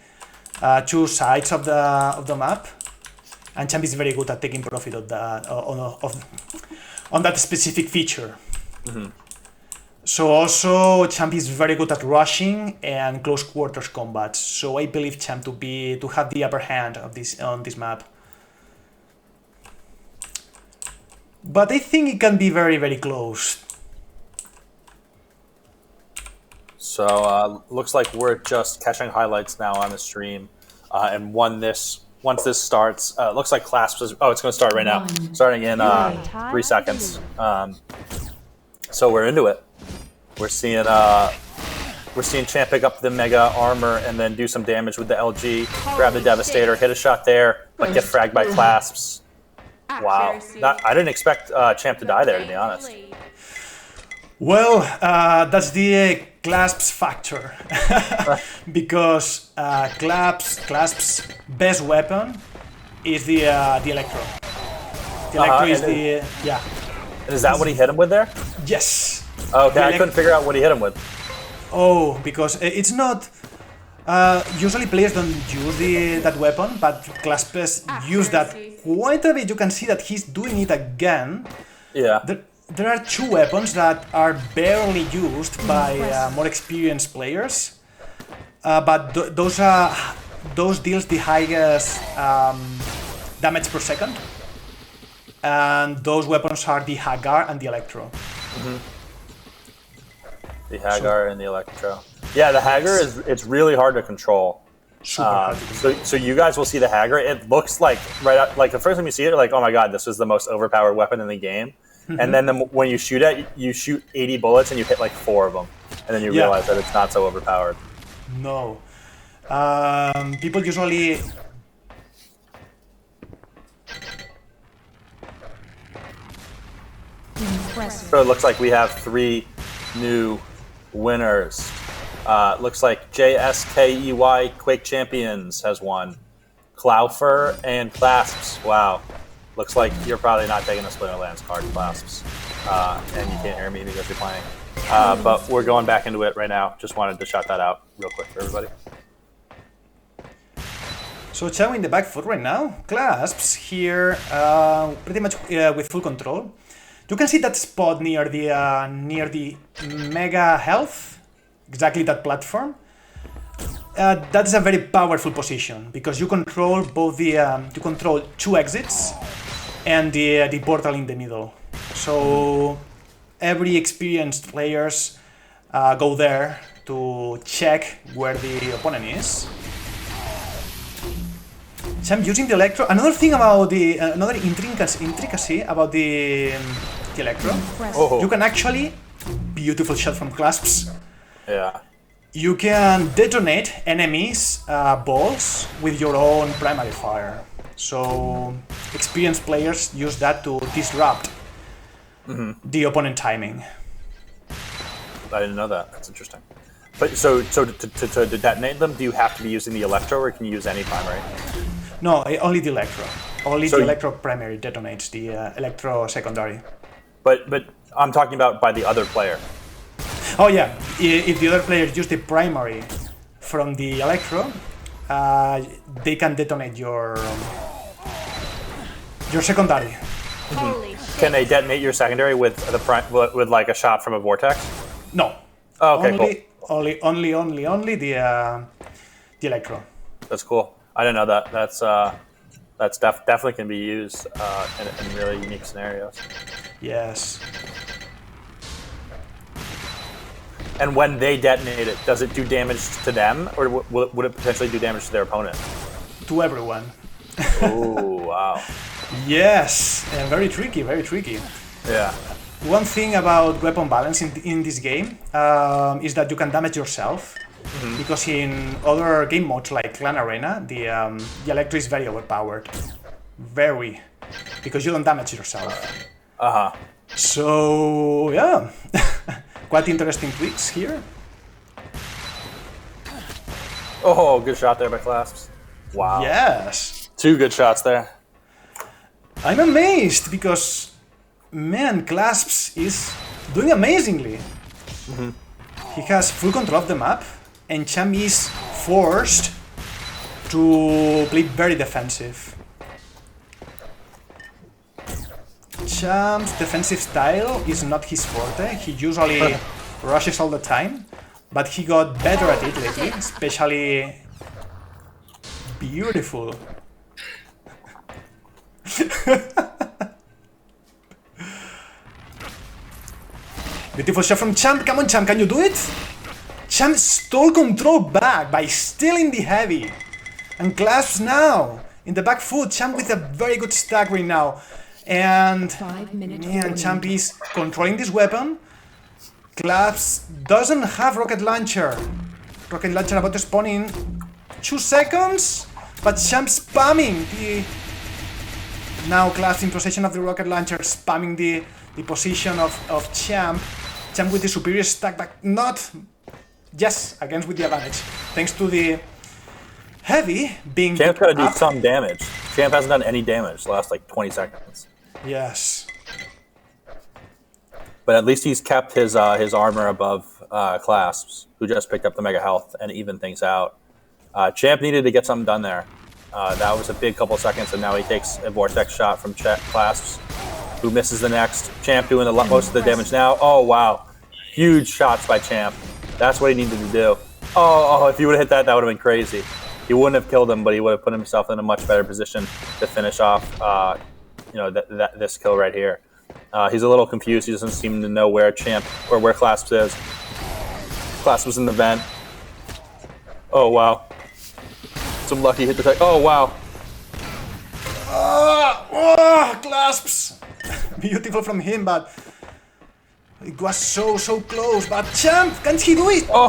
two sides of the map, and Champ is very good at taking profit of that on that specific feature. Mm-hmm. So also Champ is very good at rushing and close quarters combat. So I believe Champ to have the upper hand on this map. But I think it can be very, very close. So looks like we're just catching highlights now on the stream, and once this starts, looks like Clasps is. Oh, it's going to start right now, starting in 3 seconds. So we're into it. We're seeing Champ pick up the Mega Armor and then do some damage with the LG, grab the Devastator, hit a shot there, but get fragged by Clasps. Wow, I didn't expect Champ to die there, to be honest. Well, that's the Clasps factor, because Clasps' best weapon is the Electro. The Electro is the Is that what he hit him with there? Yes. Okay, I couldn't figure out what he hit him with. Oh, because it's not. Usually players don't use that weapon, but Clasps use that quite a bit. You can see that he's doing it again. Yeah. There are two weapons that are barely used by more experienced players, but those deals the highest damage per second, and those weapons are the Hagar and the Electro. Mm-hmm. The Hagar and the Electro. Yeah, the Hagar it's really hard to control. Super hard to control. So you guys will see the Hagar. It looks like like the first time you see it, you're like, oh my god, this is the most overpowered weapon in the game. Mm-hmm. And then when you shoot it, you shoot 80 bullets and you hit like 4 of them, and then you realize that it's not so overpowered. No, people usually. Impressive. So it looks like we have 3 new winners. Looks like JSKEY Quake Champions has won. Cloufer and Clasps. Wow. Looks like you're probably not taking a Splinterlands card, Clasps. And you can't hear me because you're playing. But we're going back into it right now. Just wanted to shout that out real quick for everybody. So Chao in the back foot right now. Clasps here, pretty much with full control. You can see that spot near the Mega Health, exactly that platform. That is a very powerful position because you control both you control 2 exits and the portal in the middle. So every experienced players go there to check where the opponent is. So I'm using the Electro. Another thing about another intricacy about the Electro. Oh. You can actually, beautiful shot from Clasps. Yeah. You can detonate enemies' balls with your own primary fire. So experienced players use that to disrupt the opponent timing. I didn't know that. That's interesting. But so to detonate them, do you have to be using the electro, or can you use any primary? No, only the electro. Only So the electro primary detonates the electro secondary. But I'm talking about by the other player. Oh yeah, if the other players use the primary from the electro, they can detonate your secondary. Holy shit. Can they detonate your secondary with with like a shot from a vortex? No. Oh, okay, Only the electro. That's cool. I didn't know that. That's definitely can be used in really unique scenarios. Yes. And when they detonate it, does it do damage to them, or would it potentially do damage to their opponent? To everyone. Oh, wow. Yes, and very tricky, very tricky. Yeah. One thing about weapon balance in this game is that you can damage yourself, because in other game modes like Clan Arena, the electro is very overpowered. Very. Because you don't damage yourself. Uh-huh. So, yeah. Quite interesting tweaks here. Oh, good shot there by Clasps. Wow. Yes. 2 good shots there. I'm amazed because, man, Clasps is doing amazingly. He has full control of the map, and Champ is forced to play very defensive. Champ's defensive style is not his forte. He usually rushes all the time, but he got better at it lately, especially... Beautiful. Beautiful shot from Champ. Come on, Champ, can you do it? Champ stole control back by stealing the heavy. And Clasps now in the back foot. Champ with a very good stack right now. And 5 minutes. man, Champ is controlling this weapon. Clasps doesn't have rocket launcher. Rocket launcher about to spawn in 2 seconds. But Champ spamming the... Now Clasps in possession of the rocket launcher, spamming the position of Champ. Champ with the superior stack, but not... Yes, against with the advantage. Thanks to the heavy being... Champ's got to do some damage. Champ hasn't done any damage the last like 20 seconds. Yes. But at least he's kept his armor above Clasps, who just picked up the mega health and evened things out. Champ needed to get something done there. That was a big couple seconds, and now he takes a vortex shot from Clasps, who misses the next. Champ doing most of the damage now. Oh, wow. Huge shots by Champ. That's what he needed to do. Oh, if he would have hit that, that would have been crazy. He wouldn't have killed him, but he would have put himself in a much better position to finish off this kill right here. He's a little confused. He doesn't seem to know where Champ or where Clasps is. Clasps was in the vent. Oh, wow. Some lucky hit the tech. Oh, wow. Clasps! Beautiful from him, but it was so close. But Champ, can't he do it? That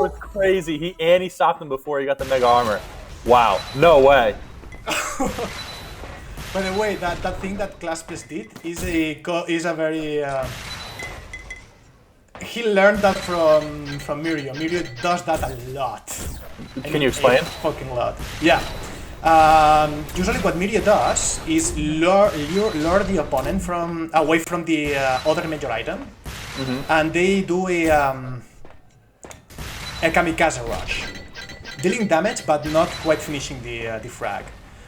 was crazy. He stopped him before he got the mega armor. Wow. No way. By the way, that thing that Clasps did is a very... he learned that from Mirio. Mirio does that a lot. Can you explain? A fucking lot. Yeah. Usually what Mirio does is lure the opponent away from the other major item, and they do a kamikaze rush, dealing damage but not quite finishing the frag.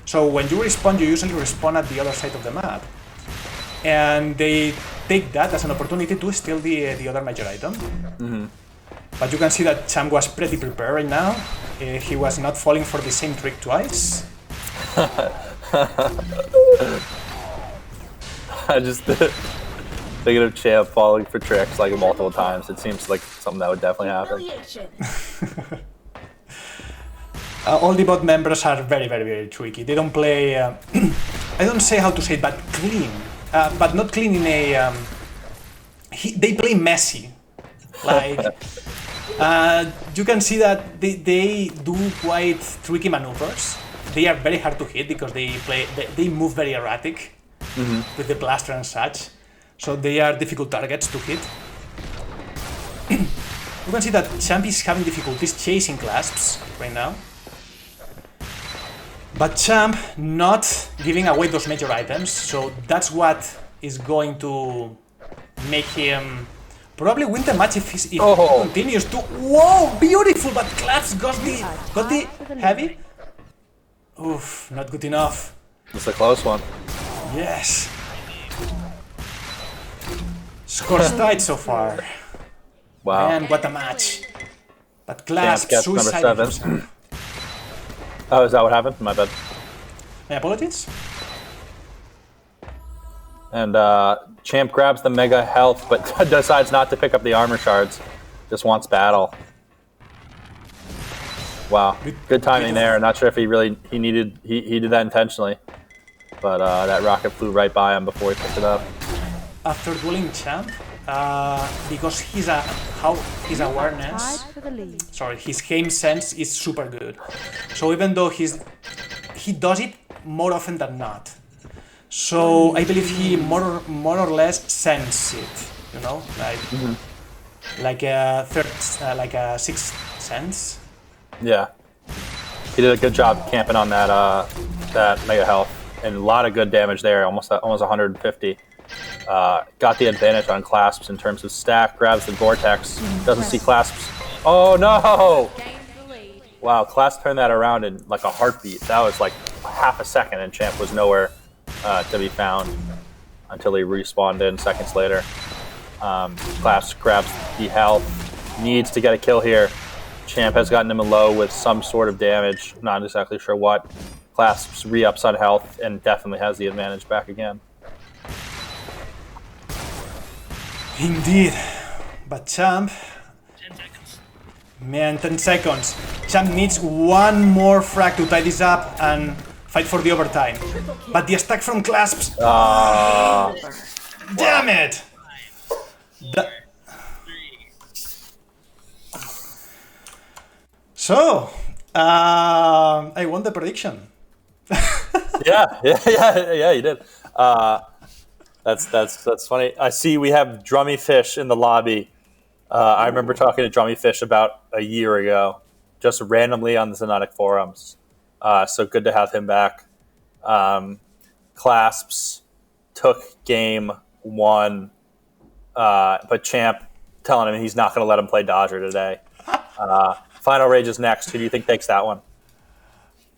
So when you respawn, you usually respawn at the other side of the map, and they take that as an opportunity to steal the other major item. But you can see that Champ was pretty prepared right now. He was not falling for the same trick twice. I just thinking of Champ falling for tricks like multiple times. It seems like something that would definitely happen. All the bot members are very tricky. They don't play... I don't say how to say it, but clean. But not clean in a... they play messy. Like... you can see that they do quite tricky maneuvers. They are very hard to hit because they move very erratic. with the blaster and such. So they are difficult targets to hit. You can see that Champ is having difficulties chasing clasps right now. But Champ not giving away those major items, so that's what is going to make him probably win the match if he continues to. Whoa, beautiful! But clasps got the heavy. Oof, not good enough. It's a close one. Yes. Scores tight so far. Wow. Man, what a match. But clasp Champ gets suicide. number 7. Oh, is that what happened? My bad. My apologies. And Champ grabs the mega health, but decides not to pick up the armor shards. Just wants battle. Wow, good timing there. Not sure if he did that intentionally, but that rocket flew right by him before he picked it up. After dueling Champ, because his awareness, his game sense is super good. So even though he does it more often than not, so I believe he more or less senses it. You know, like a sixth sense. Yeah, he did a good job camping on that mega health, and a lot of good damage there. Almost 150. Got the advantage on clasps in terms of stack. Grabs the vortex. Doesn't see clasps. Oh no! Wow, clasp turned that around in like a heartbeat. That was like half a second, and Champ was nowhere to be found until he respawned in seconds later. Clasps grabs the health. Needs to get a kill here. Champ has gotten him low with some sort of damage. Not exactly sure what. Clasps re-ups on health and definitely has the advantage back again. Indeed. But Champ... 10 seconds. Man, 10 seconds. Champ needs one more frag to tie this up and fight for the overtime. But the stack from clasps... Damn it! So, I won the prediction. yeah, you did. That's funny. I see we have Drummy Fish in the lobby. I remember talking to Drummy Fish about a year ago, just randomly on the Xonotic forums. So good to have him back. Clasps took game 1, but Champ telling him he's not going to let him play Dodger today. Final Rage is next. Who do you think takes that one?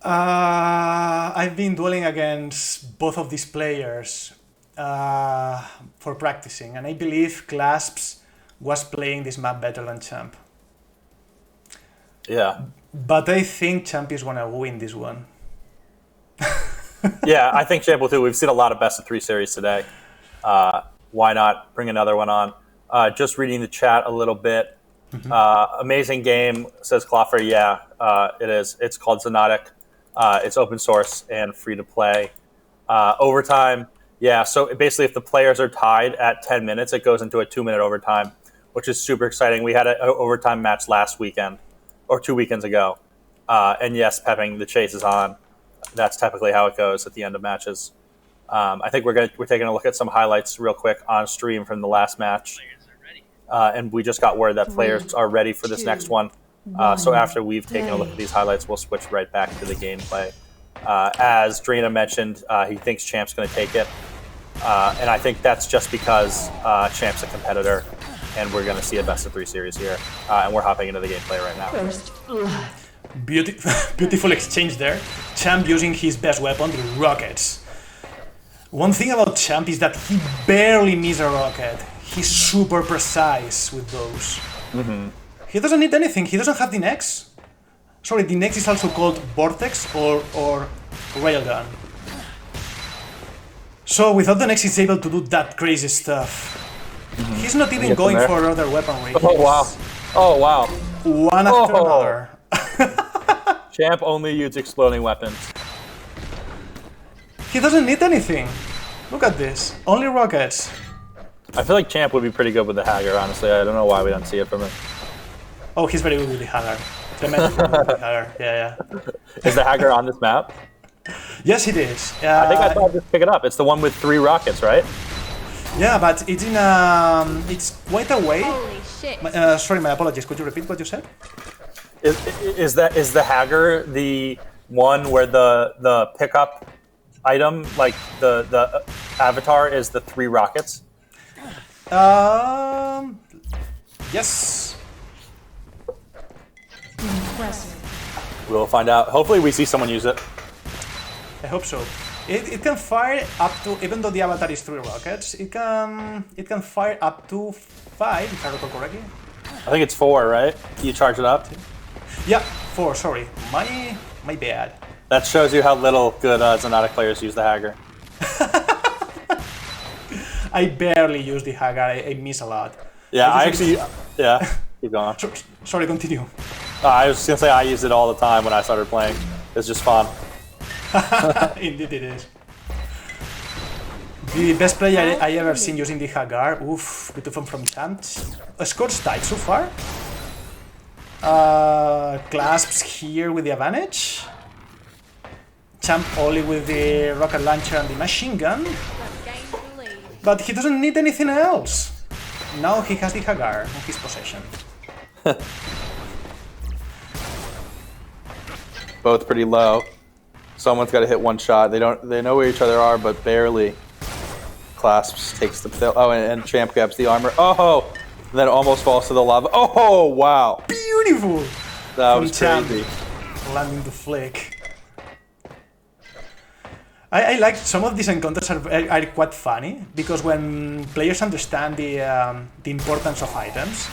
I've been dueling against both of these players for practicing, and I believe Clasps was playing this map better than Champ. Yeah. But I think Champ is going to win this one. Yeah, I think Champ will too. We've seen a lot of best of 3 series today. Why not bring another one on? Just reading the chat a little bit. Amazing game, says Cloffer. Yeah, it is. It's called Xonotic. It's open source and free to play. Overtime, yeah. So basically, if the players are tied at 10 minutes, it goes into a 2-minute overtime, which is super exciting. We had an overtime match last weekend, or 2 weekends ago. And yes, Pepping, the chase is on. That's typically how it goes at the end of matches. I think we're taking a look at some highlights real quick on stream from the last match. And we just got word that players are ready for this next one. So after we've taken a look at these highlights, we'll switch right back to the gameplay. As Drina mentioned, he thinks Champ's going to take it. And I think that's just because Champ's a competitor, and we're going to see a best of 3 series here. And we're hopping into the gameplay right now. Beautiful exchange there. Champ using his best weapon, the rockets. One thing about Champ is that he barely misses a rocket. He's super precise with those. He doesn't need anything. He doesn't have the Nex. Sorry, the Nex is also called Vortex or Railgun. So without the Nex, he's able to do that crazy stuff. He's not even going for other weaponry. Oh wow! One after another. Champ only uses exploding weapons. He doesn't need anything. Look at this. Only rockets. I feel like Champ would be pretty good with the Hagar, honestly. I don't know why we don't see it from him. Oh, he's very good with the Hagar. Tremendously good with the Hagar. Yeah. Is the Hagar on this map? Yes, it is. I think I thought I'd just pick it up. It's the one with 3 rockets, right? Yeah, but it's in it's quite a way. Holy shit. Sorry, my apologies. Could you repeat what you said? Is the Hager the one where the pickup item, like the avatar, is the 3 rockets? Yes. Impressive. We'll find out. Hopefully we see someone use it. I hope so. It can fire up to, even though the avatar is 3 rockets, it can fire up to 5, if I recall correctly. I think it's 4, right? You charge it up? Yeah, 4, sorry. My bad. That shows you how little good Xonotic players use the Hager. I barely use the Hagar, I miss a lot. Yeah, I actually... Yeah, keep going. Sorry, continue. I was going to say I use it all the time when I started playing. It's just fun. Indeed it is. The best player I ever seen using the Hagar. Oof, good from Champ. Scores tied so far. Clasps here with the advantage. Champ only with the rocket launcher and the machine gun. But he doesn't need anything else. Now he has the Hagar in his possession. Both pretty low. Someone's got to hit one shot. They know where each other are, but barely. Clasps takes the pill. Oh, and Champ grabs the armor. Oh, and then almost falls to the lava. Oh, wow. Beautiful. That From was Champ, crazy. landing the flick. I like some of these encounters are quite funny because when players understand the importance of items,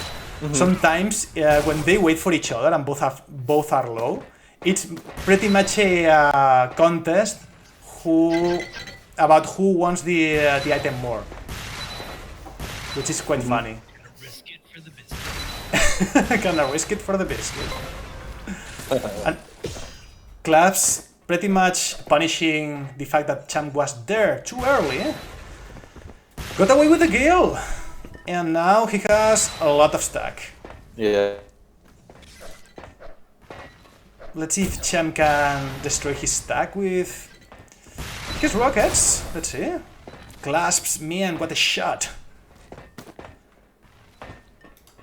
sometimes when they wait for each other and both are low, it's pretty much a contest about who wants the item more, which is quite funny. Risk it for the biscuit. Gonna risk it for the biscuit. And Claps pretty much punishing the fact that Champ was there too early. Got away with the kill, and now he has a lot of stack. Yeah. Let's see if Champ can destroy his stack with his rockets. Let's see. Clasps, man, what a shot.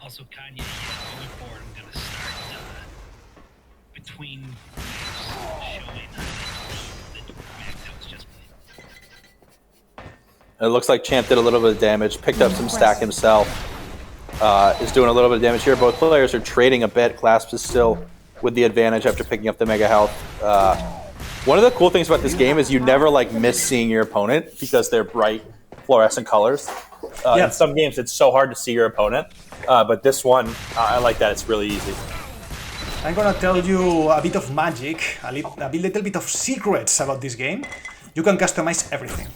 Also, Kanye, going forward, I'm gonna start between showing the max outs just played. It looks like Champ did a little bit of damage, picked up some stack himself. Is doing a little bit of damage here. Both players are trading a bit. Clasps is still with the advantage after picking up the mega health. One of the cool things about this game is you never miss seeing your opponent because they're bright fluorescent colors. In some games it's so hard to see your opponent, but this one I like that it's really easy. I'm gonna tell you a bit of magic, a little bit of secrets about this game. You can customize everything.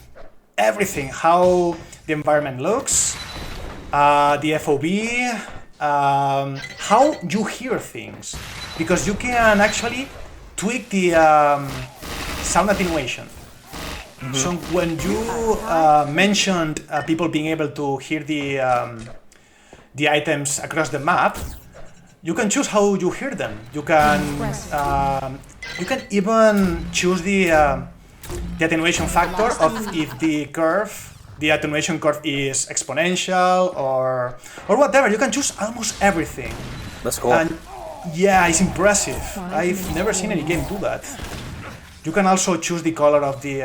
Everything, how the environment looks, the FOV, how you hear things. Because you can actually tweak the sound attenuation. So when you mentioned people being able to hear the items across the map, you can choose how you hear them. You can even choose the attenuation factor of if the attenuation curve is exponential or whatever. You can choose almost everything. That's cool. And yeah, it's impressive. I've never seen any game do that. You can also choose the color of the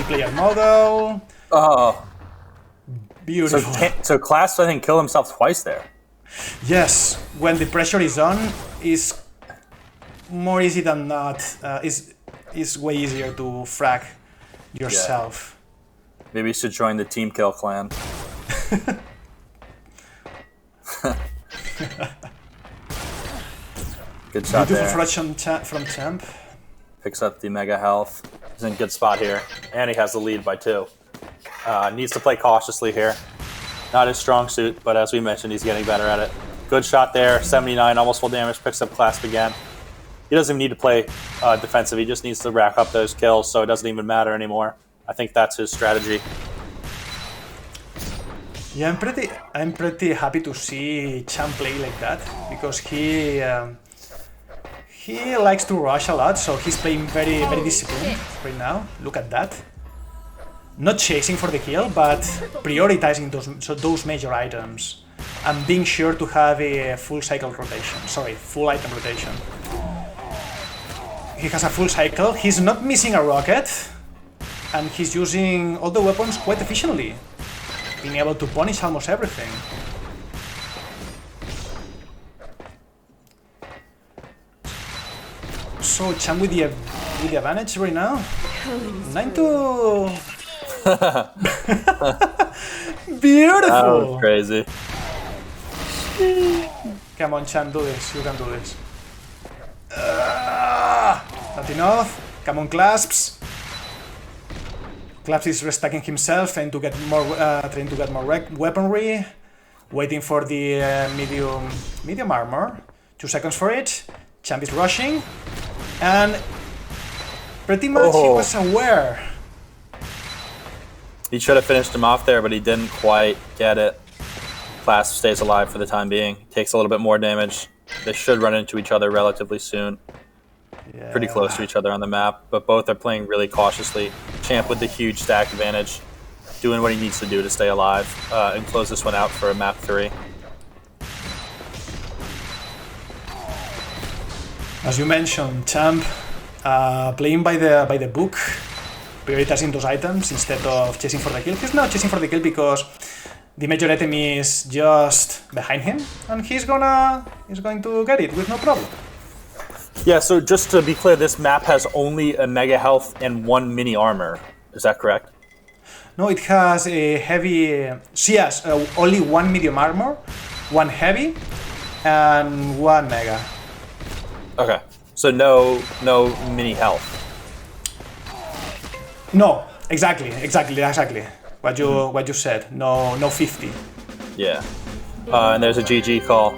player model. Oh, beautiful. So Class, I think, killed himself twice there. Yes, when the pressure is on, is more easy than not. Is way easier to frag yourself. Yeah. Maybe you should join the Team Kill clan. Good shot there. Beautiful from Champ. Picks up the mega health. He's in a good spot here. And he has the lead by 2. Needs to play cautiously here. Not his strong suit, but as we mentioned, he's getting better at it. Good shot there. 79, almost full damage. Picks up Clasp again. He doesn't even need to play defensive. He just needs to rack up those kills, so it doesn't even matter anymore. I think that's his strategy. Yeah, I'm pretty happy to see Champ play like that because He likes to rush a lot, so he's playing very disciplined right now. Look at that. Not chasing for the kill, but prioritizing those major items and being sure to have a full cycle rotation. Sorry, full item rotation. He has a full cycle. He's not missing a rocket, and he's using all the weapons quite efficiently, being able to punish almost everything. So Chan with the advantage right now. 9-2. Beautiful. That was crazy. Come on, Chan, do this. You can do this. Not enough. Come on, Clasps. Clasps is restacking himself, trying to get more weaponry. Waiting for the medium armor. 2 seconds for it. Champ is rushing. And pretty much he was aware. He should have finished him off there, but he didn't quite get it. Clasp stays alive for the time being. Takes a little bit more damage. They should run into each other relatively soon. Yeah. Pretty close to each other on the map, but both are playing really cautiously. Champ with the huge stack advantage, doing what he needs to do to stay alive and close this one out for a map 3. As you mentioned, Champ playing by the book, prioritizing those items instead of chasing for the kill. He's not chasing for the kill because the major item is just behind him, and he's going to get it with no problem. Yeah, so just to be clear, this map has only a mega health and 1 mini armor. Is that correct? No, it has a heavy... yes, only 1 medium armor, 1 heavy, and 1 mega. Okay, so no mini health. No, exactly. What you said. No 50. Yeah, and there's a GG call.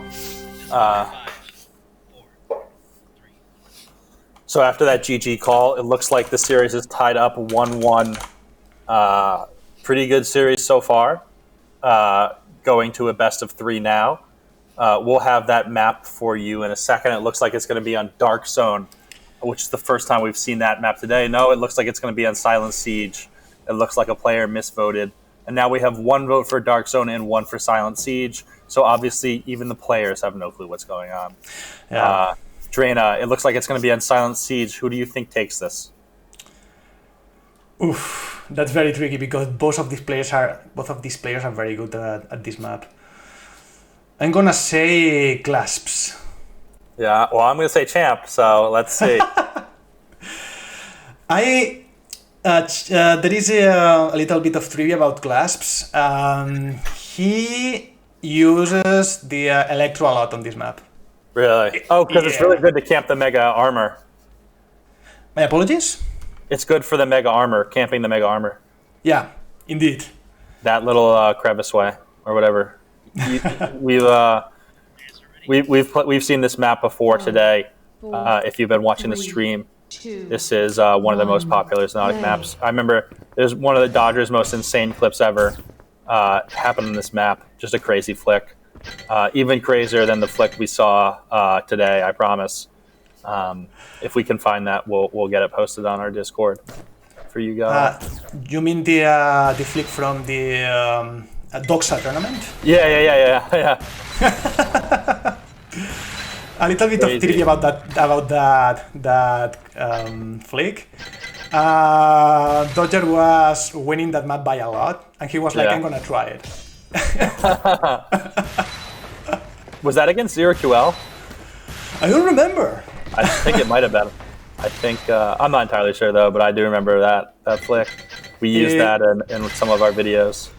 So after that GG call, it looks like the series is tied up 1-1. Pretty good series so far. Going to a best of 3 now. We'll have that map for you in a second. It looks like it's going to be on Dark Zone, which is the first time we've seen that map today. No, it looks like it's going to be on Silent Siege. It looks like a player misvoted. And now we have 1 vote for Dark Zone and 1 for Silent Siege. So obviously, even the players have no clue what's going on. Yeah. Drana, it looks like it's going to be on Silent Siege. Who do you think takes this? Oof, that's very tricky because both of these players are very good at this map. I'm gonna say Clasps. Yeah, well, I'm going to say Champ, so let's see. There is a little bit of trivia about Clasps. He uses the Electro a lot on this map. Really? Oh, because it's really good to camp the mega armor. My apologies? It's good for the mega armor, camping the mega armor. Yeah, indeed. That little crevice way, or whatever. We've seen this map before today. If you've been watching the stream, this is one of the most popular Xonotic maps. I remember there's one of the Dodgers' most insane clips ever happened on this map. Just a crazy flick. Even crazier than the flick we saw today, I promise. If we can find that, we'll get it posted on our Discord for you guys. You mean the flick from the Doxa tournament? Yeah. A little bit of trivia about that flick. Dodger was winning that map by a lot, and he was like, "I'm gonna try it." Was that against 0QL? I don't remember. I think it might have been. I think I'm not entirely sure though, but I do remember that flick. We used that in some of our videos.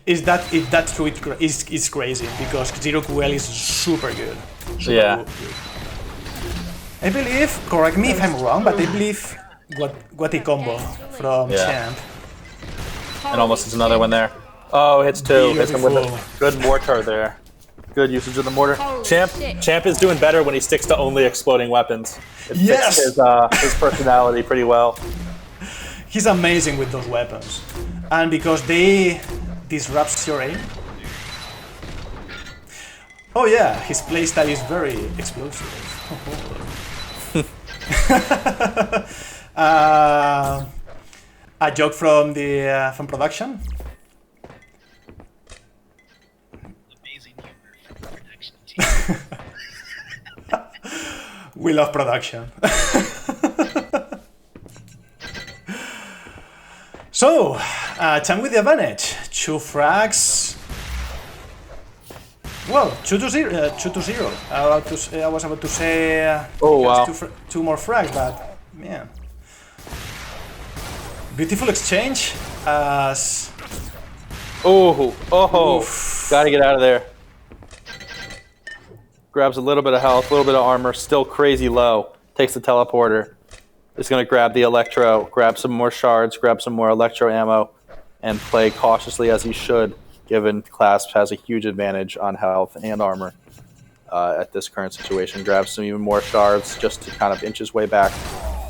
If that's true, it's crazy because 0QL is super good. Yeah. I believe, correct me if I'm wrong, but I believe what a combo from Champ. And almost it's another one there. Oh, hits 2. Hits him with a good mortar there. Good usage of the mortar. Champ is doing better when he sticks to only exploding weapons. It fits his personality pretty well. He's amazing with those weapons. And because they disrupt your aim. Oh yeah, his playstyle is very explosive. A joke from the from production. Amazing humor from the production team. We love production. So, Champ with the advantage. 2 frags. Well, 2-0. 2-0. I was about to say. Oh wow! Two more frags, but man. Beautiful exchange. As. Oh! Oof. Gotta get out of there. Grabs a little bit of health, a little bit of armor, still crazy low. Takes the teleporter. Is going to grab the electro, grab some more shards, grab some more electro ammo, and play cautiously as he should, given Clasp has a huge advantage on health and armor at this current situation. Grabs some even more shards just to kind of inch his way back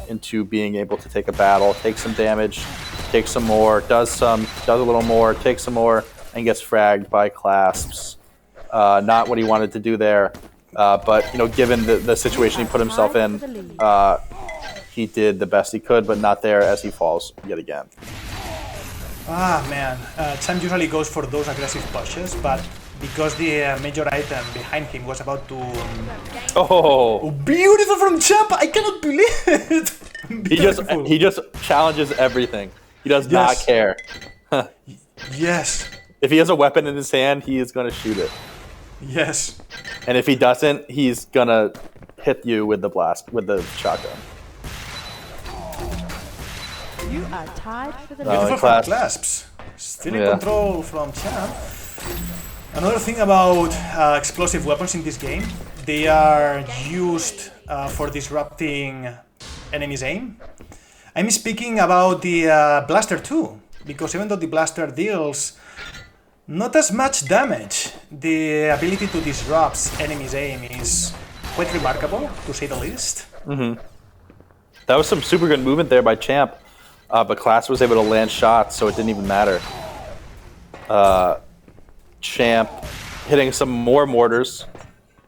into being able to take a battle, take some damage, take some more, does a little more, takes some more, and gets fragged by Clasps. Not what he wanted to do there, but given the situation he put himself in, he did the best he could, but not there as he falls yet again. Ah man, Champ usually goes for those aggressive pushes, but because the major item behind him was about to... Oh, beautiful from Champ! I cannot believe it! He just challenges everything. He does not care. Yes. If he has a weapon in his hand, he is going to shoot it. Yes. And if he doesn't, he's going to hit you with the shotgun. You are tied for the Beautiful lead. from Clasps. Still in control from Champ. Another thing about explosive weapons in this game, they are used for disrupting enemies' aim. I'm speaking about the Blaster too, because even though the Blaster deals not as much damage, the ability to disrupt enemies' aim is quite remarkable, to say the least. Mm-hmm. That was some super good movement there by Champ, but Class was able to land shots, so it didn't even matter. Champ hitting some more mortars,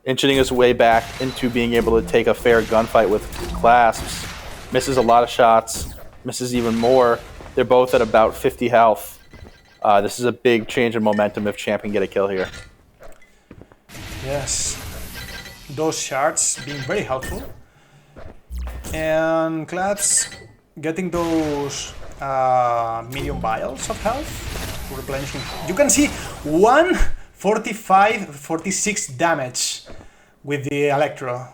inching his way back into being able to take a fair gunfight with Clasps. Misses a lot of shots, misses even more. They're both at about 50 health. This is a big change in momentum if Champ can get a kill here. Yes, those shards being very helpful. And Clasps getting those medium vials of health to replenish him. You can see 145-46 damage with the Electro.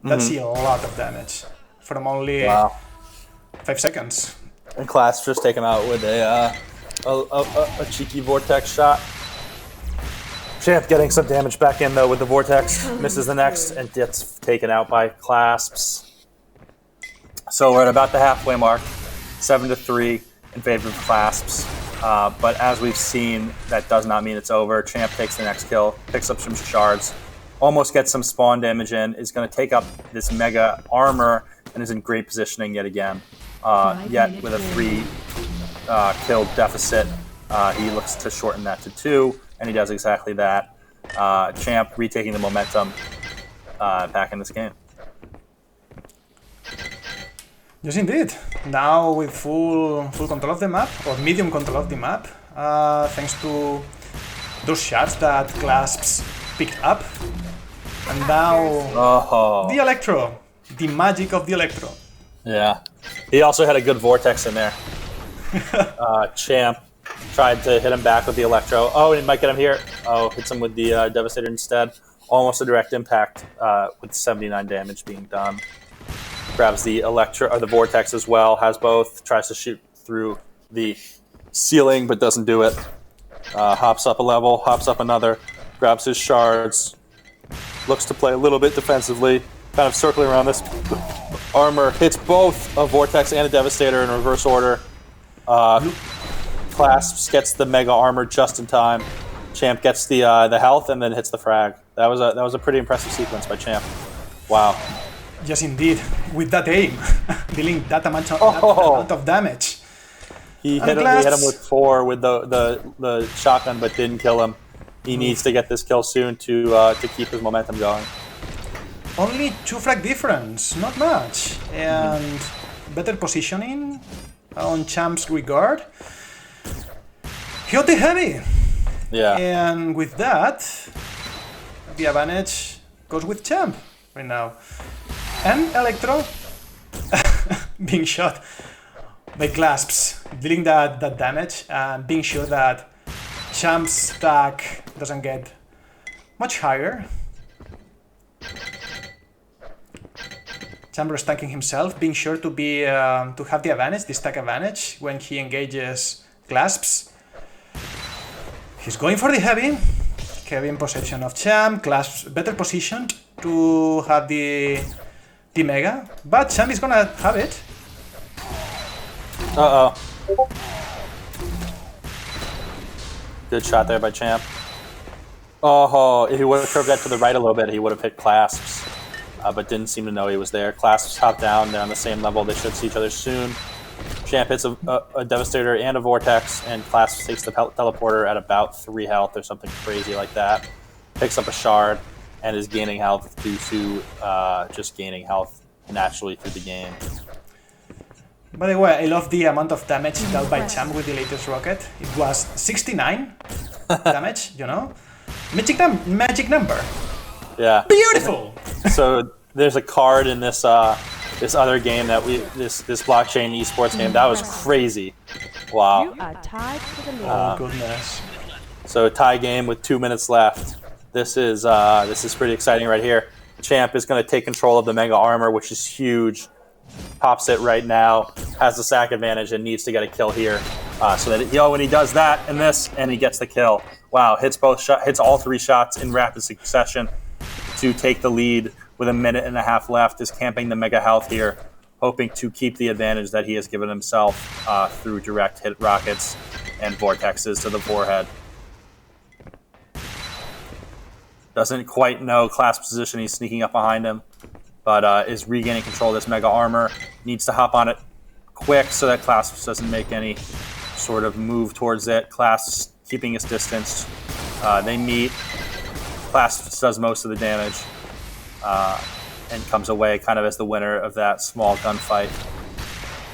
That's a lot of damage from only 5 seconds. And Class just take him out with a cheeky Vortex shot. Champ getting some damage back in though with the Vortex, misses the next, and gets taken out by Clasps. So we're at about the halfway mark, 7-3 in favor of Clasps. But as we've seen, that does not mean it's over. Champ takes the next kill, picks up some shards, almost gets some spawn damage in, is going to take up this mega armor, and is in great positioning yet again. Yet with a 3 kill deficit, he looks to shorten that to 2, and he does exactly that. Champ retaking the momentum back in this game. Yes, indeed. Now with full control of the map, or medium control of the map, thanks to those shots that Clasps picked up. And now the Electro, the magic of the Electro. Yeah, he also had a good Vortex in there. Champ tried to hit him back with the Electro. Oh, and he might get him here. Oh, hits him with the Devastator instead. Almost a direct impact with 79 damage being done. Grabs the Electro or the Vortex as well. Has both. Tries to shoot through the ceiling, but doesn't do it. Hops up a level. Hops up another. Grabs his shards. Looks to play a little bit defensively. Kind of circling around this armor. Hits both a Vortex and a Devastator in reverse order. Clasps gets the mega armor just in time. Champ gets the health and then hits the frag. That was a pretty impressive sequence by Champ. Wow. Yes, indeed. With that aim, dealing that amount of damage. He hit him with 4 with the shotgun, but didn't kill him. He needs to get this kill soon to keep his momentum going. Only 2 frag difference, not much. And better positioning on Champ's regard. He got the heavy. Yeah. And with that, the advantage goes with Champ right now. And Electro being shot by clasps, dealing that damage and being sure that Champ's stack doesn't get much higher. Champ stacking himself, being sure to be to have the advantage, the stack advantage when he engages clasps. He's going for the heavy. Heavy in possession of Champ, clasps better positioned to have the mega, but Champ is gonna have it. Uh-oh. Good shot there by Champ. Oh, if he would have curved that to the right a little bit, he would have hit clasps, but didn't seem to know he was there. Clasps hop down, they're on the same level, they should see each other soon. Champ hits a Devastator and a Vortex, and Clasps takes the Teleporter at about 3 health or something crazy like that. Picks up a Shard, and is gaining health due to just gaining health naturally through the game. By the way, I love the amount of damage dealt by Champ with the latest rocket. It was 69 damage, you know? Magic number. Yeah. Beautiful! So there's a card in this this other game that this blockchain esports game that was crazy. Wow. You are tied for the lead. Oh, goodness. So a tie game with 2 minutes left. This is pretty exciting right here. Champ is going to take control of the Mega Armor, which is huge. Pops it right now, has the sack advantage, and needs to get a kill here. So that when he does that and he gets the kill. Wow, hits all 3 shots in rapid succession to take the lead with 1.5 minutes left. Is camping the Mega Health here, hoping to keep the advantage that he has given himself through direct hit rockets and vortexes to the forehead. Doesn't quite know Clasp position. He's sneaking up behind him, but is regaining control of this Mega Armor. Needs to hop on it quick so that Clasp doesn't make any sort of move towards it. Clasp keeping his distance. They meet. Clasp does most of the damage and comes away kind of as the winner of that small gunfight.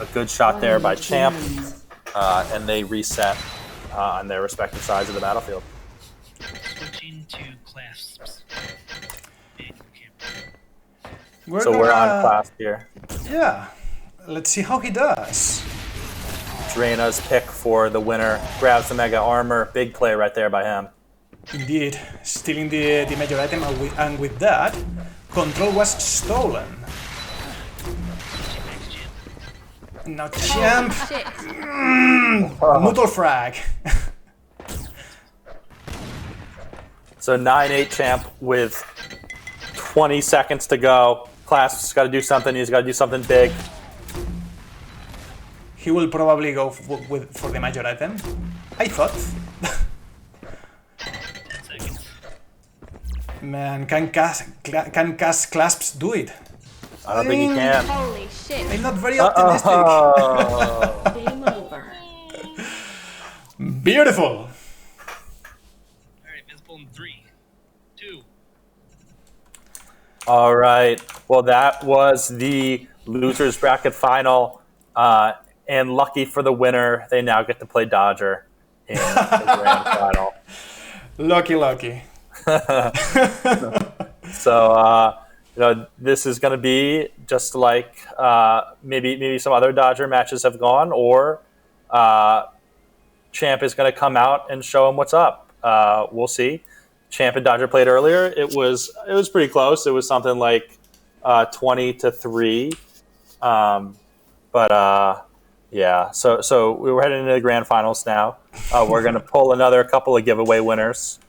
A good shot there by Champ, and they reset on their respective sides of the battlefield. Switching to clasps. We're on Clasp here. Yeah, let's see how he does. Draina's pick for the winner. Grabs the Mega Armor. Big play right there by him. Indeed, stealing the major item, and with that, control was stolen. Now Champ, Shit. Mutual frag. So 9-8 Champ with 20 seconds to go. Clasp's got to do something. He's got to do something big. He will probably go for the major item, I thought. Man, can cast clasps do it? I don't think he can. Holy shit. I'm not very optimistic. Game over. Beautiful. All right, visible in 3, 2. All right. Well, that was the losers bracket final, and lucky for the winner, they now get to play Dodger in the grand final. Lucky. So, this is going to be just like maybe some other Dodger matches have gone, or Champ is going to come out and show him what's up. We'll see. Champ and Dodger played earlier. It was pretty close. It was something like 20-3. Yeah. So we were heading into the grand finals now. We're going to pull another couple of giveaway winners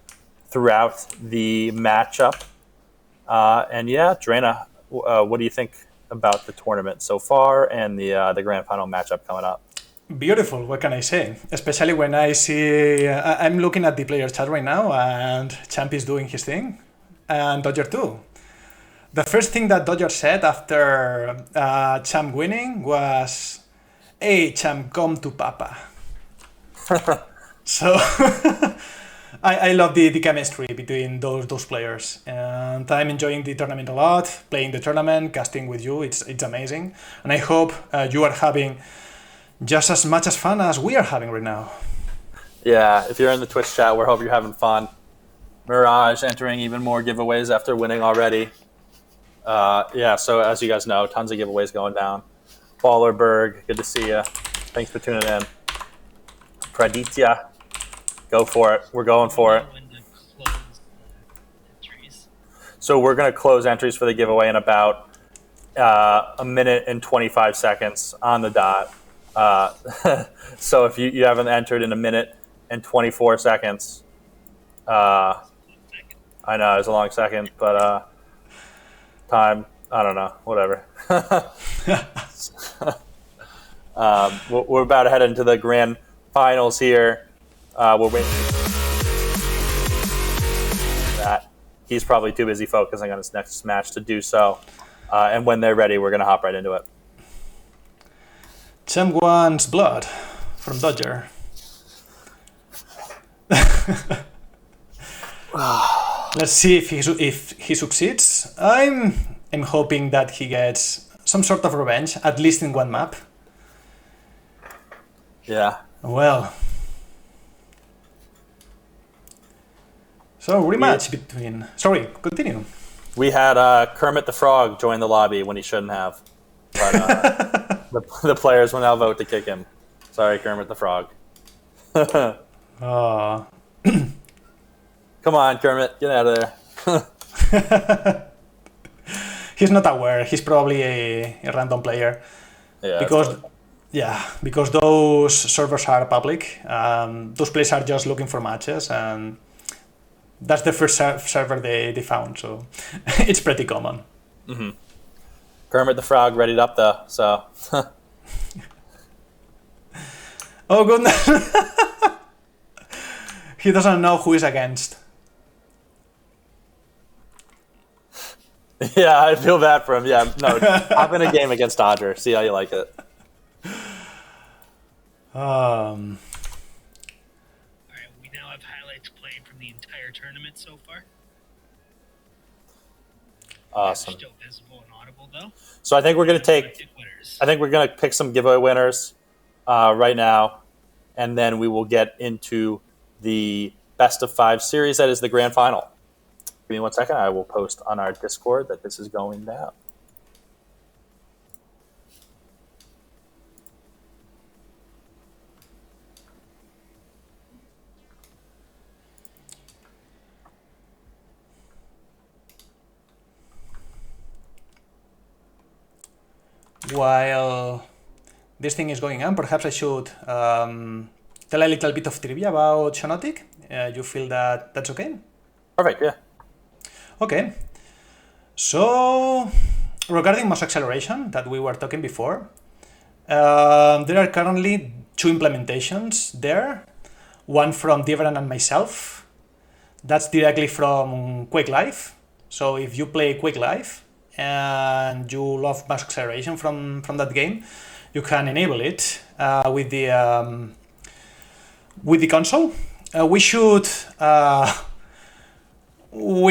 throughout the matchup. And yeah, Draina, what do you think about the tournament so far and the grand final matchup coming up? Beautiful, what can I say? Especially when I see... I'm looking at the player chat right now, and Champ is doing his thing, and Dodger too. The first thing that Dodger said after Champ winning was, "Hey, Champ, come to Papa." So, I love the chemistry between those players, and I'm enjoying the tournament a lot. Playing the tournament, casting with you, it's amazing, and I hope you are having just as much as fun as we are having right now. Yeah, if you're in the Twitch chat, we hope you're having fun. Mirage entering even more giveaways after winning already. Yeah, so as you guys know, tons of giveaways going down. Ballerberg, good to see you. Thanks for tuning in. Praditya, go for it. We're going for it. So we're going to close entries for the giveaway in about a minute and 25 seconds on the dot. So if you haven't entered in a minute and 24 seconds, I know it's a long second, but time, I don't know, whatever. We're about to head into the grand finals here. We're waiting. That he's probably too busy focusing on his next match to do so. And when they're ready, we're going to hop right into it. Chemguan's blood from Dodger. Let's see if he succeeds. I'm hoping that he gets some sort of revenge, at least in one map. Yeah. Well. So rematch between. Sorry, continue. We had Kermit the Frog join the lobby when he shouldn't have, but the players will now vote to kick him. Sorry, Kermit the Frog. Come on, Kermit, get out of there. He's not aware. He's probably a random player. Yeah, because those servers are public. Those players are just looking for matches, and that's the first server they found. So it's pretty common. Mm-hmm. Kermit the Frog readied up though. So. Oh goodness. He doesn't know who is against. Yeah, I feel bad for him. Yeah, no, hop in a game against Dodger. See how you like it. All right, we now have highlights playing from the entire tournament so far. Awesome. They're still visible and audible though. So I think we're gonna pick some giveaway winners right now, and then we will get into the best of 5 series. That is the grand final. Give me 1 second. I will post on our Discord that this is going down. While this thing is going on, perhaps I should tell a little bit of trivia about Xonotic. You feel that that's okay? Perfect, yeah. Okay. So, regarding mouse acceleration that we were talking before, there are currently 2 implementations there. One from Diveran and myself. That's directly from Quake Live. So if you play Quake Live and you love mouse acceleration from that game, you can enable it with the console. We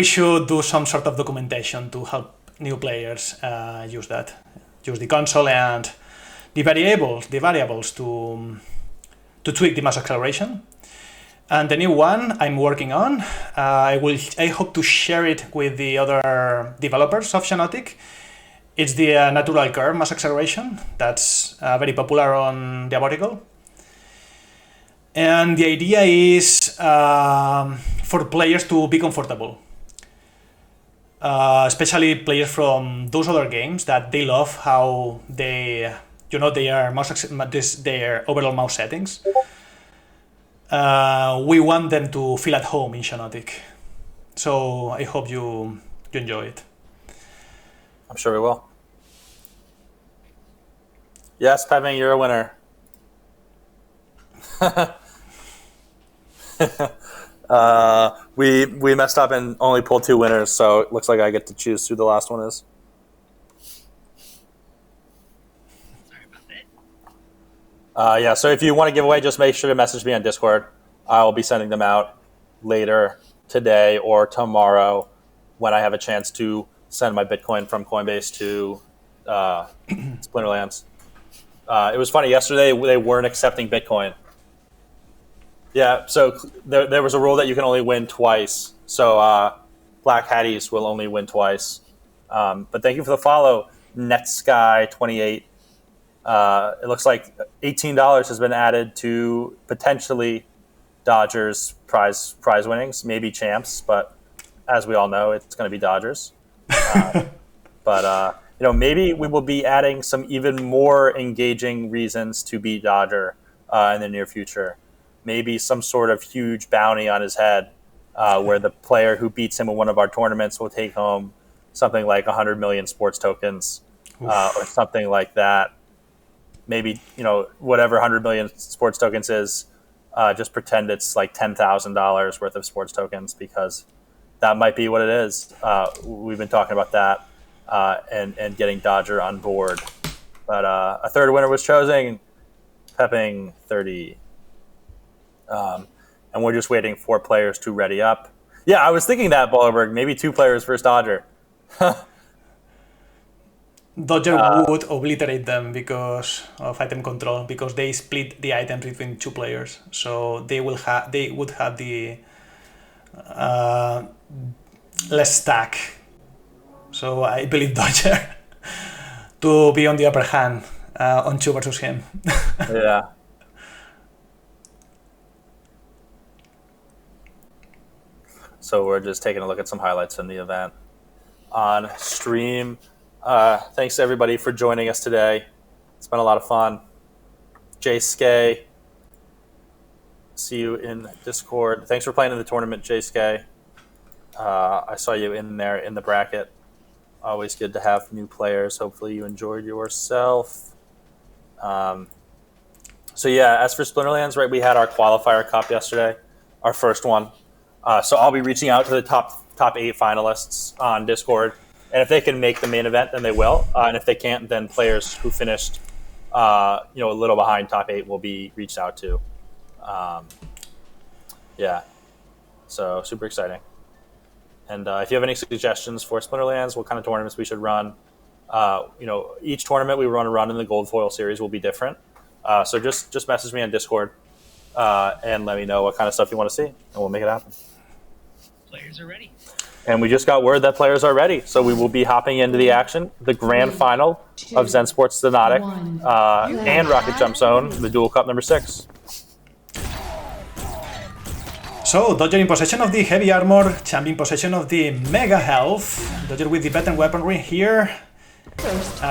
should do some sort of documentation to help new players use the console and the variables to tweak the mouse acceleration. And the new one I'm working on, I hope to share it with the other developers of Xonotic. It's the natural curve mouse acceleration that's very popular on the article. And the idea is for players to be comfortable, especially players from those other games that they love how their overall mouse settings. We want them to feel at home in Xonotic. So I hope you enjoy it. I'm sure we will. Yes, Peving, you're a winner. We messed up and only pulled 2 winners, so it looks like I get to choose who the last one is. Sorry about that. Yeah, so if you want to give away, just make sure to message me on Discord. I will be sending them out later today or tomorrow when I have a chance to send my Bitcoin from Coinbase to Splinterlands. It was funny. Yesterday, they weren't accepting Bitcoin. Yeah, so there was a rule that you can only win twice. So Black Hatties will only win twice. But thank you for the follow, NetSky28. It looks like $18 has been added to potentially Dodgers prize winnings, maybe champs, but as we all know, it's going to be Dodgers. But maybe we will be adding some even more engaging reasons to beat Dodger in the near future. Maybe some sort of huge bounty on his head, where the player who beats him in one of our tournaments will take home something like 100 million sports tokens, or something like that. Maybe, whatever 100 million sports tokens is, just pretend it's like $10,000 worth of sports tokens, because that might be what it is. We've been talking about that and getting Dodger on board. But a third winner was chosen, Pepping 30. And we're just waiting for players to ready up. Yeah, I was thinking that, Ballerberg. Maybe 2 players versus Dodger. Dodger would obliterate them because of item control, because they split the items between 2 players. So they would have the less stack. So I believe Dodger to be on the upper hand on 2 versus him. Yeah. So we're just taking a look at some highlights from the event on stream. Thanks to everybody for joining us today. It's been a lot of fun. Jay Skay, see you in Discord. Thanks for playing in the tournament, Jay Skay. I saw you in there in the bracket. Always good to have new players. Hopefully you enjoyed yourself. So yeah, as for Splinterlands, right, we had our qualifier cup yesterday, our first one. So I'll be reaching out to the top 8 finalists on Discord, and if they can make the main event, then they will. And if they can't, then players who finished, a little behind top 8 will be reached out to. Yeah, so super exciting. And if you have any suggestions for Splinterlands, what kind of tournaments we should run, each tournament we want to run in the Gold Foil series will be different. So just message me on Discord and let me know what kind of stuff you want to see, and we'll make it happen. Players are ready. And we just got word that players are ready, so we will be hopping into the action, the grand final of Zen Sports Xonotic and Rocket Jump Zone, the Duel Cup number 6. So, Dodger in possession of the heavy armor, Champ in possession of the mega health. Dodger with the better weaponry here.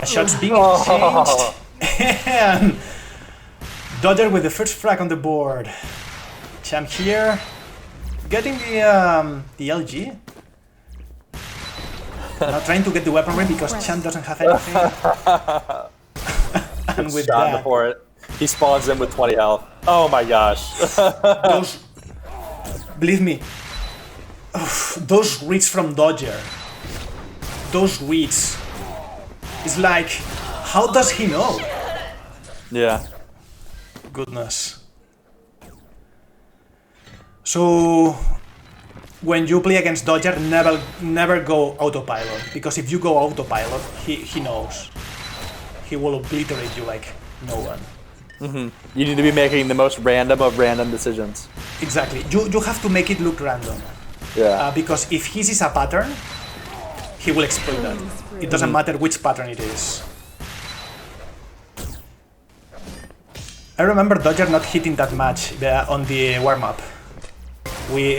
Shots being exchanged. And Dodger with the first frag on the board. Champ here, getting the LG. Now trying to get the weaponry because Champ doesn't have anything. And with that, before it, he spawns in with 20 health. Oh my gosh. Believe me, those reads from Dodger, those reads, it's like, how does he know? Yeah. Goodness. So, when you play against Dodger, never go autopilot, because if you go autopilot, he knows. He will obliterate you like no one. Mm-hmm. You need to be making the most random of random decisions. Exactly. You have to make it look random. Yeah. Because if he sees a pattern, he will exploit that. It doesn't matter which pattern it is. I remember Dodger not hitting that much on the warm-up.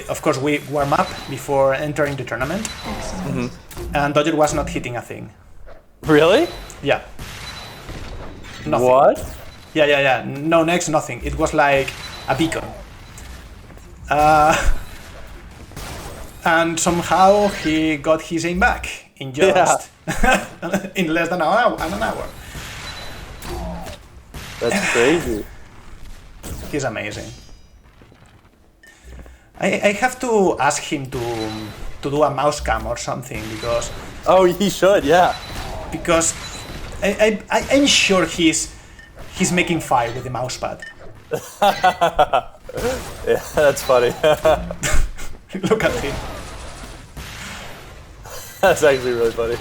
Of course, we warm up before entering the tournament. Mm-hmm. And Dodger was not hitting a thing. Really? Yeah. Nothing. What? Yeah. No next, nothing. It was like a beacon. And somehow he got his aim back in just in less than an hour. That's crazy. He's amazing. I have to ask him to do a mouse cam or something, because... Oh, he should, yeah. Because I'm sure he's making fire with the mousepad. Yeah, that's funny. Look at him. That's actually really funny.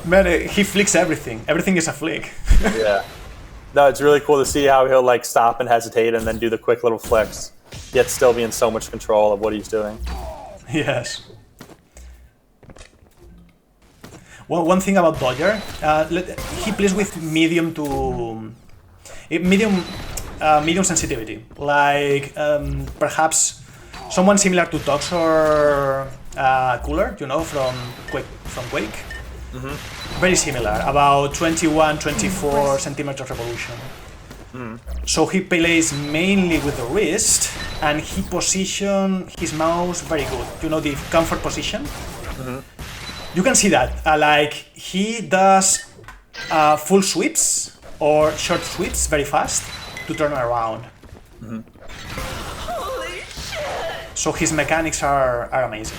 Man, he flicks everything. Everything is a flick. Yeah. No, it's really cool to see how he'll like stop and hesitate and then do the quick little flicks, yet still be in so much control of what he's doing. Yes. Well, one thing about Dodger, he plays with medium sensitivity, like perhaps someone similar to Tox or Cooler, you know, from Quake. Very similar, about 21, 24 centimeters revolution. So he plays mainly with the wrist, and he positions his mouse very good. You know, the comfort position. You can see that, like he does full sweeps or short sweeps very fast to turn around. Holy shit! So his mechanics are amazing.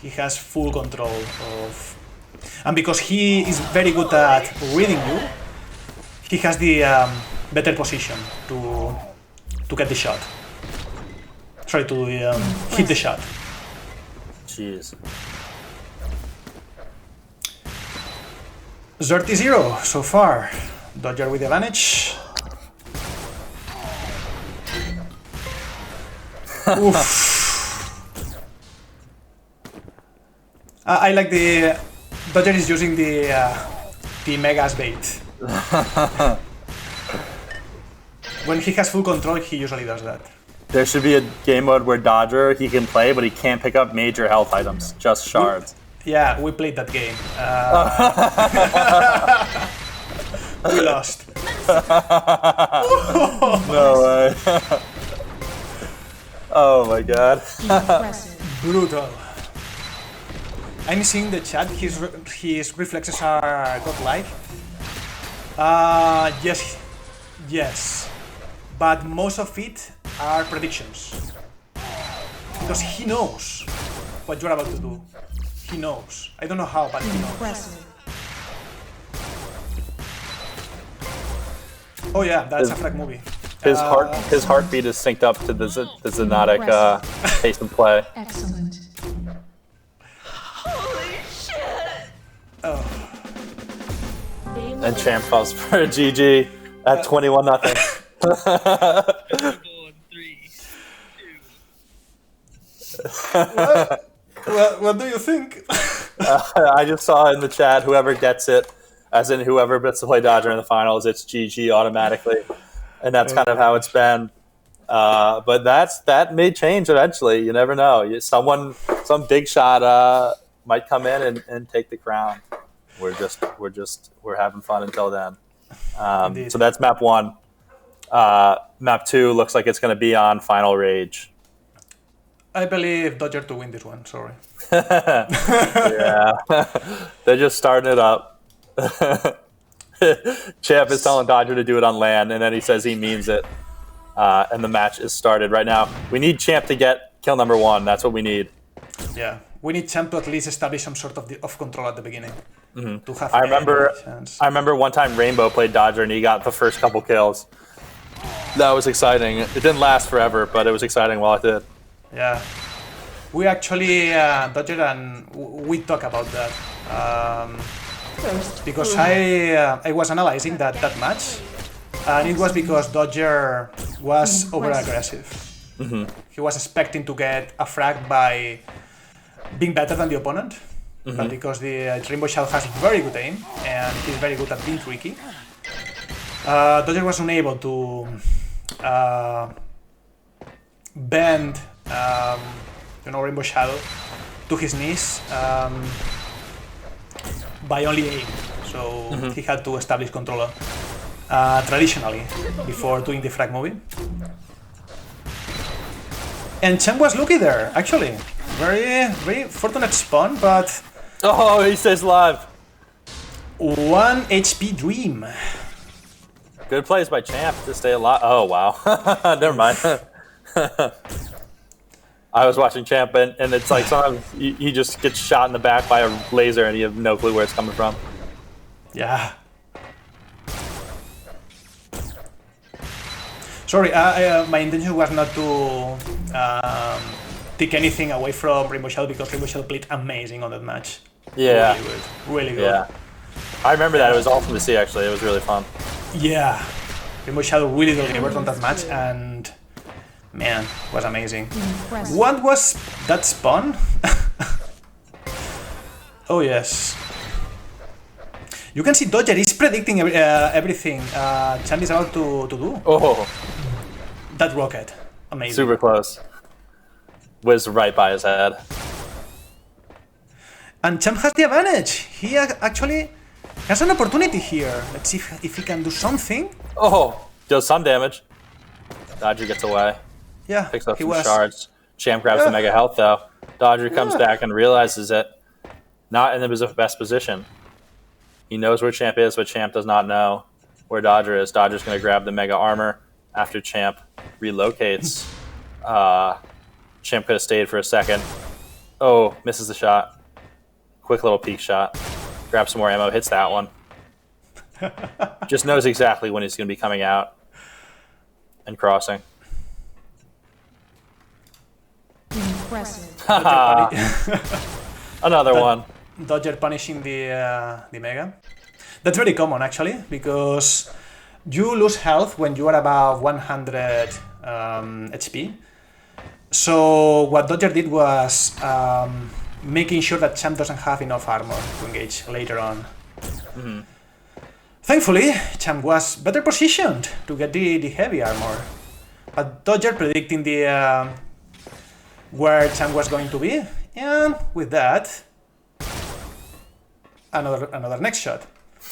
He has full control of, and because he is very good at reading you, he has the better position to get the shot. Sorry, to hit the shot. Jeez. 30-0 so far. Dodger with the advantage. Oof. I like the Dodger is using the Megas bait. When he has full control, he usually does that. There should be a game mode where Dodger, he can play, but he can't pick up major health items, just shards. Yeah, we played that game. We lost. No way. Oh my god. Impressive. Brutal. I'm seeing the chat. His reflexes are godlike. Yes, but most of it are predictions because he knows what you're about to do. He knows. I don't know how, but he knows. Impressive. Oh yeah, that's a frag movie. His heartbeat is synced up to the Xonotic pace and play. Excellent. Holy shit! Oh, And Champ falls for a GG at 21-0. Go in 3, 2. what do you think? I just saw in the chat, whoever gets it, as in whoever gets to play Dodger in the finals, it's GG automatically. And that's kind of how it's been. But that may change eventually. You never know. Some big shot might come in and take the crown. We're having fun until then. So that's map 1. Map 2 looks like it's going to be on Final Rage. I believe Dodger to win this one. Sorry. Yeah, they're just starting it up. Champ is telling Dodger to do it on land, and then he says he means it. And the match is started right now. We need Champ to get kill number 1. That's what we need. Yeah, we need Champ to at least establish some sort of control at the beginning. To have I any chance. remember one time Rainbow played Dodger and he got the first couple kills. That was exciting. It didn't last forever, but it was exciting while it did. Yeah, we actually Dodger and we talk about that because I was analyzing that match, and it was because Dodger was over aggressive. He was expecting to get a frag by being better than the opponent, but because the Rainbow Shadow has very good aim and he's very good at being tricky, Dodger was unable to bend Rainbow Shadow to his knees by only aim. So he had to establish control traditionally before doing the frag movie. And Chen was lucky there, actually. Very fortunate spawn, but... Oh, he stays alive. 1 HP Dream. Good plays by Champ to stay alive. Oh, wow. Never mind. I was watching Champ, and it's like sometimes he just gets shot in the back by a laser, and you have no clue where it's coming from. Yeah. Sorry, my intention was not to take anything away from Rainbow Shadow because Rainbow Shadow played amazing on that match. Yeah. Really good. Really good. Yeah. I remember that. It was awesome to see, actually. It was really fun. Yeah. Rainbow Shadow really delivered on that match, and man, it was amazing. Impressive. What was that spawn? Oh yes. You can see Dodger is predicting everything Champ is about to do. Oh, That rocket. Amazing. super close. Whizzed right by his head. And Champ has the advantage. He actually has an opportunity here. Let's see if he can do something. Oh, does some damage. Dodger gets away. Yeah, Picks up he some was. shards. Champ grabs the Mega Health, though. Dodger comes back and realizes it. Not in the best position. He knows where Champ is, but Champ does not know where Dodger is. Dodger's going to grab the Mega Armor after Champ relocates. Champ could have stayed for a second. Oh, misses the shot. Quick little peek shot. Grabs some more ammo, hits that one. Just knows exactly when he's going to be coming out and crossing. Impressive. Another one. Dodger punishing the Mega. That's very common actually, because you lose health when you are above 100 HP. So what Dodger did was making sure that Champ doesn't have enough armor to engage later on. Thankfully, Champ was better positioned to get the heavy armor. But Dodger predicting the where Champ was going to be, and with that, another next shot.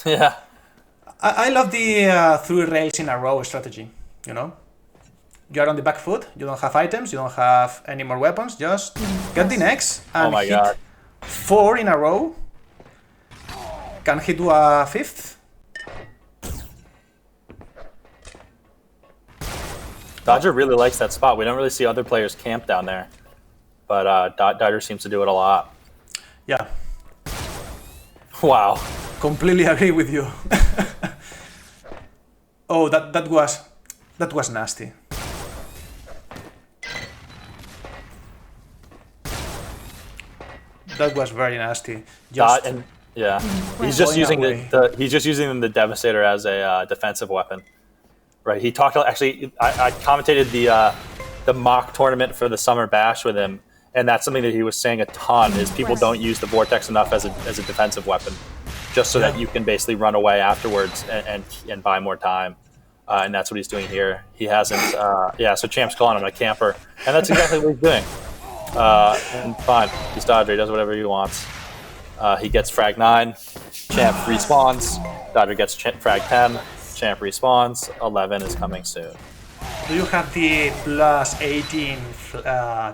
Yeah. I love the 3 rails in a row strategy, you know? You are on the back foot, you don't have items, you don't have any more weapons, just get the next and Oh my hit god. 4 in a row. Can he do a 5th? Dodger really likes that spot. We don't really see other players camp down there. But Dodger seems to do it a lot. Yeah, Wow. completely agree with you. Oh, that was nasty. That was very nasty. Just And yeah, he's just Going using away. he's just using the Devastator as a defensive weapon. Right. He talked actually. I commentated the mock tournament for the Summer Bash with him, and that's something that he was saying a ton. Is people don't use the Vortex enough as a defensive weapon, just so that you can basically run away afterwards and buy more time. And that's what he's doing here. He hasn't. So Champ's calling him a camper, and that's exactly what he's doing. And fine, he's Dodger. He does whatever he wants. He gets frag 9. Champ respawns. Dodger gets frag 10. Champ respawns. 11 is coming soon. do you have the plus 18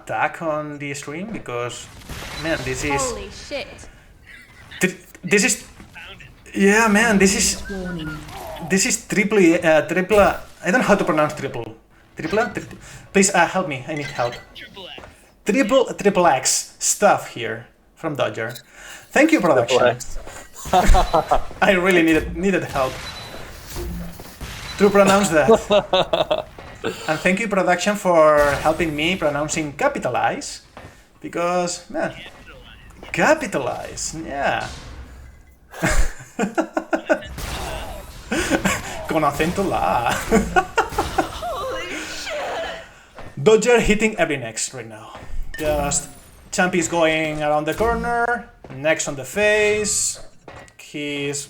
tag on the stream? Because man, this is Holy shit. this is yeah, man, this is triple. I don't know how to pronounce triple. Please help me. I need help. Triple X stuff here from Dodger. Thank you, production. I really needed help to pronounce that. And thank you, production, for helping me pronouncing capitalize, because man, capitalize, yeah. Con acento la. Holy shit! Dodger hitting every next right now. Just Champ is going around the corner, next on the face. He's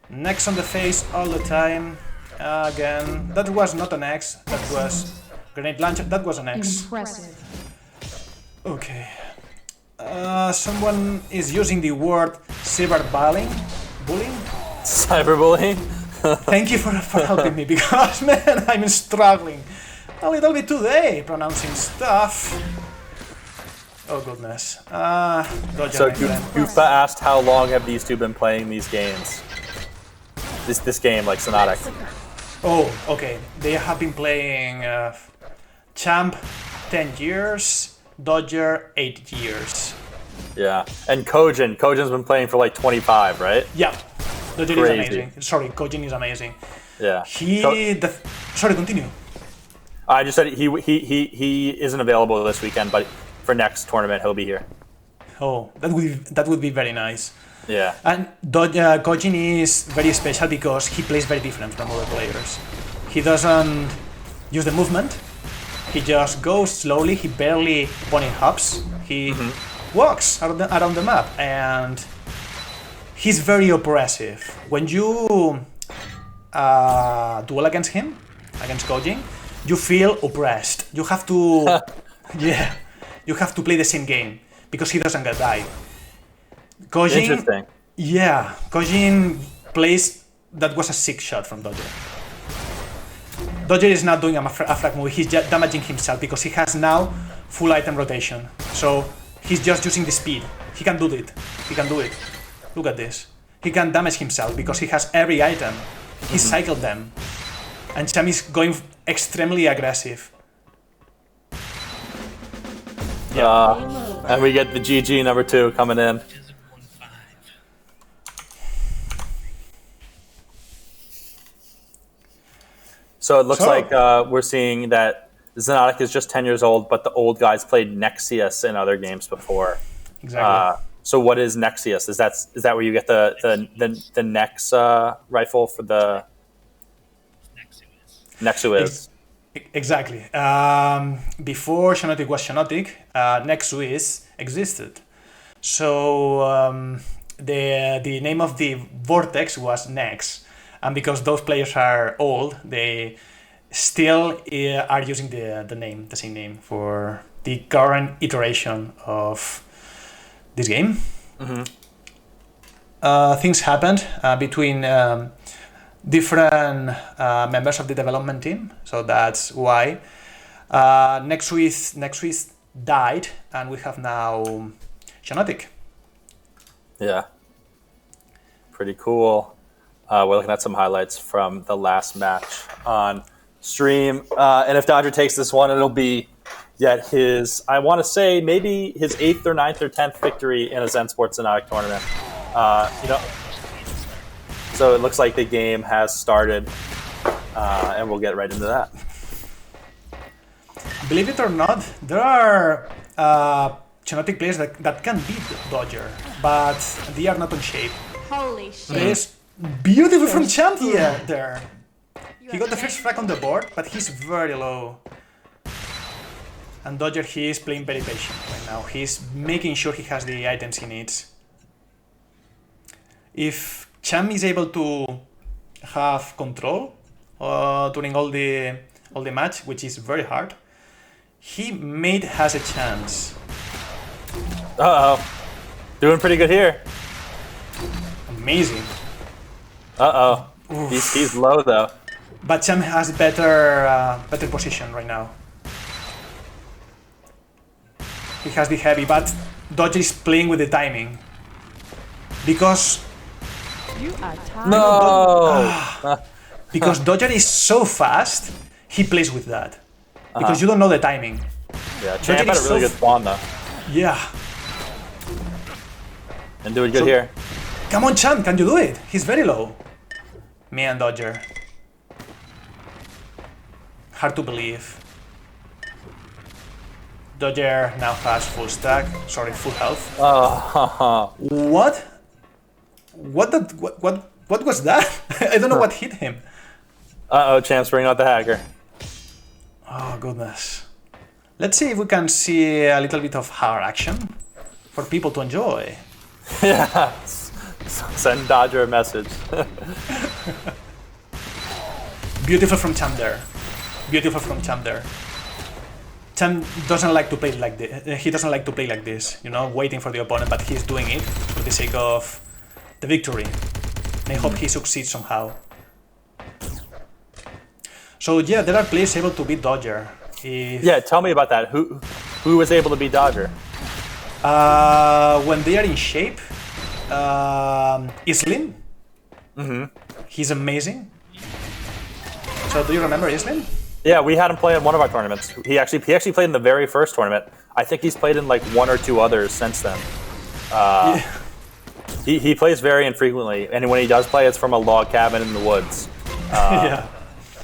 next on the face all the time. Again, that was not an X. That was grenade launcher. That was an X. Impressive. Okay. Someone is using the word cyberbullying. Cyberbullying. Thank you for helping me, because man, I'm struggling a little bit today pronouncing stuff. Oh goodness. Dodger, So my friend. Goofa asked how long have these two been playing these games? This game, like Xonotic. Oh, okay. They have been playing Champ 10 years, Dodger 8 years. Yeah. And Kojin's been playing for like 25, right? Yeah. Dodger is amazing. Sorry, Kojin is amazing. Yeah. Sorry, continue. I just said he isn't available this weekend, but for next tournament he'll be here. Oh, that would be very nice. Yeah. And Kojin is very special because he plays very different from other players. He doesn't use the movement. He just goes slowly. He barely bunny hops. He walks around the map, and he's very oppressive. When you duel against him, against Kojin, you feel oppressed. You have to, you have to play the same game because he doesn't get die. Kojin, interesting. Yeah, Kojin plays. That was a sick shot from Dodger. Dodger is not doing a frag move. He's just damaging himself because he has now full item rotation. So he's just using the speed. He can do it. He can do it. Look at this. He can damage himself because he has every item. He cycled them. And Cham is going extremely aggressive. And we get the GG number 2 coming in. So it looks like we're seeing that Xonotic is just 10 years old, but the old guys played Nexius in other games before. Exactly. So what is Nexius? Is that where you get the Nex rifle for the Nexuiz? Exactly. Before Xonotic was Xonotic, Nexuiz existed. So the name of the vortex was Nex. And because those players are old, they still are using the same name for the current iteration of this game. Things happened between different members of the development team, so that's why Nexuiz died, and we have now Xonotic. Yeah, pretty cool. We're looking at some highlights from the last match on stream. And if Dodger takes this one, it'll be yet his, I want to say, maybe his 8th or 9th or 10th victory in a Zen Sports Xonotic tournament. So it looks like the game has started, and we'll get right into that. Believe it or not, there are Xonotic players that can beat Dodger, but they are not on shape. Holy shit. There's beautiful from Champ there. He got the first frag on the board, but he's very low. And Dodger, he is playing very patient right now. He's making sure he has the items he needs. If Cham is able to have control during all the match, which is very hard, he has a chance. Uh-oh. Doing pretty good here. Amazing. Uh-oh. He's low, though. But Cham has better position right now. He has the heavy, but Dodger is playing with the timing. Because... You are tired. No! Because Dodger is so fast, he plays with that. Because you don't know the timing. Yeah, Champ had a really good spawn, though. Yeah. And doing good here. Come on, Champ, can you do it? He's very low. Me and Dodger. Hard to believe. Dodger now has full stack. Sorry, full health. What? What was that? I don't know what hit him. Uh-oh, Champ's bringing out the hacker. Oh, goodness. Let's see if we can see a little bit of hard action for people to enjoy. Yeah. Send Dodger a message. Beautiful from Cham there. Beautiful from Cham there. Cham doesn't like to play like this. He doesn't like to play like this, you know, waiting for the opponent, but he's doing it for the sake of the victory. And I hope he succeeds somehow. So yeah, there are players able to beat Dodger. Yeah, tell me about that. Who was able to beat Dodger? When they are in shape, Islin. He's amazing. So do you remember Islin? Yeah, we had him play in one of our tournaments. He actually played in the very first tournament. I think he's played in like 1 or 2 others since then. He plays very infrequently, and when he does play, it's from a log cabin in the woods. Yeah.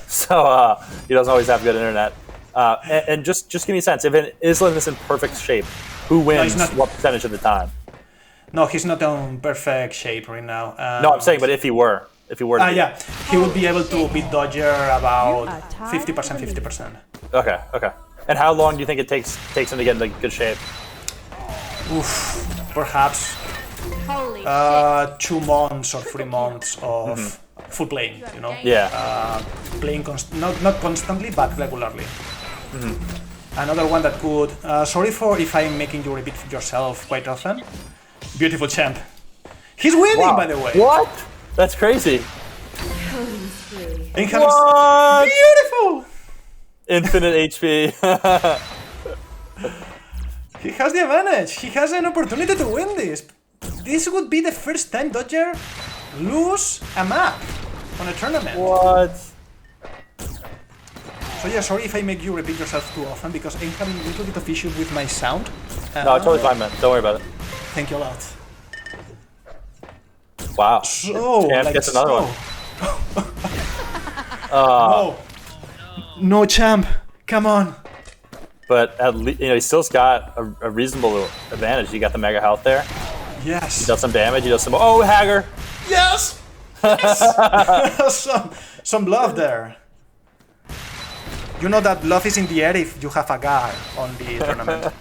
So he doesn't always have good internet. And just give me a sense, if Island is in perfect shape, who wins what percentage of the time? No, he's not in perfect shape right now. No, I'm saying, but if he were to be. Yeah, he would be able to beat Dodger about 50%, 50%. Okay. And how long do you think it takes him to get into good shape? Oof, perhaps Holy shit. 2 months or 3 months of full playing, you know? Yeah. Playing not constantly, but regularly. Another one that could... sorry if I'm making you repeat yourself quite often. Beautiful champ. He's winning, by the way. What? That's crazy. What? Beautiful! Infinite HP. He has the advantage. He has an opportunity to win this. This would be the first time Dodger lose a map on a tournament. What? So yeah, sorry if I make you repeat yourself too often, because I'm having a little bit of issues with my sound. No, totally fine, man. Don't worry about it. Thank you a lot. Wow. So, Champ like gets another one. No, champ. Come on. But at least he still's got a reasonable advantage. You got the mega health there. Yes. He does some damage. He does some. Oh, Hager. Yes. Yes. some love there. You know that love is in the air if you have a guard on the tournament.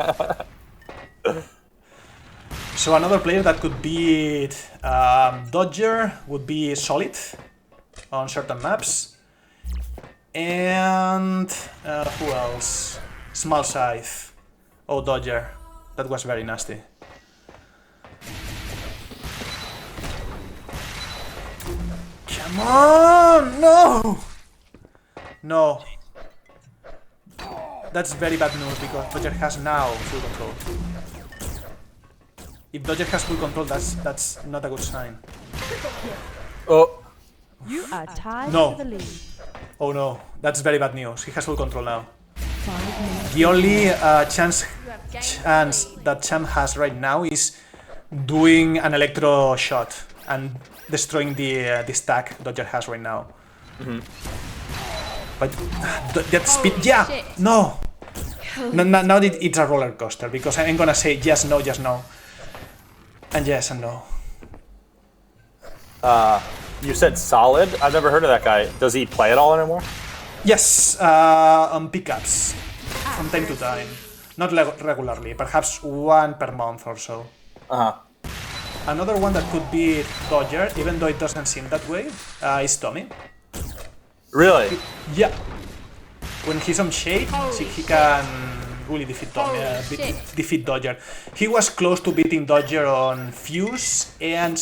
So another player that could beat Dodger would be Solid on certain maps. And who else? Small Scythe. Oh, Dodger. That was very nasty. Come on! No! No. That's very bad news because Dodger has now full control. If Dodger has full control, that's not a good sign. Oh. You are tied No. for the lead. Oh no, that's very bad news. He has full control now. 5 minutes. The only chance that Champ has right now is doing an electro shot and destroying the stack Dodger has right now. But that speed, yeah, shit. no. Now it's a roller coaster because I'm gonna say yes, no, and yes and no. You said Solid? I've never heard of that guy. Does he play at all anymore? Yes, on pickups from time to time, not regularly, perhaps one per month or so. Another one that could be Dodger, even though it doesn't seem that way, is Tommy. Really? Yeah. When he's on shape, he can really defeat Tommy, defeat Dodger. He was close to beating Dodger on Fuse and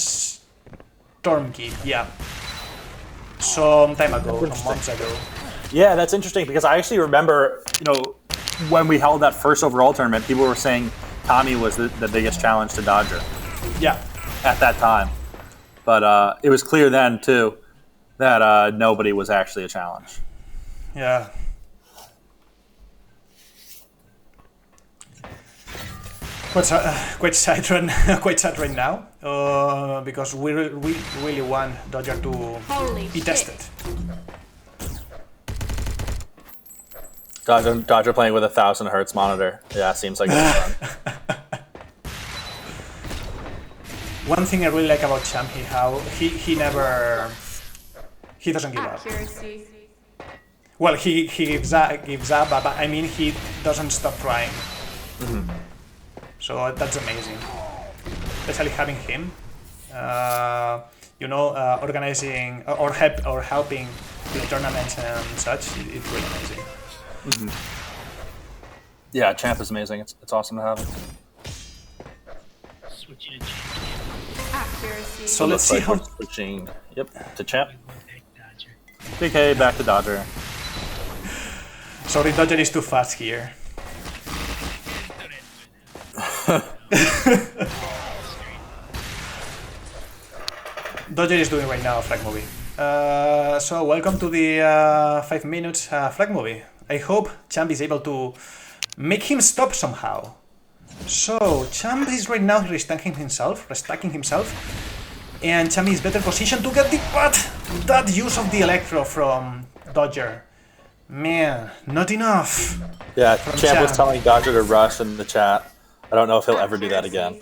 Stormkey, yeah. Some time ago, some months ago. Yeah, that's interesting because I actually remember, when we held that first overall tournament, people were saying Tommy was the biggest challenge to Dodger. Yeah. At that time. But it was clear then, too, that nobody was actually a challenge. Yeah. Quite sad right now, because we really want Dodger to be tested. Dodger playing with a 1000 hertz monitor. Yeah, seems like it's fun. One thing I really like about Champ, he doesn't give up. Accuracy. Well, he gives up, but I mean he doesn't stop trying. So that's amazing, especially having him, organizing or helping the tournaments and such. It's really amazing. Yeah, Champ is amazing. It's awesome to have him. Switching to champ. Accuracy. So let's see how. Switching, to Champ. Dodger. PK back to Dodger. Sorry, Dodger is too fast here. Dodger is doing right now a flag movie. So welcome to the 5 minutes flag movie. I hope Champ is able to make him stop somehow. So Champ is right now restacking himself, and Chami is better positioned to get the... But that use of the Electro from Dodger. Man, not enough. Yeah, From Champ was Cham. telling Dodger to rush in the chat. I don't know if he'll ever do that again.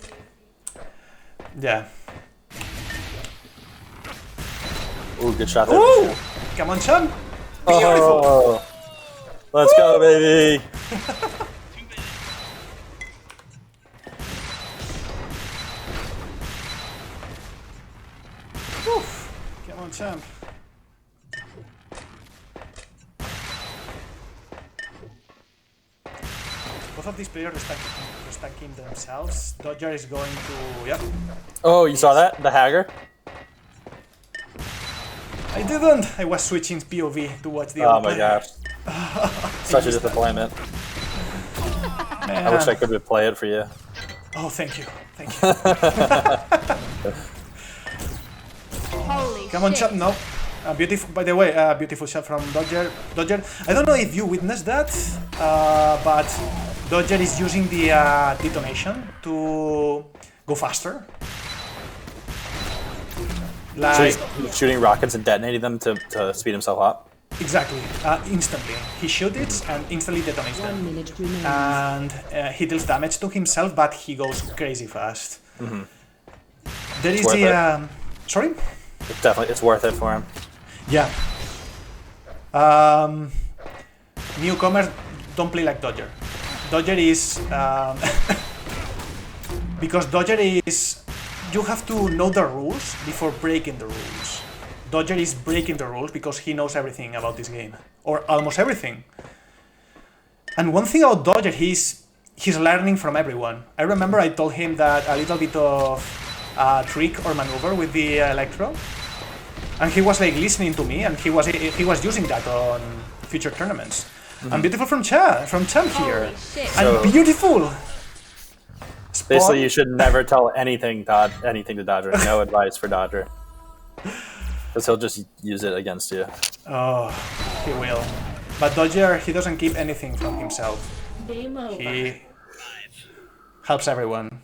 Yeah. Ooh, good shot there. Ooh! Come on, Cham. Oh, let's go, baby. Come on, Cham. Both of these players restacking themselves. Dodger is going to... Yep. Oh, you saw that? The Hagger? I didn't! I was switching POV to watch the Oh other my player. gosh. Such a disappointment. Man. I wish I could replay it for you. Oh, thank you. Thank you. Holy Come on, shit. chat. No. Beautiful, by the way, beautiful shot from Dodger. Dodger, I don't know if you witnessed that, but Dodger is using the detonation to go faster. So Like, he's shooting rockets and detonating them to speed himself up. exactly, instantly. He shoots it and instantly detonates 1 them. minute remaining. And he deals damage to himself, but he goes crazy fast. Mm-hmm. There is worth the... sorry? It's worth it for him. Yeah. Newcomers don't play like Dodger. Dodger is... because Dodger is... You have to know the rules before breaking the rules. Dodger is breaking the rules because he knows everything about this game. Or almost everything. And one thing about Dodger, he's learning from everyone. I remember I told him that a little bit of trick or maneuver with the Electro. And he was like listening to me, and he was using that on future tournaments. Mm-hmm. And beautiful from Cham here. Holy shit. So- And beautiful. Basically, you should never tell anything to Dodger. No advice for Dodger. Because he'll just use it against you. Oh, he will. But Dodger, he doesn't keep anything from himself. Game over. He helps everyone.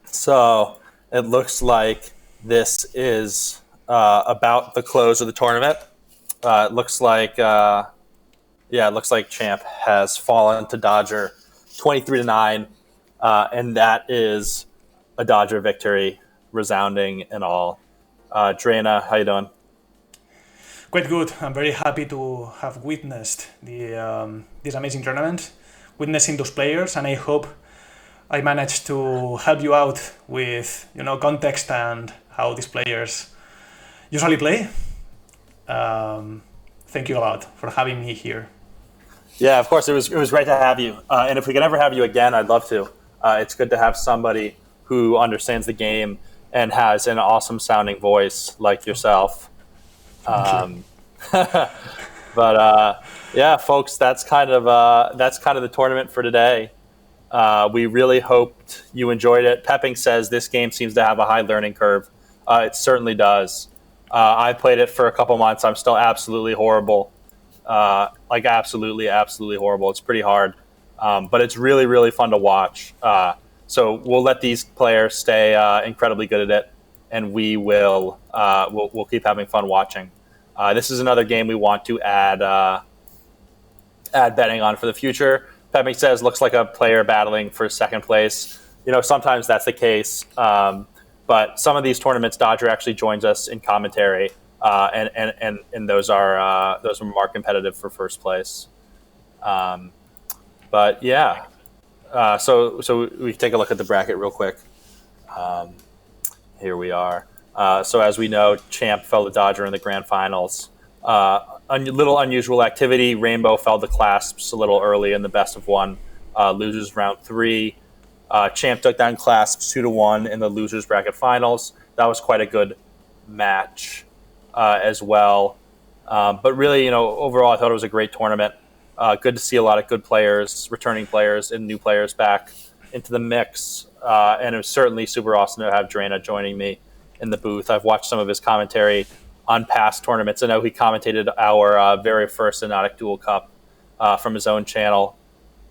So, it looks like this is about the close of the tournament. It looks like Champ has fallen to Dodger 23-9, and that is a Dodger victory, resounding and all. Drena, how you doing? Quite good. I'm very happy to have witnessed this amazing tournament, witnessing those players, and I hope I managed to help you out with context and how these players usually play. Thank you a lot for having me here. Yeah, of course. It was great to have you. And if we can ever have you again, I'd love to. It's good to have somebody who understands the game and has an awesome sounding voice like yourself. But yeah, folks, that's kind of the tournament for today. We really hoped you enjoyed it. Pepping says this game seems to have a high learning curve. It certainly does. I played it for a couple months. I'm still absolutely horrible. Absolutely horrible. It's pretty hard. But it's really, really fun to watch. So we'll let these players stay incredibly good at it, and we'll keep having fun watching. This is another game we want to add betting on for the future. Pepping says looks like a player battling for second place. Sometimes that's the case. But some of these tournaments, Dodger actually joins us in commentary, and those are more competitive for first place. But yeah, so we can take a look at the bracket real quick. Here we are. So as we know, Champ fell to Dodger in the grand finals. Little unusual activity. Rainbow fell to Clasps a little early in the best of one. Losers round 3. Champ took down Clasps 2-1 in the losers bracket finals. That was quite a good match as well. But really, overall, I thought it was a great tournament. Good to see a lot of good players, returning players, and new players back into the mix. And it was certainly super awesome to have Drena joining me in the booth. I've watched some of his commentary on past tournaments. I know he commentated our very first Xonotic Duel Cup from his own channel.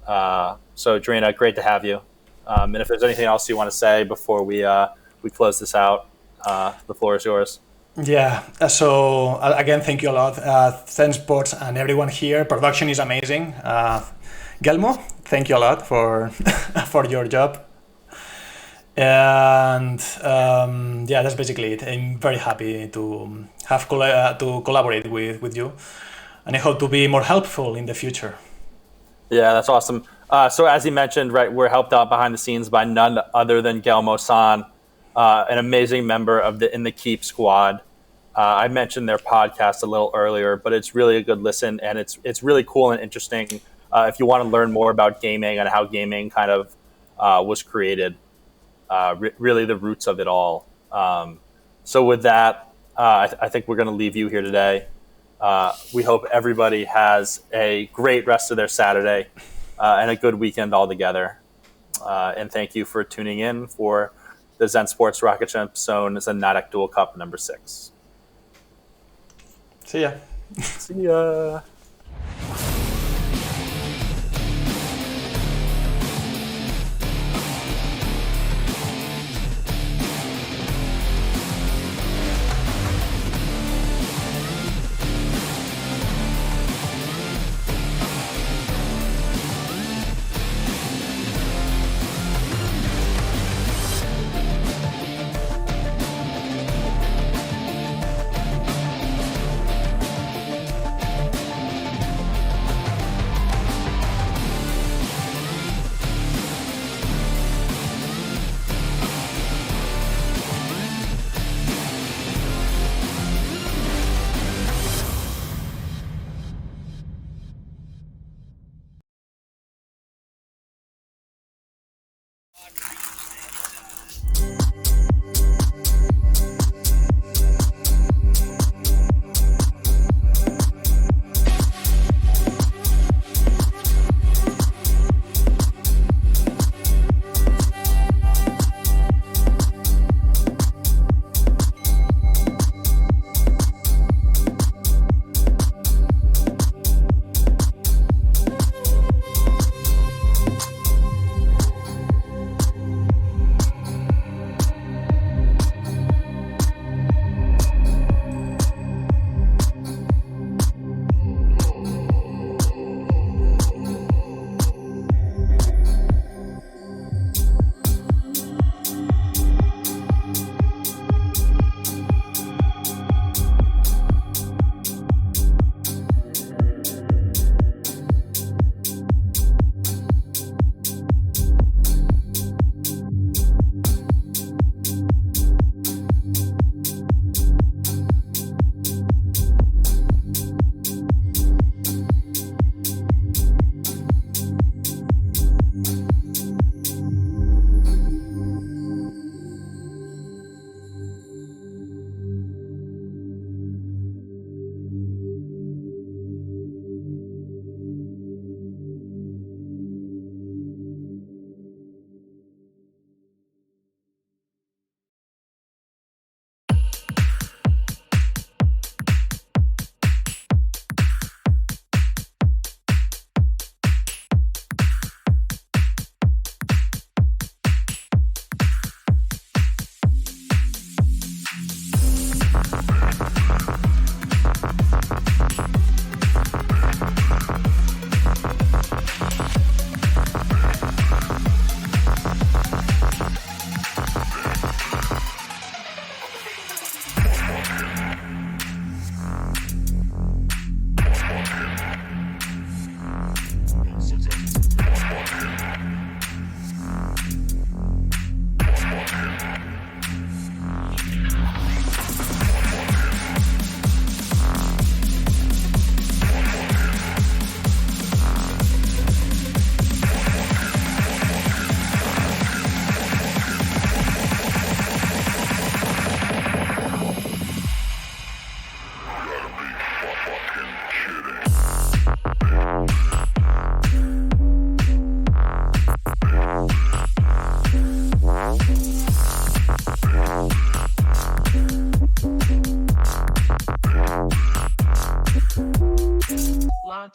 So, Drena, great to have you. And if there's anything else you want to say before we close this out, the floor is yours. Yeah, so again, thank you a lot, Zensports and everyone here. Production is amazing. Gelmo, thank you a lot for for your job. And yeah, that's basically it. I'm very happy to have to collaborate with you, and I hope to be more helpful in the future. Yeah, that's awesome. So as he mentioned, right, we're helped out behind the scenes by none other than Gelmo-san, an amazing member of in the Keep squad. I mentioned their podcast a little earlier, but it's really a good listen, and it's really cool and interesting if you want to learn more about gaming and how gaming kind of was created, really the roots of it all. So with that, I think we're going to leave you here today. We hope everybody has a great rest of their Saturday and a good weekend altogether. And thank you for tuning in for the Zensports Rocket Gemstones Xonotic Duel Cup number 6. See ya. See ya. Lonnie.